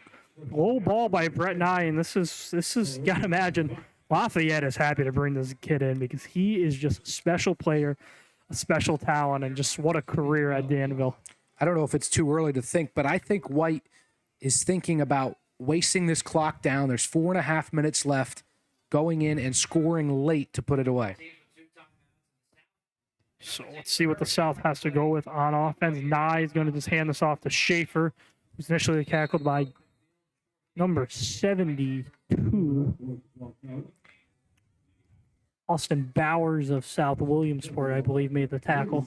Low ball by Brett Nye, and this is gotta imagine Lafayette is happy to bring this kid in because he is just a special player, a special talent, and just what a career at Danville. I don't know if it's too early to think, but I think White is thinking about wasting this clock down. There's 4.5 minutes left, going in and scoring late to put it away. So let's see what the South has to go with on offense. Nye is going to just hand this off to Schaefer, who's initially tackled by number 72. Austin Bowers of South Williamsport, I believe, made the tackle.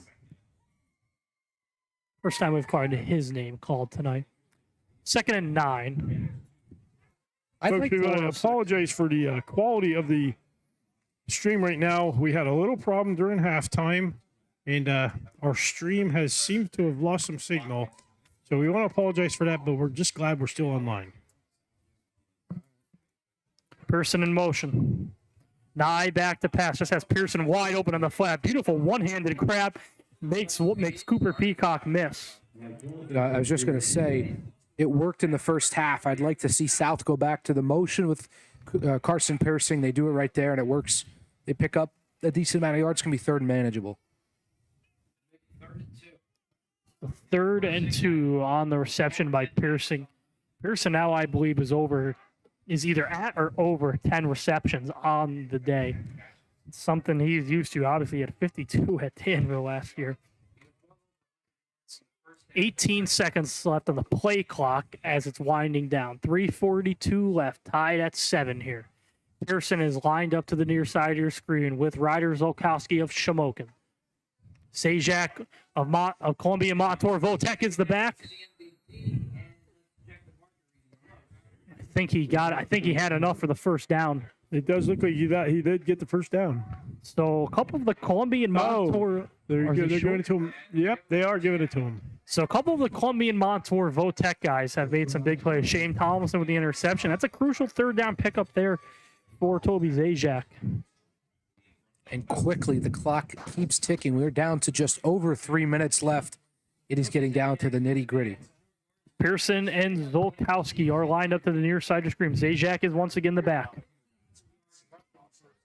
First time we've called his name called tonight. 2nd and 9. Folks, we want to apologize for the quality of the stream right now. We had a little problem during halftime, and our stream has seemed to have lost some signal. So we want to apologize for that, but we're just glad we're still online. Pearson in motion. Nye back to pass. Just has Pearson wide open on the flat. Beautiful one-handed grab. Makes Cooper Peacock miss. I was just going to say, it worked in the first half. I'd like to see South go back to the motion with Carson Pearson. They do it right there, and it works. They pick up a decent amount of yards. It's going to be 3rd and manageable. 3rd and 2 on the reception by Pearson. Pearson now, I believe, is either at or over 10 receptions on the day. It's something he's used to. Obviously, he had 52 at Danville last year. 18 seconds left on the play clock as it's winding down. 3:42 left, tied at 7 here. Pearson is lined up to the near side of your screen with Ryder Zolkowski of Shamokin. Sajak of Columbia Montour Votek is the back. I think he had enough for the first down. It does look like he did get the first down. So a couple of the Columbian Montour. They're giving it to him. Yep, they are giving it to him. So a couple of the Columbian Montour Votek guys have made some big plays. Shane Thomason with the interception. That's a crucial 3rd down pickup there for Toby Zajac. And quickly, the clock keeps ticking. We're down to just over 3 minutes left it is getting down to the nitty-gritty. Pearson and Zolkowski are lined up to the near side of the screen. Zajac is once again the back.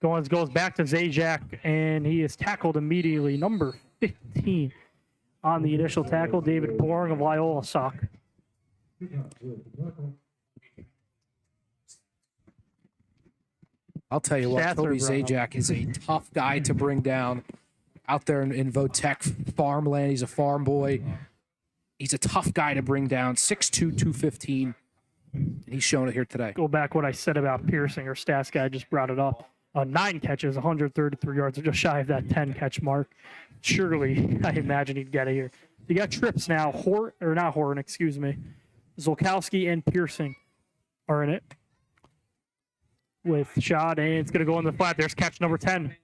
Goes back to Zajac, and he is tackled immediately. Number 15 on the initial tackle, David Boring of Loyola Sock. I'll tell you what, Stats Toby are brought up. Zajac is a tough guy to bring down out there in Votech farmland. He's a farm boy. He's a tough guy to bring down, 6'2", 215. And he's showing it here today. Go back what I said about Pearson. Our stats guy just brought it up. 9 catches, 133 yards, just shy of that 10-catch mark. Surely, I imagine he'd get it here. You got trips now. Zolkowski and Pearson are in it with shot, and it's going to go in the flat. There's catch number 10.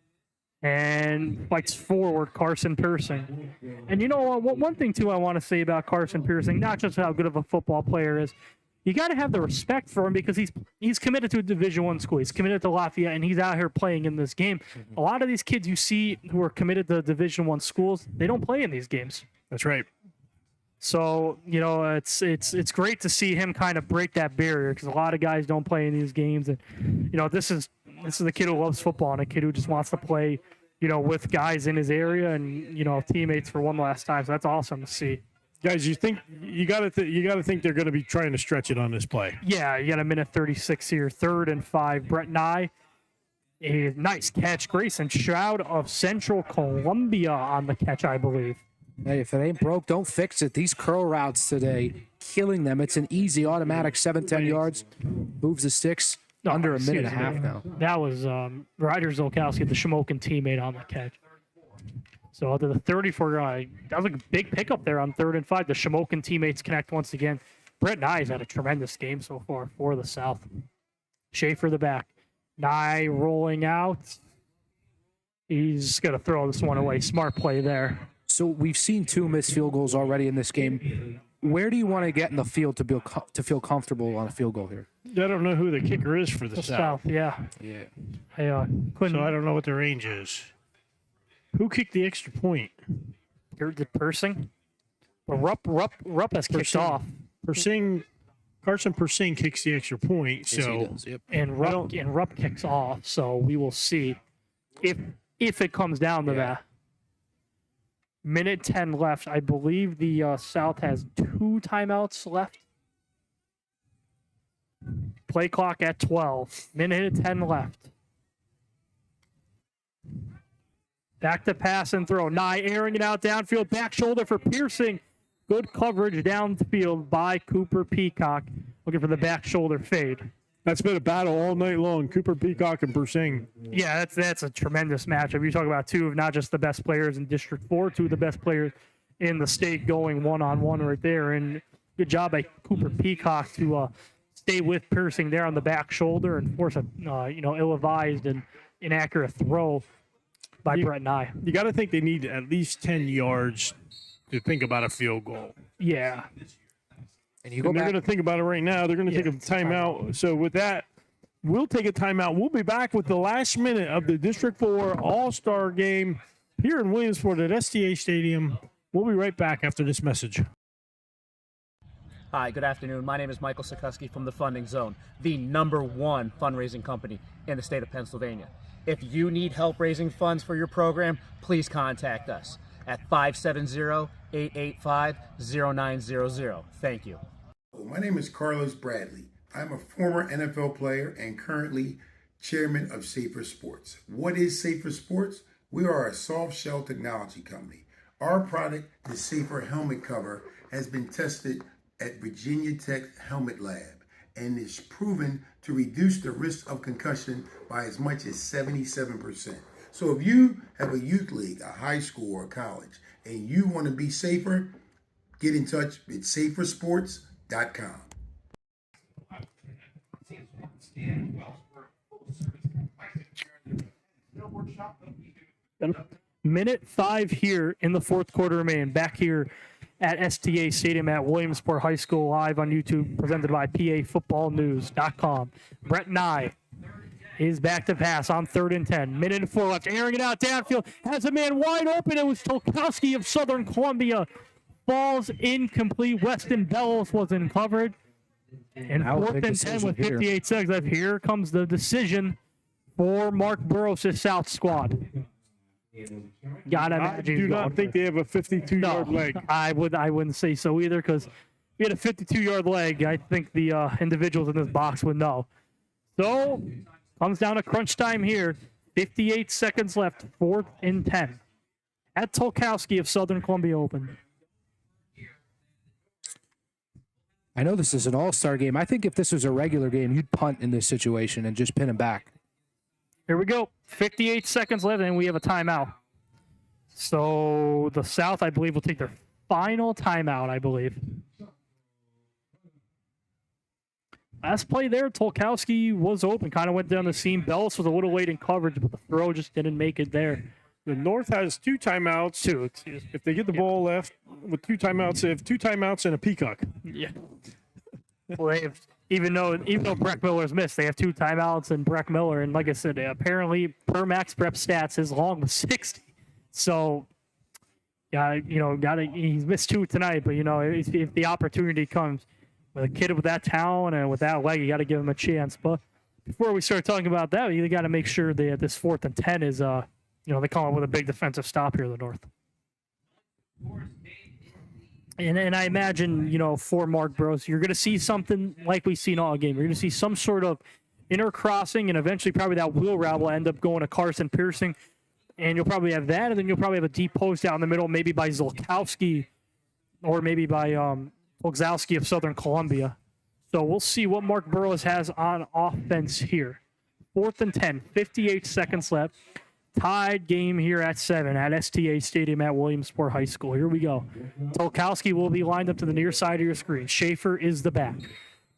And fights forward, Carson Pearson. And you know what? One thing, too, I want to say about Carson Pearson, not just how good of a football player is, you got to have the respect for him because he's committed to a Division I school. He's committed to Lafayette, and he's out here playing in this game. A lot of these kids you see who are committed to Division I schools, they don't play in these games. That's right. So, you know, it's great to see him kind of break that barrier because a lot of guys don't play in these games. And, you know, this is a kid who loves football and a kid who just wants to play, you know, with guys in his area and, you know, teammates for one last time. So that's awesome to see. Guys, you got to think they're going to be trying to stretch it on this play. Yeah, you got a minute 36 here. 3rd and 5. Brett Nye, a nice catch. Grayson Stroud of Central Columbia on the catch, I believe. Hey, if it ain't broke, don't fix it. These curl routes today, killing them. It's an easy automatic 7-10 yards. Moves the sticks under a minute and a half now. That was Ryder Zolkowski, the Shamokin teammate, on the catch. So to the 34-yard, that was a big pickup there on 3rd and 5. The Shamokin teammates connect once again. Brett Nye's had a tremendous game so far for the South. Schaefer the back. Nye rolling out. He's going to throw this one away. Smart play there. So we've seen 2 missed field goals already in this game. Where do you want to get in the field to feel comfortable on a field goal here? I don't know who the kicker is for the South. Yeah. Yeah. Couldn't. So I don't know what the range is. Who kicked the extra point? Did Persing? Well, Rupp has kicked off. Carson Persing kicks the extra point. Yes, So he does, yep. And Rupp kicks off. So we will see if it comes down to that. Minute 10 left. I believe the South has 2 timeouts left. Play clock at 12. Minute 10 left. Back to pass and throw. Nye airing it out downfield. Back shoulder for Pearson. Good coverage downfield by Cooper Peacock. Looking for the back shoulder fade. That's been a battle all night long. Cooper Peacock and Persing. Yeah, that's a tremendous matchup. You talk about 2 of not just the best players in District 4, 2 of the best players in the state going one-on-one right there. And good job by Cooper Peacock to stay with Persing there on the back shoulder and force a ill-advised and inaccurate throw by Brett Nye. You got to think they need at least 10 yards to think about a field goal. Yeah. And they're going to think about it right now. They're going to take a timeout. So with that, we'll take a timeout. We'll be back with the last minute of the District 4 All-Star Game here in Williamsport at STA Stadium. We'll be right back after this message. Hi, good afternoon. My name is Michael Sikoski from the Funding Zone, the #1 fundraising company in the state of Pennsylvania. If you need help raising funds for your program, please contact us at 570-885-0900. Thank you. My name is Carlos Bradley. I'm a former NFL player and currently chairman of Safer Sports. What is Safer Sports? We are a soft shell technology company. Our product, the Safer Helmet Cover, has been tested at Virginia Tech Helmet Lab and is proven to reduce the risk of concussion by as much as 77%. So if you have a youth league, a high school or college, and you want to be safer, get in touch with safersports.com. Minute 5 here in the 4th quarter remaining. Back here at STA Stadium at Williamsport High School, live on YouTube, presented by PAFootballNews.com. Brett Nye is back to pass on 3rd and 10. Minute and 4 left. Airing it out downfield. Has a man wide open. It was Tolkowski of Southern Columbia. falls incomplete. Weston Bellows was in coverage. And Now, 4th big and 10 with decision 58 seconds left. Here comes the decision for Mark Burrows' South squad. Gotta I imagine. do not think they have a 52-yard leg. I wouldn't say so either, because if you had a 52-yard leg, I think the individuals in this box would know. So, comes down to crunch time here. 58 seconds left, 4th and 10. At Tolkowski of Southern Columbia Open. I know this is an all-star game. I think if this was a regular game, you'd punt in this situation and just pin him back. Here we go. 58 seconds left, and we have a timeout. So the South, I believe, will take their final timeout, I believe. Last play there, Tolkowski was open, kind of went down the seam. Bellis was a little late in coverage, but the throw just didn't make it there. The North has 2 timeouts. 2, excuse me. If they get the ball left with 2 timeouts, they have 2 timeouts and a peacock. Yeah. Well, they have, even though Breck Miller's missed, they have 2 timeouts and Breck Miller. And like I said, apparently per Max Prep stats, his long was 60. So, he's missed 2 tonight. But if the opportunity comes with a kid with that talent and with that leg, you got to give him a chance. But before we start talking about that, you got to make sure that this 4th and 10 is they call it with a big defensive stop here in the North. And I imagine, for Mark Burrows, you're going to see something like we've seen all game. You're going to see some sort of inner crossing, and eventually probably that wheel route will end up going to Carson Pearson. And you'll probably have that, and then you'll probably have a deep post out in the middle, maybe by Zolkowski or maybe by Ogzowski of Southern Columbia. So we'll see what Mark Burrows has on offense here. 4th and 10, 58 seconds left. Tied game here at 7 at STA Stadium at Williamsport High School. Here we go. Tolkowski will be lined up to the near side of your screen. Schaefer is the back.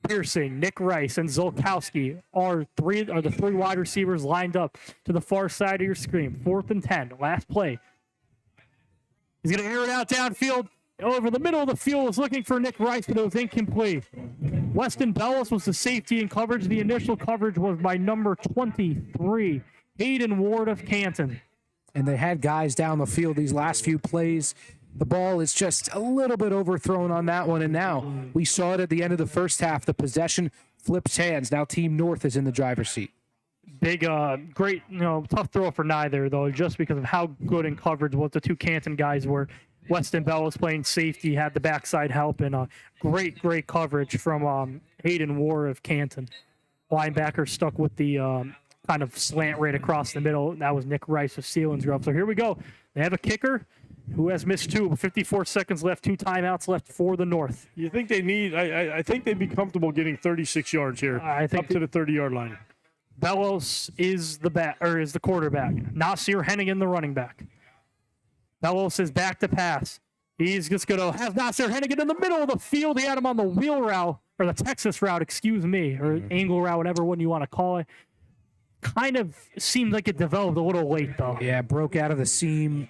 Pearson, Nick Rice, and Zolkowski are the 3 wide receivers lined up to the far side of your screen. 4th and 10, last play. He's going to air it out downfield. Over the middle of the field, was looking for Nick Rice, but it was incomplete. Weston Bellis was the safety in coverage. The initial coverage was by number 23. Hayden Ward of Canton. And they had guys down the field these last few plays. The ball is just a little bit overthrown on that one. And now we saw it at the end of the first half. The possession flips hands. Now Team North is in the driver's seat. Big, great, tough throw for neither, though, just because of how good in coverage what the 2 Canton guys were. Weston Bell was playing safety, had the backside help, and great coverage from Hayden Ward of Canton. Linebacker stuck with the kind of slant right across the middle. That was Nick Rice of Selinsgrove. So here we go. They have a kicker who has missed 2. 54 seconds left, 2 timeouts left for the North. You think they need? I think they'd be comfortable getting 36 yards here, up to the 30-yard line. Bellows is the quarterback. Nasir Hennigan the running back. Bellows is back to pass. He's just going to have Nasir Hennigan in the middle of the field. He had him on the wheel route, or the Texas route, or angle route, whatever one you want to call it. Kind of seemed like it developed a little late, though. Yeah, broke out of the seam.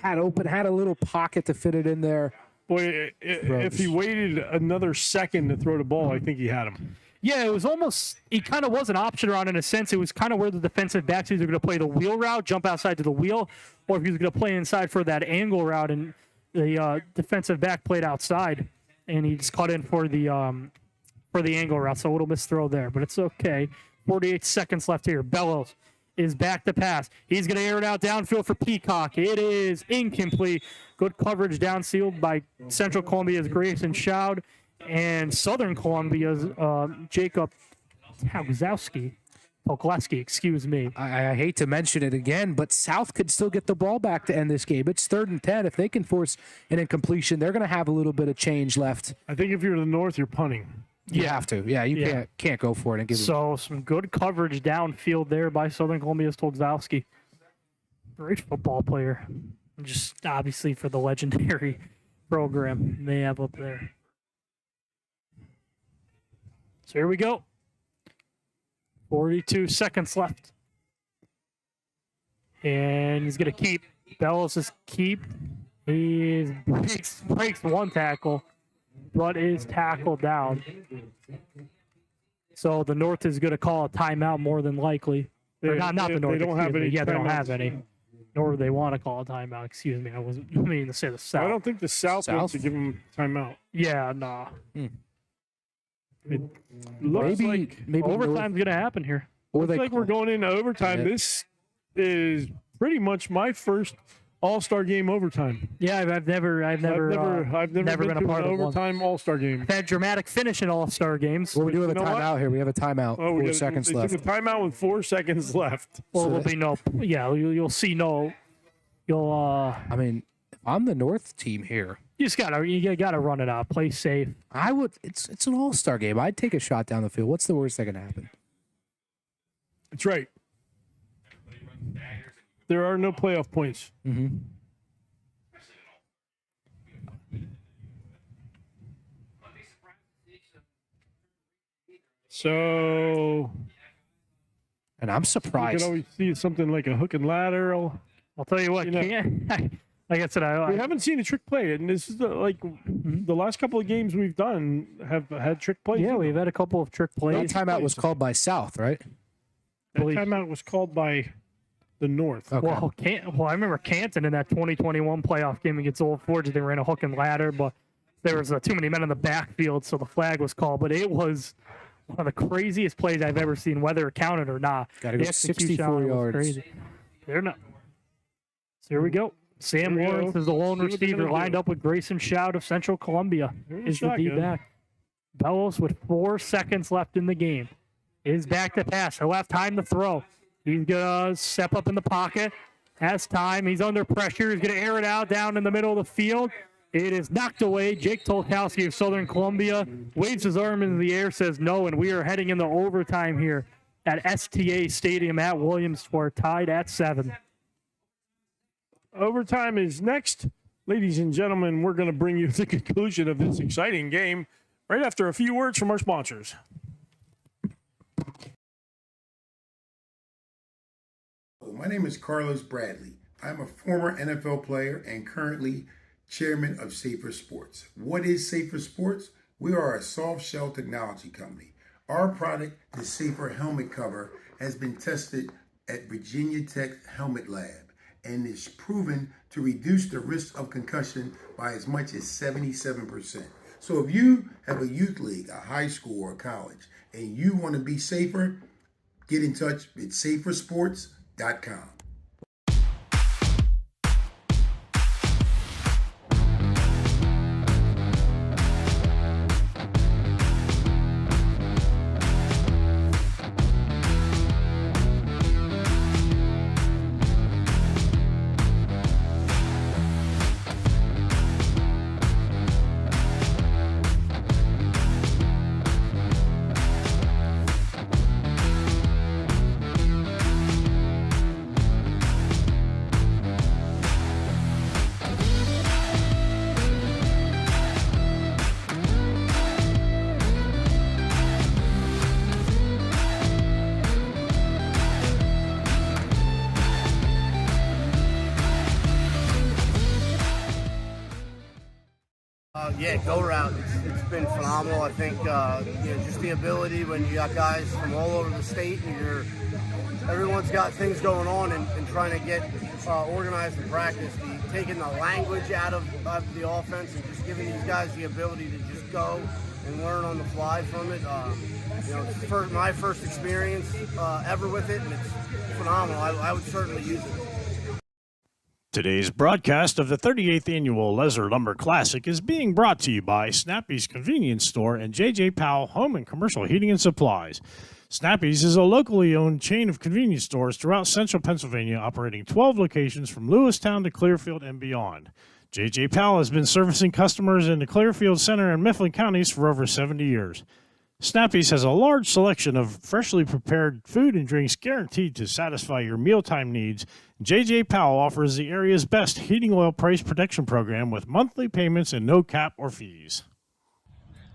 Had a little pocket to fit it in there. Boy, if he waited another second to throw the ball, I think he had him. Yeah, it was almost, he kind of was an option route in a sense. It was kind of where the defensive backs either going to play the wheel route, jump outside to the wheel, or if he was going to play inside for that angle route, and the defensive back played outside, and he just caught in for the angle route. So a little misthrow there, but it's okay. 48 seconds left here. Bellows is back to pass. He's going to air it out downfield for Peacock. It is incomplete. Good coverage downfield by Central Columbia's Grayson Shoud and Southern Columbia's Jacob Tagzowski. Pokleski, excuse me. I hate to mention it again, but South could still get the ball back to end this game. It's 3rd and 10. If they can force an incompletion, they're going to have a little bit of change left. I think if you're the North, you're punting. You have to. Yeah, you can't go for it. And give so some good coverage downfield there by Southern Columbia's Tolkowski. Great football player. Just obviously for the legendary program they have up there. So here we go. 42 seconds left. And he's going to keep. Bellows is keep. He breaks one tackle, but is tackled down. So the North is going to call a timeout more than likely. Not the North. They don't have any. Yeah, they don't have any. Or they want to call a timeout. Excuse me. I wasn't meaning to say the South. I don't think the South wants to give them timeout. Yeah, nah. It looks Maybe overtime's going to happen here. Looks like we're going into overtime. Yeah. This is pretty much my first All-Star game overtime. Yeah, I've never I've never been a to part an of overtime All-Star game. I've had dramatic finish in All-Star games. Well, we do have a know what? timeout here. We have a timeout. Oh, 4 seconds they left. took a timeout with 4 seconds left. Well, So there'll be no. Yeah, you'll see no. You'll. I mean, if I'm the North team here, You just gotta run it out. Play safe. I would. It's an All-Star game. I'd take a shot down the field. What's the worst that can happen? That's right. There are no playoff points. Mm-hmm. So, and I'm you surprised. could always see something like a hook and ladder. I'll tell you what. Like I said, we haven't seen a trick play, and this is the last couple of games we've done have had trick plays. Yeah, we've had a couple of trick That plays. timeout was called by South, right? That timeout was called by the North. Okay. Well, I remember Canton in that 2021 playoff game against Old Forge. They ran a hook and ladder, but there was too many men in the backfield, so the flag was called. But it was one of the craziest plays I've ever seen, whether it counted or not. Got to The go execution 64 was yards. Crazy. They're not. So here we go. Sam Here we Lawrence go. is the lone See what they're receiver gonna lined do. up with Grayson Shout of Central Columbia. Here's Is the shotgun. D-back. Bellows with 4 seconds left in the game. Is back to pass. He'll have time to throw. He's going to step up in the pocket. Has time. He's under pressure. He's going to air it out down in the middle of the field. It is knocked away. Jake Tolkowski of Southern Columbia waves his arm into the air, says no, and we are heading into overtime here at STA Stadium at Williamsport, tied at 7. Overtime is next. Ladies and gentlemen, we're going to bring you the conclusion of this exciting game right after a few words from our sponsors. My name is Carlos Bradley. I'm a former NFL player and currently chairman of Safer Sports. What is Safer Sports? We are a soft shell technology company. Our product, the Safer Helmet Cover, has been tested at Virginia Tech Helmet Lab and is proven to reduce the risk of concussion by as much as 77%. So if you have a youth league, a high school or college, and you want to be safer, get in touch with safersports.com. Yeah, go route. It's been phenomenal. I think just the ability when you got guys from all over the state and everyone's got things going on and trying to get organized in practice. Taking the language out of the offense and just giving these guys the ability to just go and learn on the fly from it. It's my first experience ever with it, and it's phenomenal. I would certainly use it. Today's broadcast of the 38th Annual Leisure Lumber Classic is being brought to you by Snappy's Convenience Store and J.J. Powell Home and Commercial Heating and Supplies. Snappy's is a locally owned chain of convenience stores throughout central Pennsylvania, operating 12 locations from Lewistown to Clearfield and beyond. J.J. Powell has been servicing customers in the Clearfield Center and Mifflin counties for over 70 years. Snappy's has a large selection of freshly prepared food and drinks guaranteed to satisfy your mealtime needs. J.J. Powell offers the area's best heating oil price protection program with monthly payments and no cap or fees.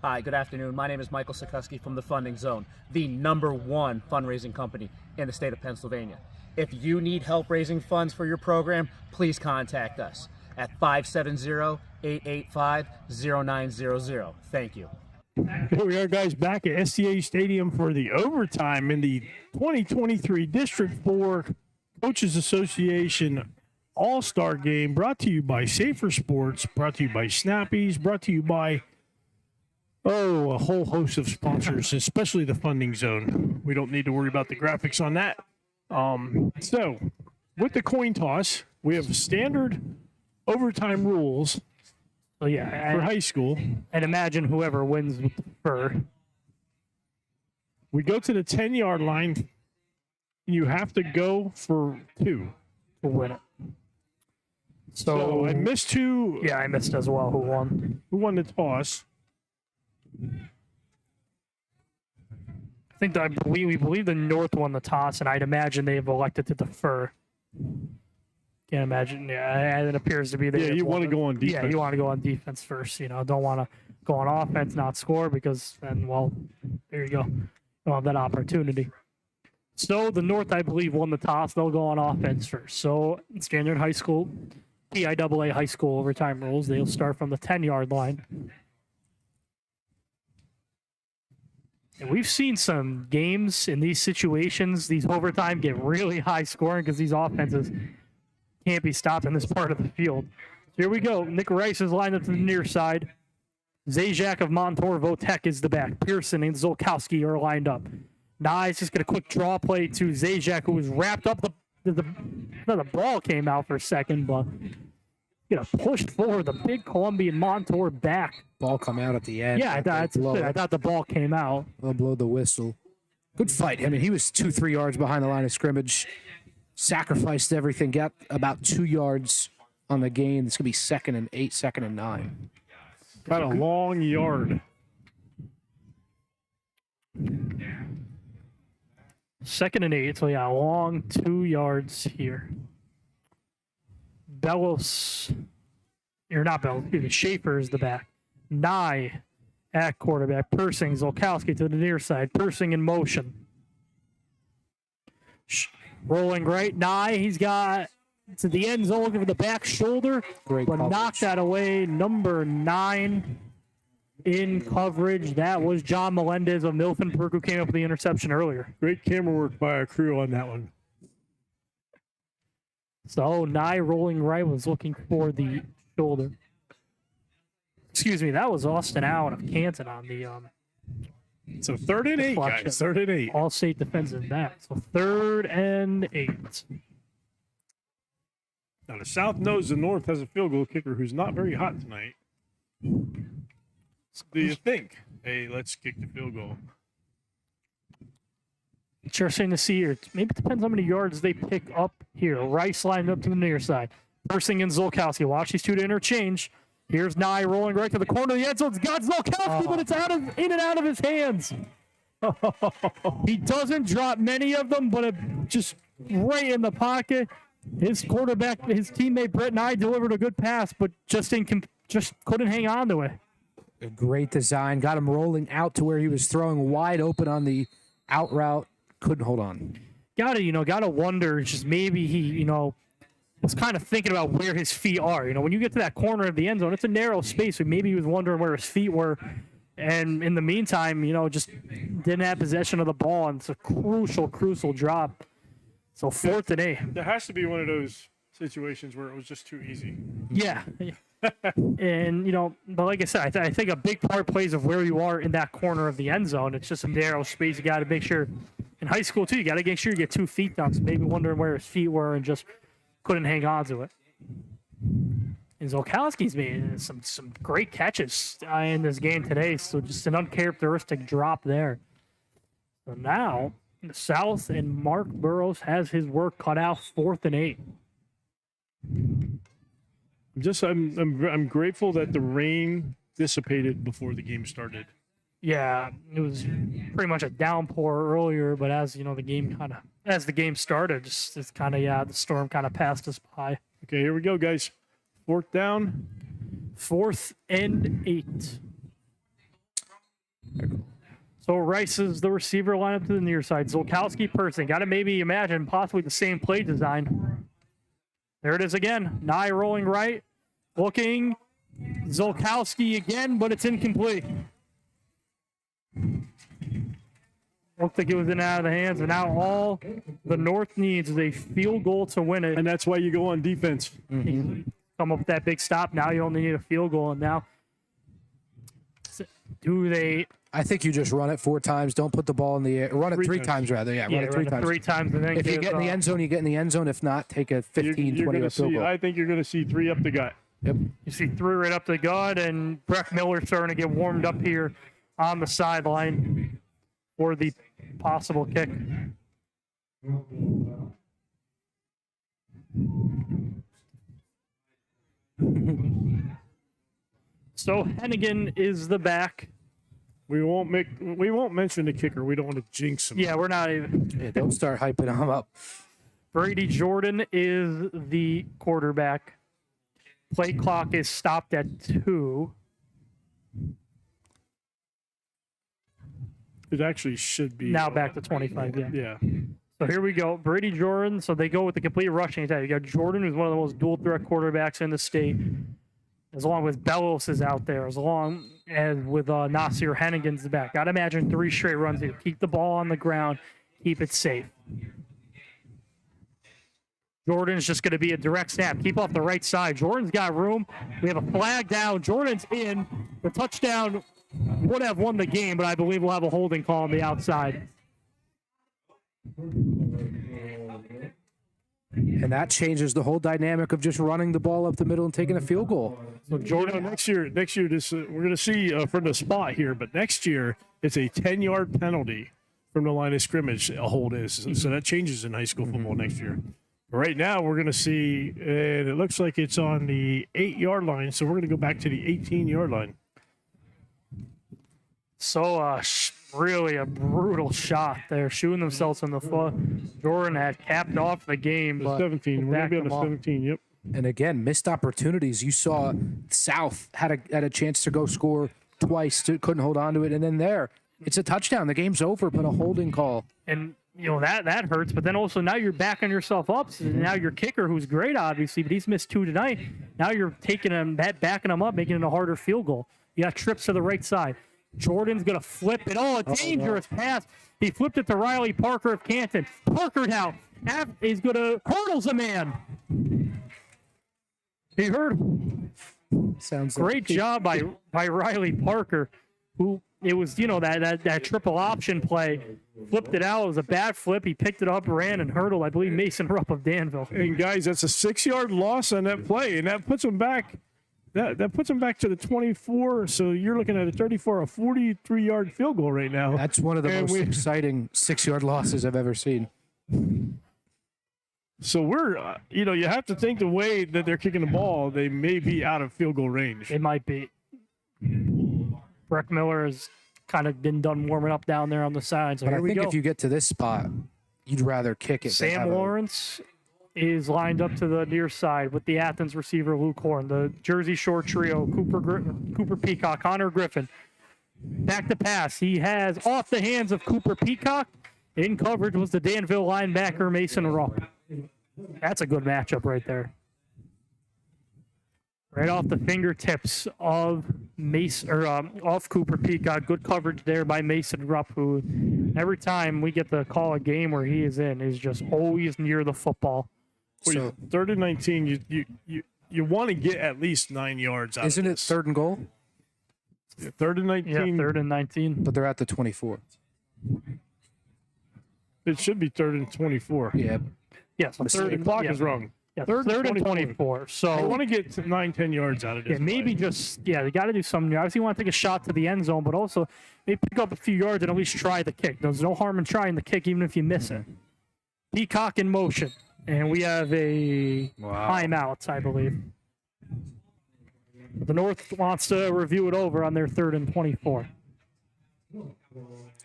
Hi, good afternoon. My name is Michael Sikoski from the Funding Zone, the #1 fundraising company in the state of Pennsylvania. If you need help raising funds for your program, please contact us at 570-885-0900. Thank you. Here we are, guys, back at STA Stadium for the overtime in the 2023 District 4 Coaches Association All-Star Game brought to you by Safer Sports, brought to you by Snappies, brought to you by, a whole host of sponsors, especially the Funding Zone. We don't need to worry about the graphics on that. So, with the coin toss, we have standard overtime rules So yeah, for high school. And imagine whoever wins with the fur. We go to the 10-yard line. You have to go for 2 to win it. So I missed 2. Yeah, I missed as well. Who won? Who won the toss? I think that we believe the North won the toss, and I'd imagine they've elected to defer. Can't imagine. Yeah, it appears to be. Yeah, you want to go on defense. Yeah, you want to go on defense first. Don't want to go on offense, not score, because then, well, there you go. You don't have that opportunity. So the North, I believe, won the toss. They'll go on offense first. So standard high school, PIAA high school overtime rules. They'll start from the 10-yard line. And we've seen some games in these situations, these overtime, get really high scoring because these offenses can't be stopped in this part of the field. Here we go. Nick Rice is lined up to the near side. Zajac of Montour Votek is the back. Pearson and Zolkowski are lined up. Nye just get a quick draw play to Zajac, who was wrapped up. The ball came out for a second, but pushed forward. The big Colombian Montour back. Ball come out at the end. Yeah, I thought the ball came out. They'll blow the whistle. Good fight. I mean, he was 2-3 yards behind the line of scrimmage. Sacrificed everything. Got about 2 yards on the gain. It's going to be 2nd and 8, 2nd and 9. Got a long yard. 2nd and 8. So, yeah, long 2 yards here. Schaefer is the back. Nye at quarterback. Persing, Zolkowski to the near side. Persing in motion. Rolling right. Nye, he's got to the end zone, looking for the back shoulder. Great but coverage. knocked that away. Number 9 in coverage. That was John Melendez of Milford who came up with the interception earlier. Great camera work by our crew on that one. So Nye rolling right was looking for the shoulder. Excuse me, that was Austin Allen of Canton on the So 3rd and 8, guys. 3rd and 8. All state defensive back. So 3rd and 8. Now the South knows the North has a field goal kicker who's not very hot tonight. So do you think, hey, let's kick the field goal? Interesting to see here. Maybe it depends how many yards they pick up here. Rice lined up to the near side. Persing and Zolkowski. Watch these two to interchange. Here's Nye rolling right to the corner of the end zone. It's got Zolkowski, but it's in and out of his hands. He doesn't drop many of them, but it just right in the pocket. His quarterback, his teammate Brett Nye delivered a good pass, but just couldn't hang on to it. A great design. Got him rolling out to where he was throwing wide open on the out route. Couldn't hold on. Gotta wonder, just maybe he, was kind of thinking about where his feet are. When you get to that corner of the end zone, it's a narrow space, so maybe he was wondering where his feet were. And in the meantime, just didn't have possession of the ball, and it's a crucial drop. So 4th and 8. There has to be one of those situations where it was just too easy. Yeah. And, but like I said, I think a big part plays of where you are in that corner of the end zone. It's just a narrow space. You got to make sure, in high school too, you got to make sure you get 2 feet down. So maybe wondering where his feet were and just couldn't hang on to it. And Zolkowski's made some great catches in this game today. So just an uncharacteristic drop there. So now, the South and Mark Burrows has his work cut out. 4th and 8. I'm grateful that the rain dissipated before the game started. Yeah, it was pretty much a downpour earlier, but as the game started, it's kind of the storm kind of passed us by. Okay, here we go, guys. 4th down. 4th and 8. So Rice is the receiver, line up to the near side. Zolkowski, Persing. Got to maybe imagine possibly the same play design. There it is again. Nye rolling right. Looking. Zolkowski again, but it's incomplete. Looked like it was in and out of the hands, and now all the North needs is a field goal to win it. And that's why you go on defense. Come up with that big stop. Now you only need a field goal, and now do they? I think you just run it 4 times. Don't put the ball in the air. Run it three times rather. Yeah, run it three times. 3 times. And then if you get in the end zone, you get in the end zone. If not, take a 15, 20 field goal. I think you're going to see 3 up the gut. Yep. You see 3 right up the gut, and Breck Miller starting to get warmed up here on the sideline for the possible kick. So Hennigan is the back. We won't mention the kicker. We don't want to jinx him. Yeah, we're not even. Yeah, don't start hyping him up. Brady Jordan is the quarterback. Play clock is stopped at 2. It actually should be. Now back to 25, yeah. Yeah. So here we go. Brady Jordan. So they go with the complete rushing attack. You got Jordan, who's one of the most dual threat quarterbacks in the state. As long as Bellows is out there, as long as with Nasir Hennigan's the back. I'd imagine 3 straight runs here. Keep the ball on the ground. Keep it safe. Jordan's just going to be a direct snap. Keep off the right side. Jordan's got room. We have a flag down. Jordan's in. The touchdown would have won the game, but I believe we'll have a holding call on the outside. And that changes the whole dynamic of just running the ball up the middle and taking a field goal. So Jordan, next year, this we're going to see from the spot here, but next year it's a 10-yard penalty from the line of scrimmage. A hold is so that changes in high school football next year. Right now, we're going to see, and it looks like it's on the 8-yard line, so we're going to go back to the 18-yard line. So, really a brutal shot there, shooting themselves in the foot. Jordan had capped off the game. The 17. We're going to be on the 17, yep. And again, missed opportunities. You saw South had a chance to go score twice, couldn't hold on to it, and then it's a touchdown. The game's over, but a holding call. And you know that hurts, but then also now you're backing yourself up. So now your kicker, who's great obviously, but he's missed 2 tonight. Now you're taking him, backing him up, making it a harder field goal. You got trips to the right side. Jordan's gonna flip it. Oh, a dangerous pass. He flipped it to Riley Parker of Canton. Parker now is gonna hurdles a man. He hurt. Sounds great job by Riley Parker, who it was that triple option play. Flipped it out. It was a bad flip. He picked it up, ran, and hurdled, I believe, Mason Rupp of Danville. And guys, that's a 6-yard loss on that play, and that puts him back. That puts him back to the 24. So you're looking at a 43-yard field goal right now. That's one of the most exciting 6-yard losses I've ever seen. So we're, you have to think the way that they're kicking the ball, they may be out of field goal range. It might be. Breck Miller has kind of been done warming up down there on the side. So but here I we think go. if you get to this spot, you'd rather kick it. Sam Lawrence is lined up to the near side with the Athens receiver Luke Horn, the Jersey Shore trio, Cooper Peacock, Connor Griffin. Back to pass. He has off the hands of Cooper Peacock. In coverage was the Danville linebacker Mason Rupp. That's a good matchup right there. Right off the fingertips of off Cooper Peacock. Good coverage there by Mason Rupp, who every time we get to call a game where he is in is just always near the football. So 3rd and 19, you want to get at least 9 yards out. Isn't it 3rd and goal? Yeah, 3rd and 19. Yeah, 3rd and 19. But they're at the 24. It should be 3rd and 24. Yeah. Yes, the clock is wrong. Yeah, 3rd and 24. So I want to get to 9-10 yards out of this. Yeah, maybe they got to do something. Obviously, you want to take a shot to the end zone, but also maybe pick up a few yards and at least try the kick. There's no harm in trying the kick, even if you miss it. Peacock in motion, and we have a timeout, I believe. The North wants to review it over on their 3rd and 24.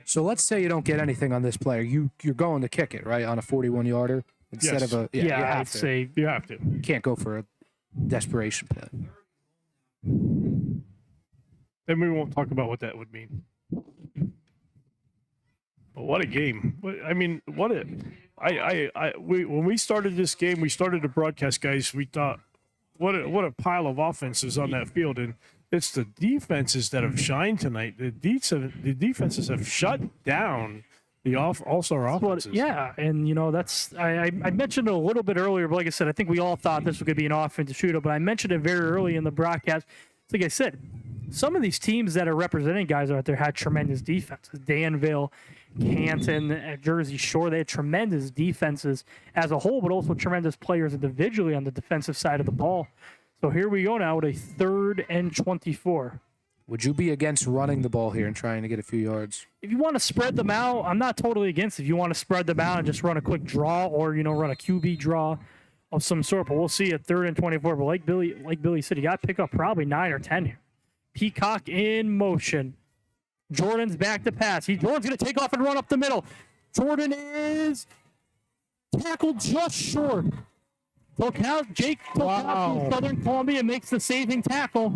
So let's say you don't get anything on this player. You're going to kick it, right, on a 41-yarder instead of a I'd say you have to. You can't go for a desperation play. Then we won't talk about what that would mean. But what a game! When we started this game, we started the broadcast, guys. We thought, what a pile of offenses on that field, and it's the defenses that have shined tonight. The defenses have shut down the all-star offenses. Yeah, and that's I mentioned it a little bit earlier, but like I said, I think we all thought this was going to be an offensive shootout. But I mentioned it very early in the broadcast. It's like I said, some of these teams that are representing guys out there had tremendous defenses. Danville, Canton, Jersey Shore, they had tremendous defenses as a whole, but also tremendous players individually on the defensive side of the ball. So here we go now with a 3rd and 24. Would you be against running the ball here and trying to get a few yards? If you want to spread them out, I'm not totally against it. If you want to spread them out and just run a quick draw or, run a QB draw of some sort, but we'll see at 3rd and 24. But like Billy said, you got to pick up probably 9 or 10 here. Peacock in motion. Jordan's back to pass. Jordan's going to take off and run up the middle. Jordan is tackled just short. Jake Tolkowski from Southern Columbia makes the saving tackle.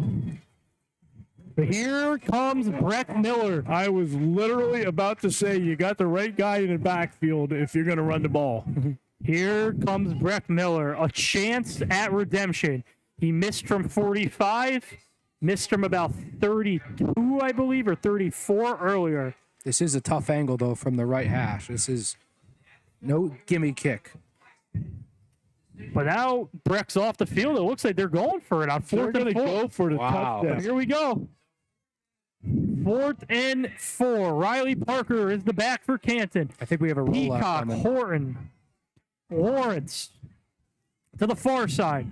But here comes Breck Miller. I was literally about to say you got the right guy in the backfield if you're going to run the ball. Here comes Breck Miller. A chance at redemption. He missed from 45. Missed from about 32, I believe, or 34 earlier. This is a tough angle, though, from the right hash. This is no gimme kick. But now Breck's off the field. It looks like they're going for it on 4th and 4. Go for the touchdown. Here we go. 4th and 4. Riley Parker is the back for Canton. I think we have a rollout. Peacock, Horton, Lawrence to the far side.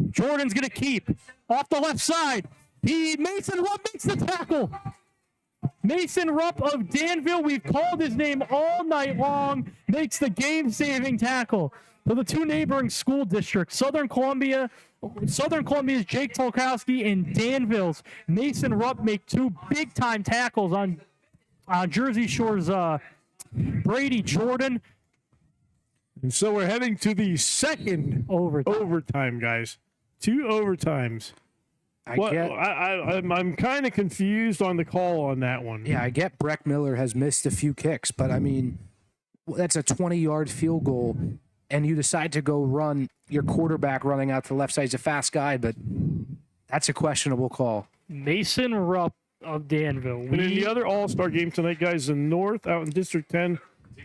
Jordan's going to keep off the left side. Mason Rupp makes the tackle. Mason Rupp of Danville, we've called his name all night long, makes the game-saving tackle for the 2 neighboring school districts. Southern Columbia's Jake Tolkowski and Danville's Mason Rupp make 2 big-time tackles on Jersey Shore's Brady Jordan. And so we're heading to the second overtime, guys. 2 overtimes. I'm kind of confused on the call on that one. Yeah, I get Breck Miller has missed a few kicks, but I mean, that's a 20-yard field goal, and you decide to go run your quarterback running out to the left side. He's a fast guy, but that's a questionable call. Mason Rupp of Danville. And in the other all-star game tonight, guys, the North out in District 10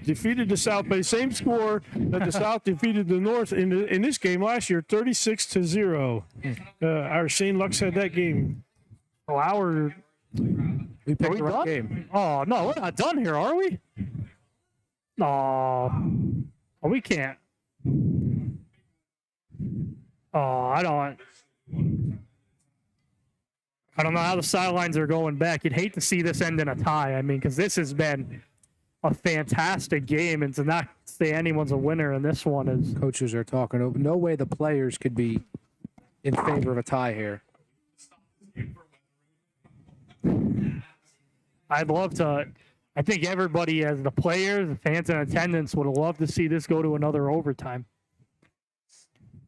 defeated the South by the same score that the South defeated the North in this game last year, 36-0. Our Shane Lux had that game. Oh, we picked the right game. Oh, no, we're not done here, are we? Oh, we can't. Oh, I don't know how the sidelines are going back. You'd hate to see this end in a tie. I mean, because this has been a fantastic game, and to not say anyone's a winner in this one is... Coaches are talking. No way the players could be in favor of a tie here. I'd love to... I think everybody, as the players, the fans in attendance, would love to see this go to another overtime.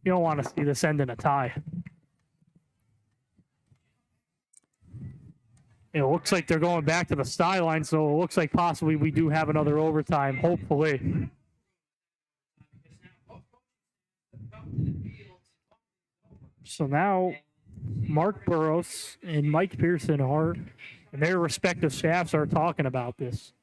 You don't want to see this end in a tie. It looks like they're going back to the sideline, so it looks like possibly we do have another overtime, hopefully. So now Mark Burrows and Mike Pearson and their respective staffs are talking about this.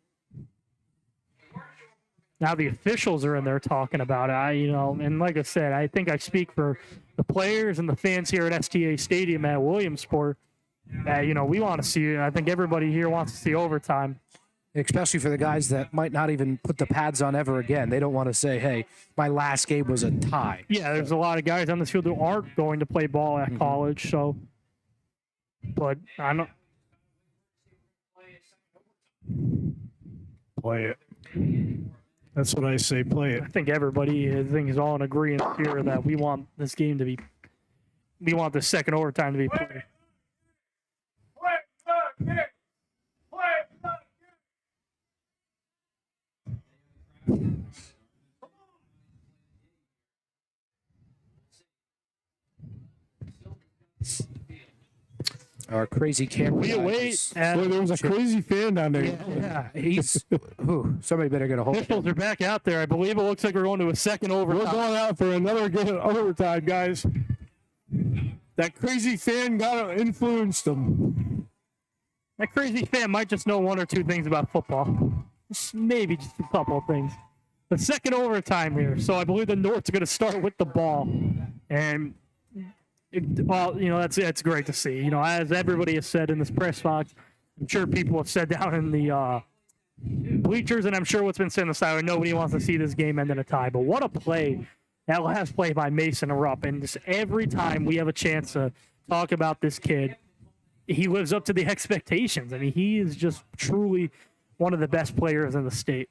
Now the officials are in there talking about it. And like I said, I think I speak for the players and the fans here at STA Stadium at Williamsport. We want to see it. I think everybody here wants to see overtime. Especially for the guys that might not even put the pads on ever again. They don't want to say, hey, my last game was a tie. Yeah, there's a lot of guys on this field who aren't going to play ball at college, so. But I don't. Play it. That's what I say, play it. I think everybody is all in agreement here that we want this game to be. We want the second overtime to be played. Our crazy camera. There was a crazy fan down there. Yeah. He's. Somebody better get a hold of him. Officials are back out there. I believe it looks like we're going to a second overtime. We're going out for another game overtime, guys. That crazy fan influenced them. That crazy fan might just know 1 or 2 things about football. maybe just a couple of things. The second overtime here, so I believe the North's going to start with the ball, and that's great to see. As everybody has said in this press box, I'm sure people have said down in the bleachers, and I'm sure what's been said in the side, nobody wants to see this game end in a tie. But what a play! That last play by Mason Rupp, and just every time we have a chance to talk about this kid, he lives up to the expectations. I mean, he is just truly one of the best players in the state.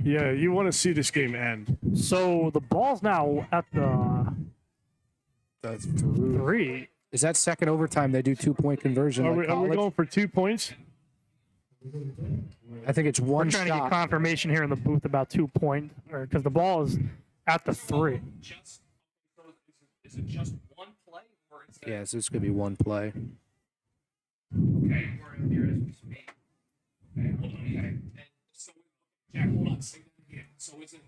Yeah, you want to see this game end. So the ball's now at the That's 3. Is that second overtime? They do 2-point conversion. Are like we going for 2 points? I think it's one We're trying shot. to get confirmation here in the booth about 2 point, because the ball is at the 3. Is it just one play, or is it? Yeah, so it's going to be one play. Okay, we're here as we speak. Okay, hold on. Okay. And so, Jack, hold on. Say that again. So is it?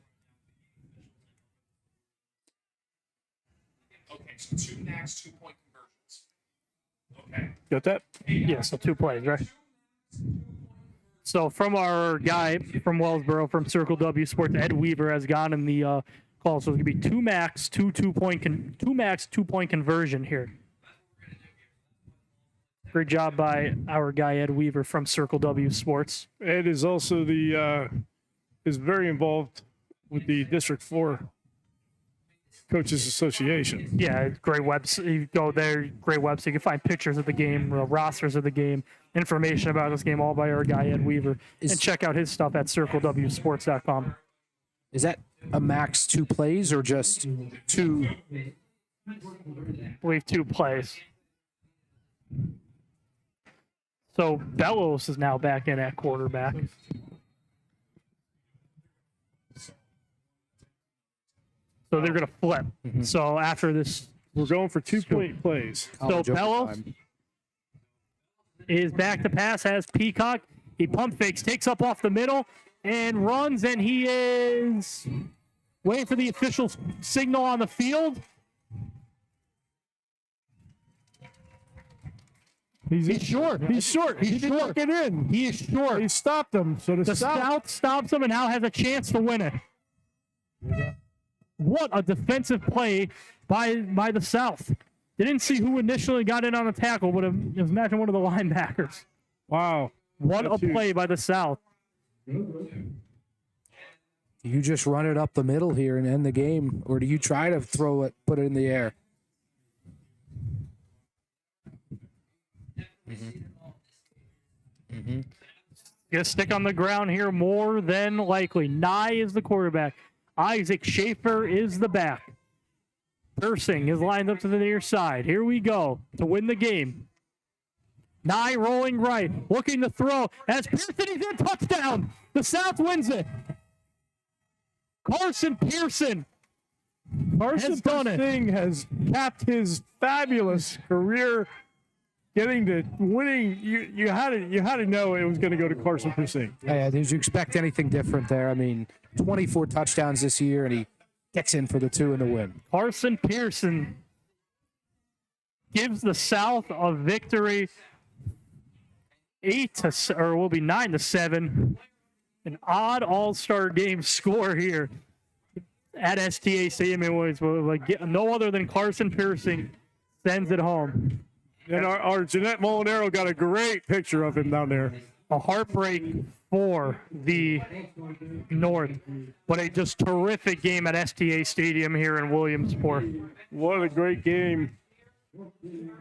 Okay, so 2 max 2-point conversions. Okay. Got that? Yeah, so 2 plays, right? So from our guy from Wellsboro, from Circle W Sports, Ed Weaver has gone in the call. So it's gonna be 2 max 2-point conversion here. Great job by our guy Ed Weaver from Circle W Sports. Ed is also is very involved with the District 4 Coaches Association. Yeah, great website. You go there, great website. You can find pictures of the game, rosters of the game, information about this game, all by our guy Ed Weaver. And check out his stuff at circlewsports.com. Is that a max 2 plays or just 2? I believe 2 plays. So Bellows is now back in at quarterback. So they're going to flip. So after this, we're going for 2-point plays. So Bellows is back to pass, has Peacock. He pump fakes, takes up off the middle, and runs, and he is waiting for the official signal on the field. He's short. He's short. He didn't get in. He is short. He stopped him. So the South stops him and now has a chance to win it. What a defensive play by the South. They didn't see who initially got in on the tackle, but it was imagine one of the linebackers. Wow. What a play by the South. You just run it up the middle here and end the game, or do you try to throw it, put it in the air? Gonna stick on the ground here more than likely. Nye is the quarterback. Isaac Schaefer is the back. Persing is lined up to the near side. Here we go to win the game. Nye rolling right, looking to throw. As Pearson, he's in, touchdown. The South wins it. Carson Pearson has done it. Persing has capped his fabulous career, getting to winning. You had to know it was going to go to Carson Persing. Yeah, did you expect anything different there? I mean, 24 touchdowns this year, and he gets in for the 2 and the win. Carson Pearson gives the South a victory, 9-7. An odd all-star game score here at STA Stadium in Williamsport. No other than Carson Pearson sends it home. And our Jeanette Molinaro got a great picture of him down there. A heartbreak for the North, but a just terrific game at STA Stadium here in Williamsport. What a great game.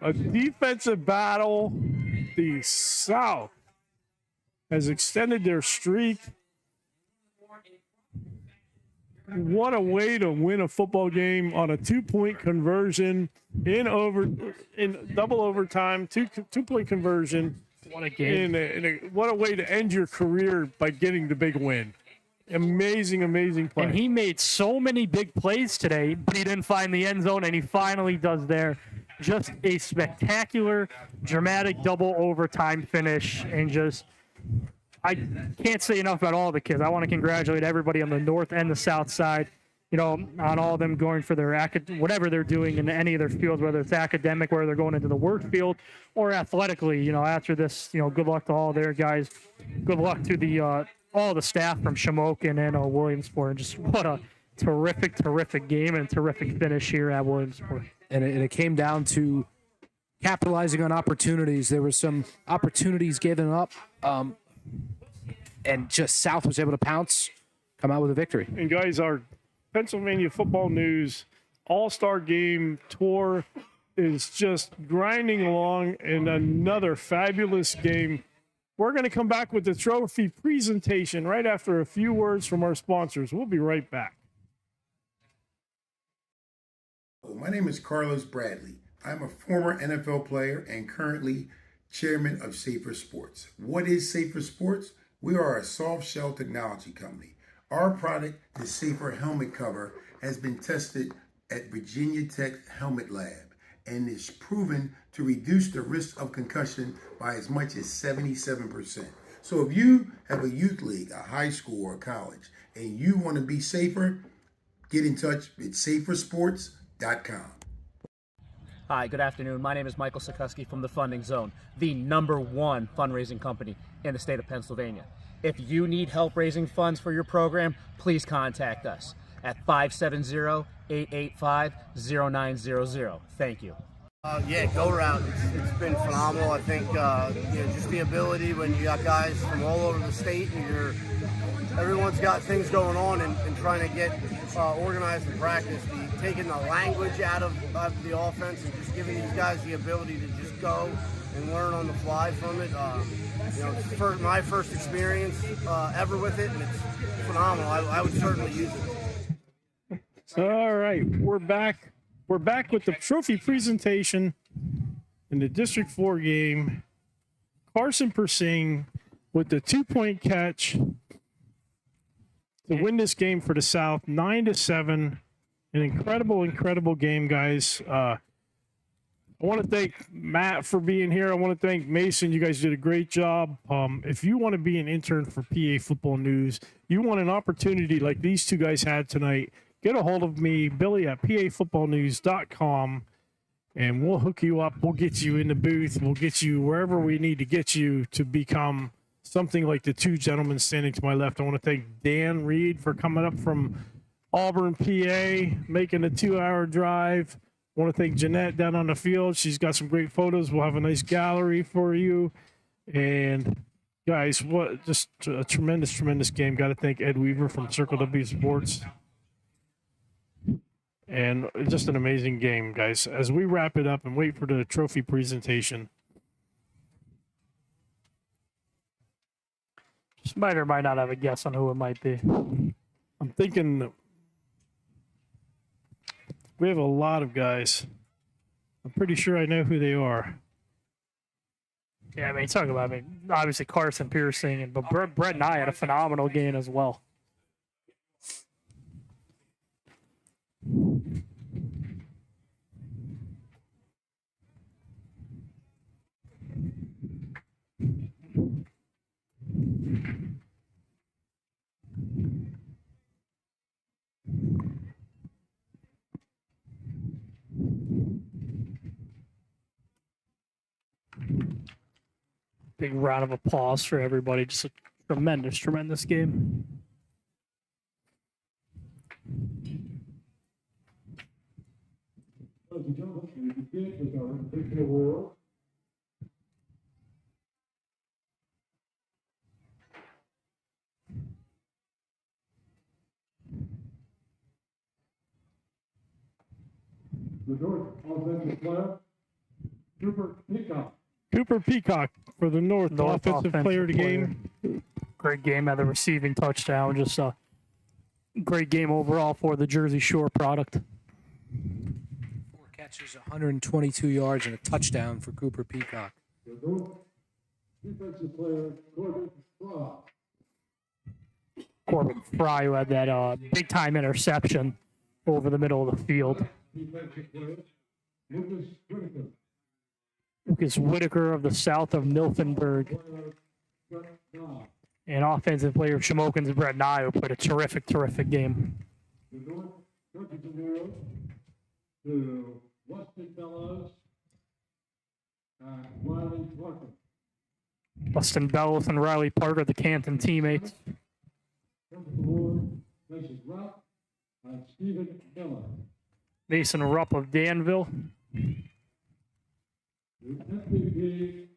A defensive battle. The South has extended their streak. What a way to win a football game on a 2-point conversion in double overtime, two-point conversion. What a game. What a way to end your career by getting the big win. Amazing play. And he made so many big plays today, but he didn't find the end zone, and he finally does there. Just a spectacular, dramatic double overtime finish, and just I can't say enough about all the kids. I want to congratulate everybody on the north and the south side. on all of them going for their whatever they're doing in any of their fields, whether it's academic, whether they're going into the work field, or athletically. After this, good luck to all their guys. Good luck to the all the staff from Shamokin and Williamsport. And just what a terrific game and terrific finish here at Williamsport. And it came down to capitalizing on opportunities. There were some opportunities given up, and just South was able to pounce, come out with a victory. And guys, our Pennsylvania Football News All-Star Game tour is just grinding along in another fabulous game. We're going to come back with the trophy presentation right after a few words from our sponsors. We'll be right back. My name is Carlos Bradley. I'm a former NFL player and currently chairman of Safer Sports. What is Safer Sports? We are a soft shell technology company. Our product, the Safer Helmet Cover, has been tested at Virginia Tech Helmet Lab and is proven to reduce the risk of concussion by as much as 77%. So if you have a youth league, a high school or a college, and you want to be safer, get in touch with safersports.com. Hi, good afternoon. My name is Michael Sikorsky from the Funding Zone, the #1 fundraising company in the state of Pennsylvania. If you need help raising funds for your program, please contact us at 570-885-0900. Thank you. Go route. It's been phenomenal. I think just the ability when you got guys from all over the state and everyone's got things going on and trying to get organized and practice. Taking the language out of the offense and just giving these guys the ability to just go and learn on the fly from it. It's my first experience ever with it, and it's phenomenal. I would certainly use it. All right, we're back. We're back with the trophy presentation in the District 4 game. Carson Persing with the 2-point catch to win this game for the South, 9-7. An incredible game, guys. I want to thank Matt for being here. I want to thank Mason. You guys did a great job. If you want to be an intern for PA Football News, you want an opportunity like these two guys had tonight, get a hold of me, Billy at pafootballnews.com, and we'll hook you up. We'll get you in the booth. We'll get you wherever we need to get you to become something like the two gentlemen standing to my left. I want to thank Dan Reed for coming up from Auburn, PA, making a 2-hour drive. I want to thank Jeanette down on the field. She's got some great photos. We'll have a nice gallery for you. And guys, what just a tremendous game. Got to thank Ed Weaver from Circle W Sports. And just an amazing game, guys. As we wrap it up and wait for the trophy presentation. Just might or might not have a guess on who it might be. I'm thinking we have a lot of guys. I'm pretty sure I know who they are. Yeah, talking about, obviously Carson Persing, but Brett and I had a phenomenal game as well. Big round of applause for everybody. Just a tremendous game. The North offensive player, Cooper Peacock. Cooper Peacock for the North offensive player of the game. Great game at the receiving touchdown. Just a great game overall for the Jersey Shore product. 4 catches, 122 yards, and a touchdown for Cooper Peacock. The North defensive player, Corbin Fry. Corbin Fry, who had that big-time interception over the middle of the field. Defensive player, Lucas Whitaker. Lucas Whitaker of the South of Milfenburg. And offensive player of Shamokin's Brett Nye, who played a terrific game. The North to Weston Bellows and Riley Parker. Bustin Bellows and Riley Parker, the Canton teammates. Mason Rupp and Stephen Miller. Mason Rupp of Danville. The MVP,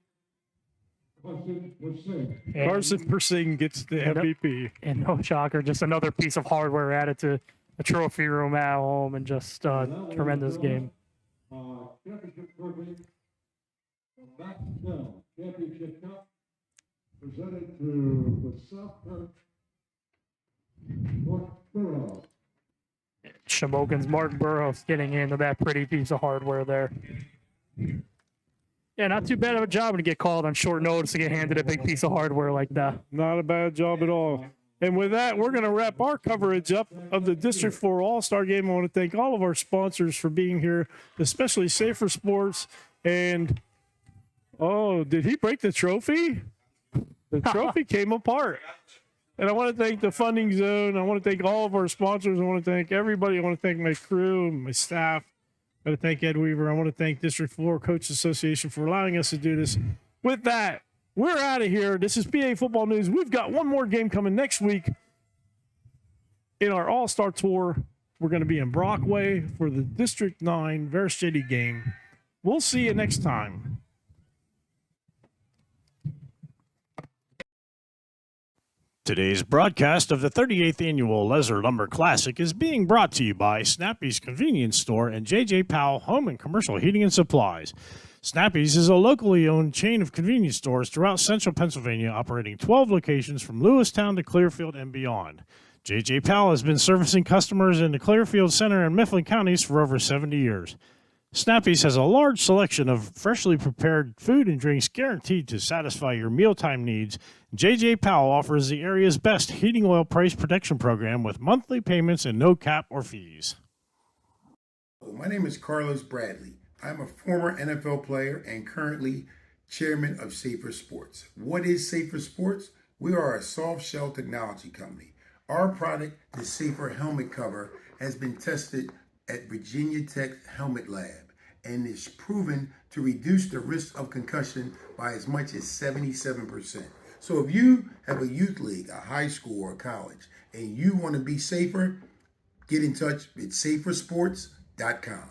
Carson Persing. Carson Persing gets the MVP. And no shocker, just another piece of hardware added to the trophy room at home, and just tremendous game. Championship trophy from Matt Snell, Championship Cup, presented to the Southport Mark Burrows. Shamokin's Mark Burrows getting into that pretty piece of hardware there. Yeah, not too bad of a job when you get called on short notice to get handed a big piece of hardware like that. Not a bad job at all. And with that, we're going to wrap our coverage up of the District 4 All-Star Game. I want to thank all of our sponsors for being here, especially Safer Sports. And, oh, did he break the trophy? The trophy came apart. And I want to thank the Funding Zone. I want to thank all of our sponsors. I want to thank everybody. I want to thank my crew and my staff. I want to thank Ed Weaver. I want to thank District 4 Coaches Association for allowing us to do this. With that, we're out of here. This is PA Football News. We've got one more game coming next week in our All-Star Tour. We're going to be in Brockway for the District 9 Varsity game. We'll see you next time. Today's broadcast of the 38th Annual Leisure Lumber Classic is being brought to you by Snappy's Convenience Store and J.J. Powell Home and Commercial Heating and Supplies. Snappy's is a locally owned chain of convenience stores throughout central Pennsylvania, operating 12 locations from Lewistown to Clearfield and beyond. J.J. Powell has been servicing customers in the Clearfield Center and Mifflin counties for over 70 years. Snappy's has a large selection of freshly prepared food and drinks guaranteed to satisfy your mealtime needs. J.J. Powell offers the area's best heating oil price protection program with monthly payments and no cap or fees. My name is Carlos Bradley. I'm a former NFL player and currently chairman of Safer Sports. What is Safer Sports? We are a soft shell technology company. Our product, the Safer Helmet Cover, has been tested at Virginia Tech Helmet Lab and is proven to reduce the risk of concussion by as much as 77%. So if you have a youth league, a high school or a college, and you want to be safer, get in touch with safersports.com.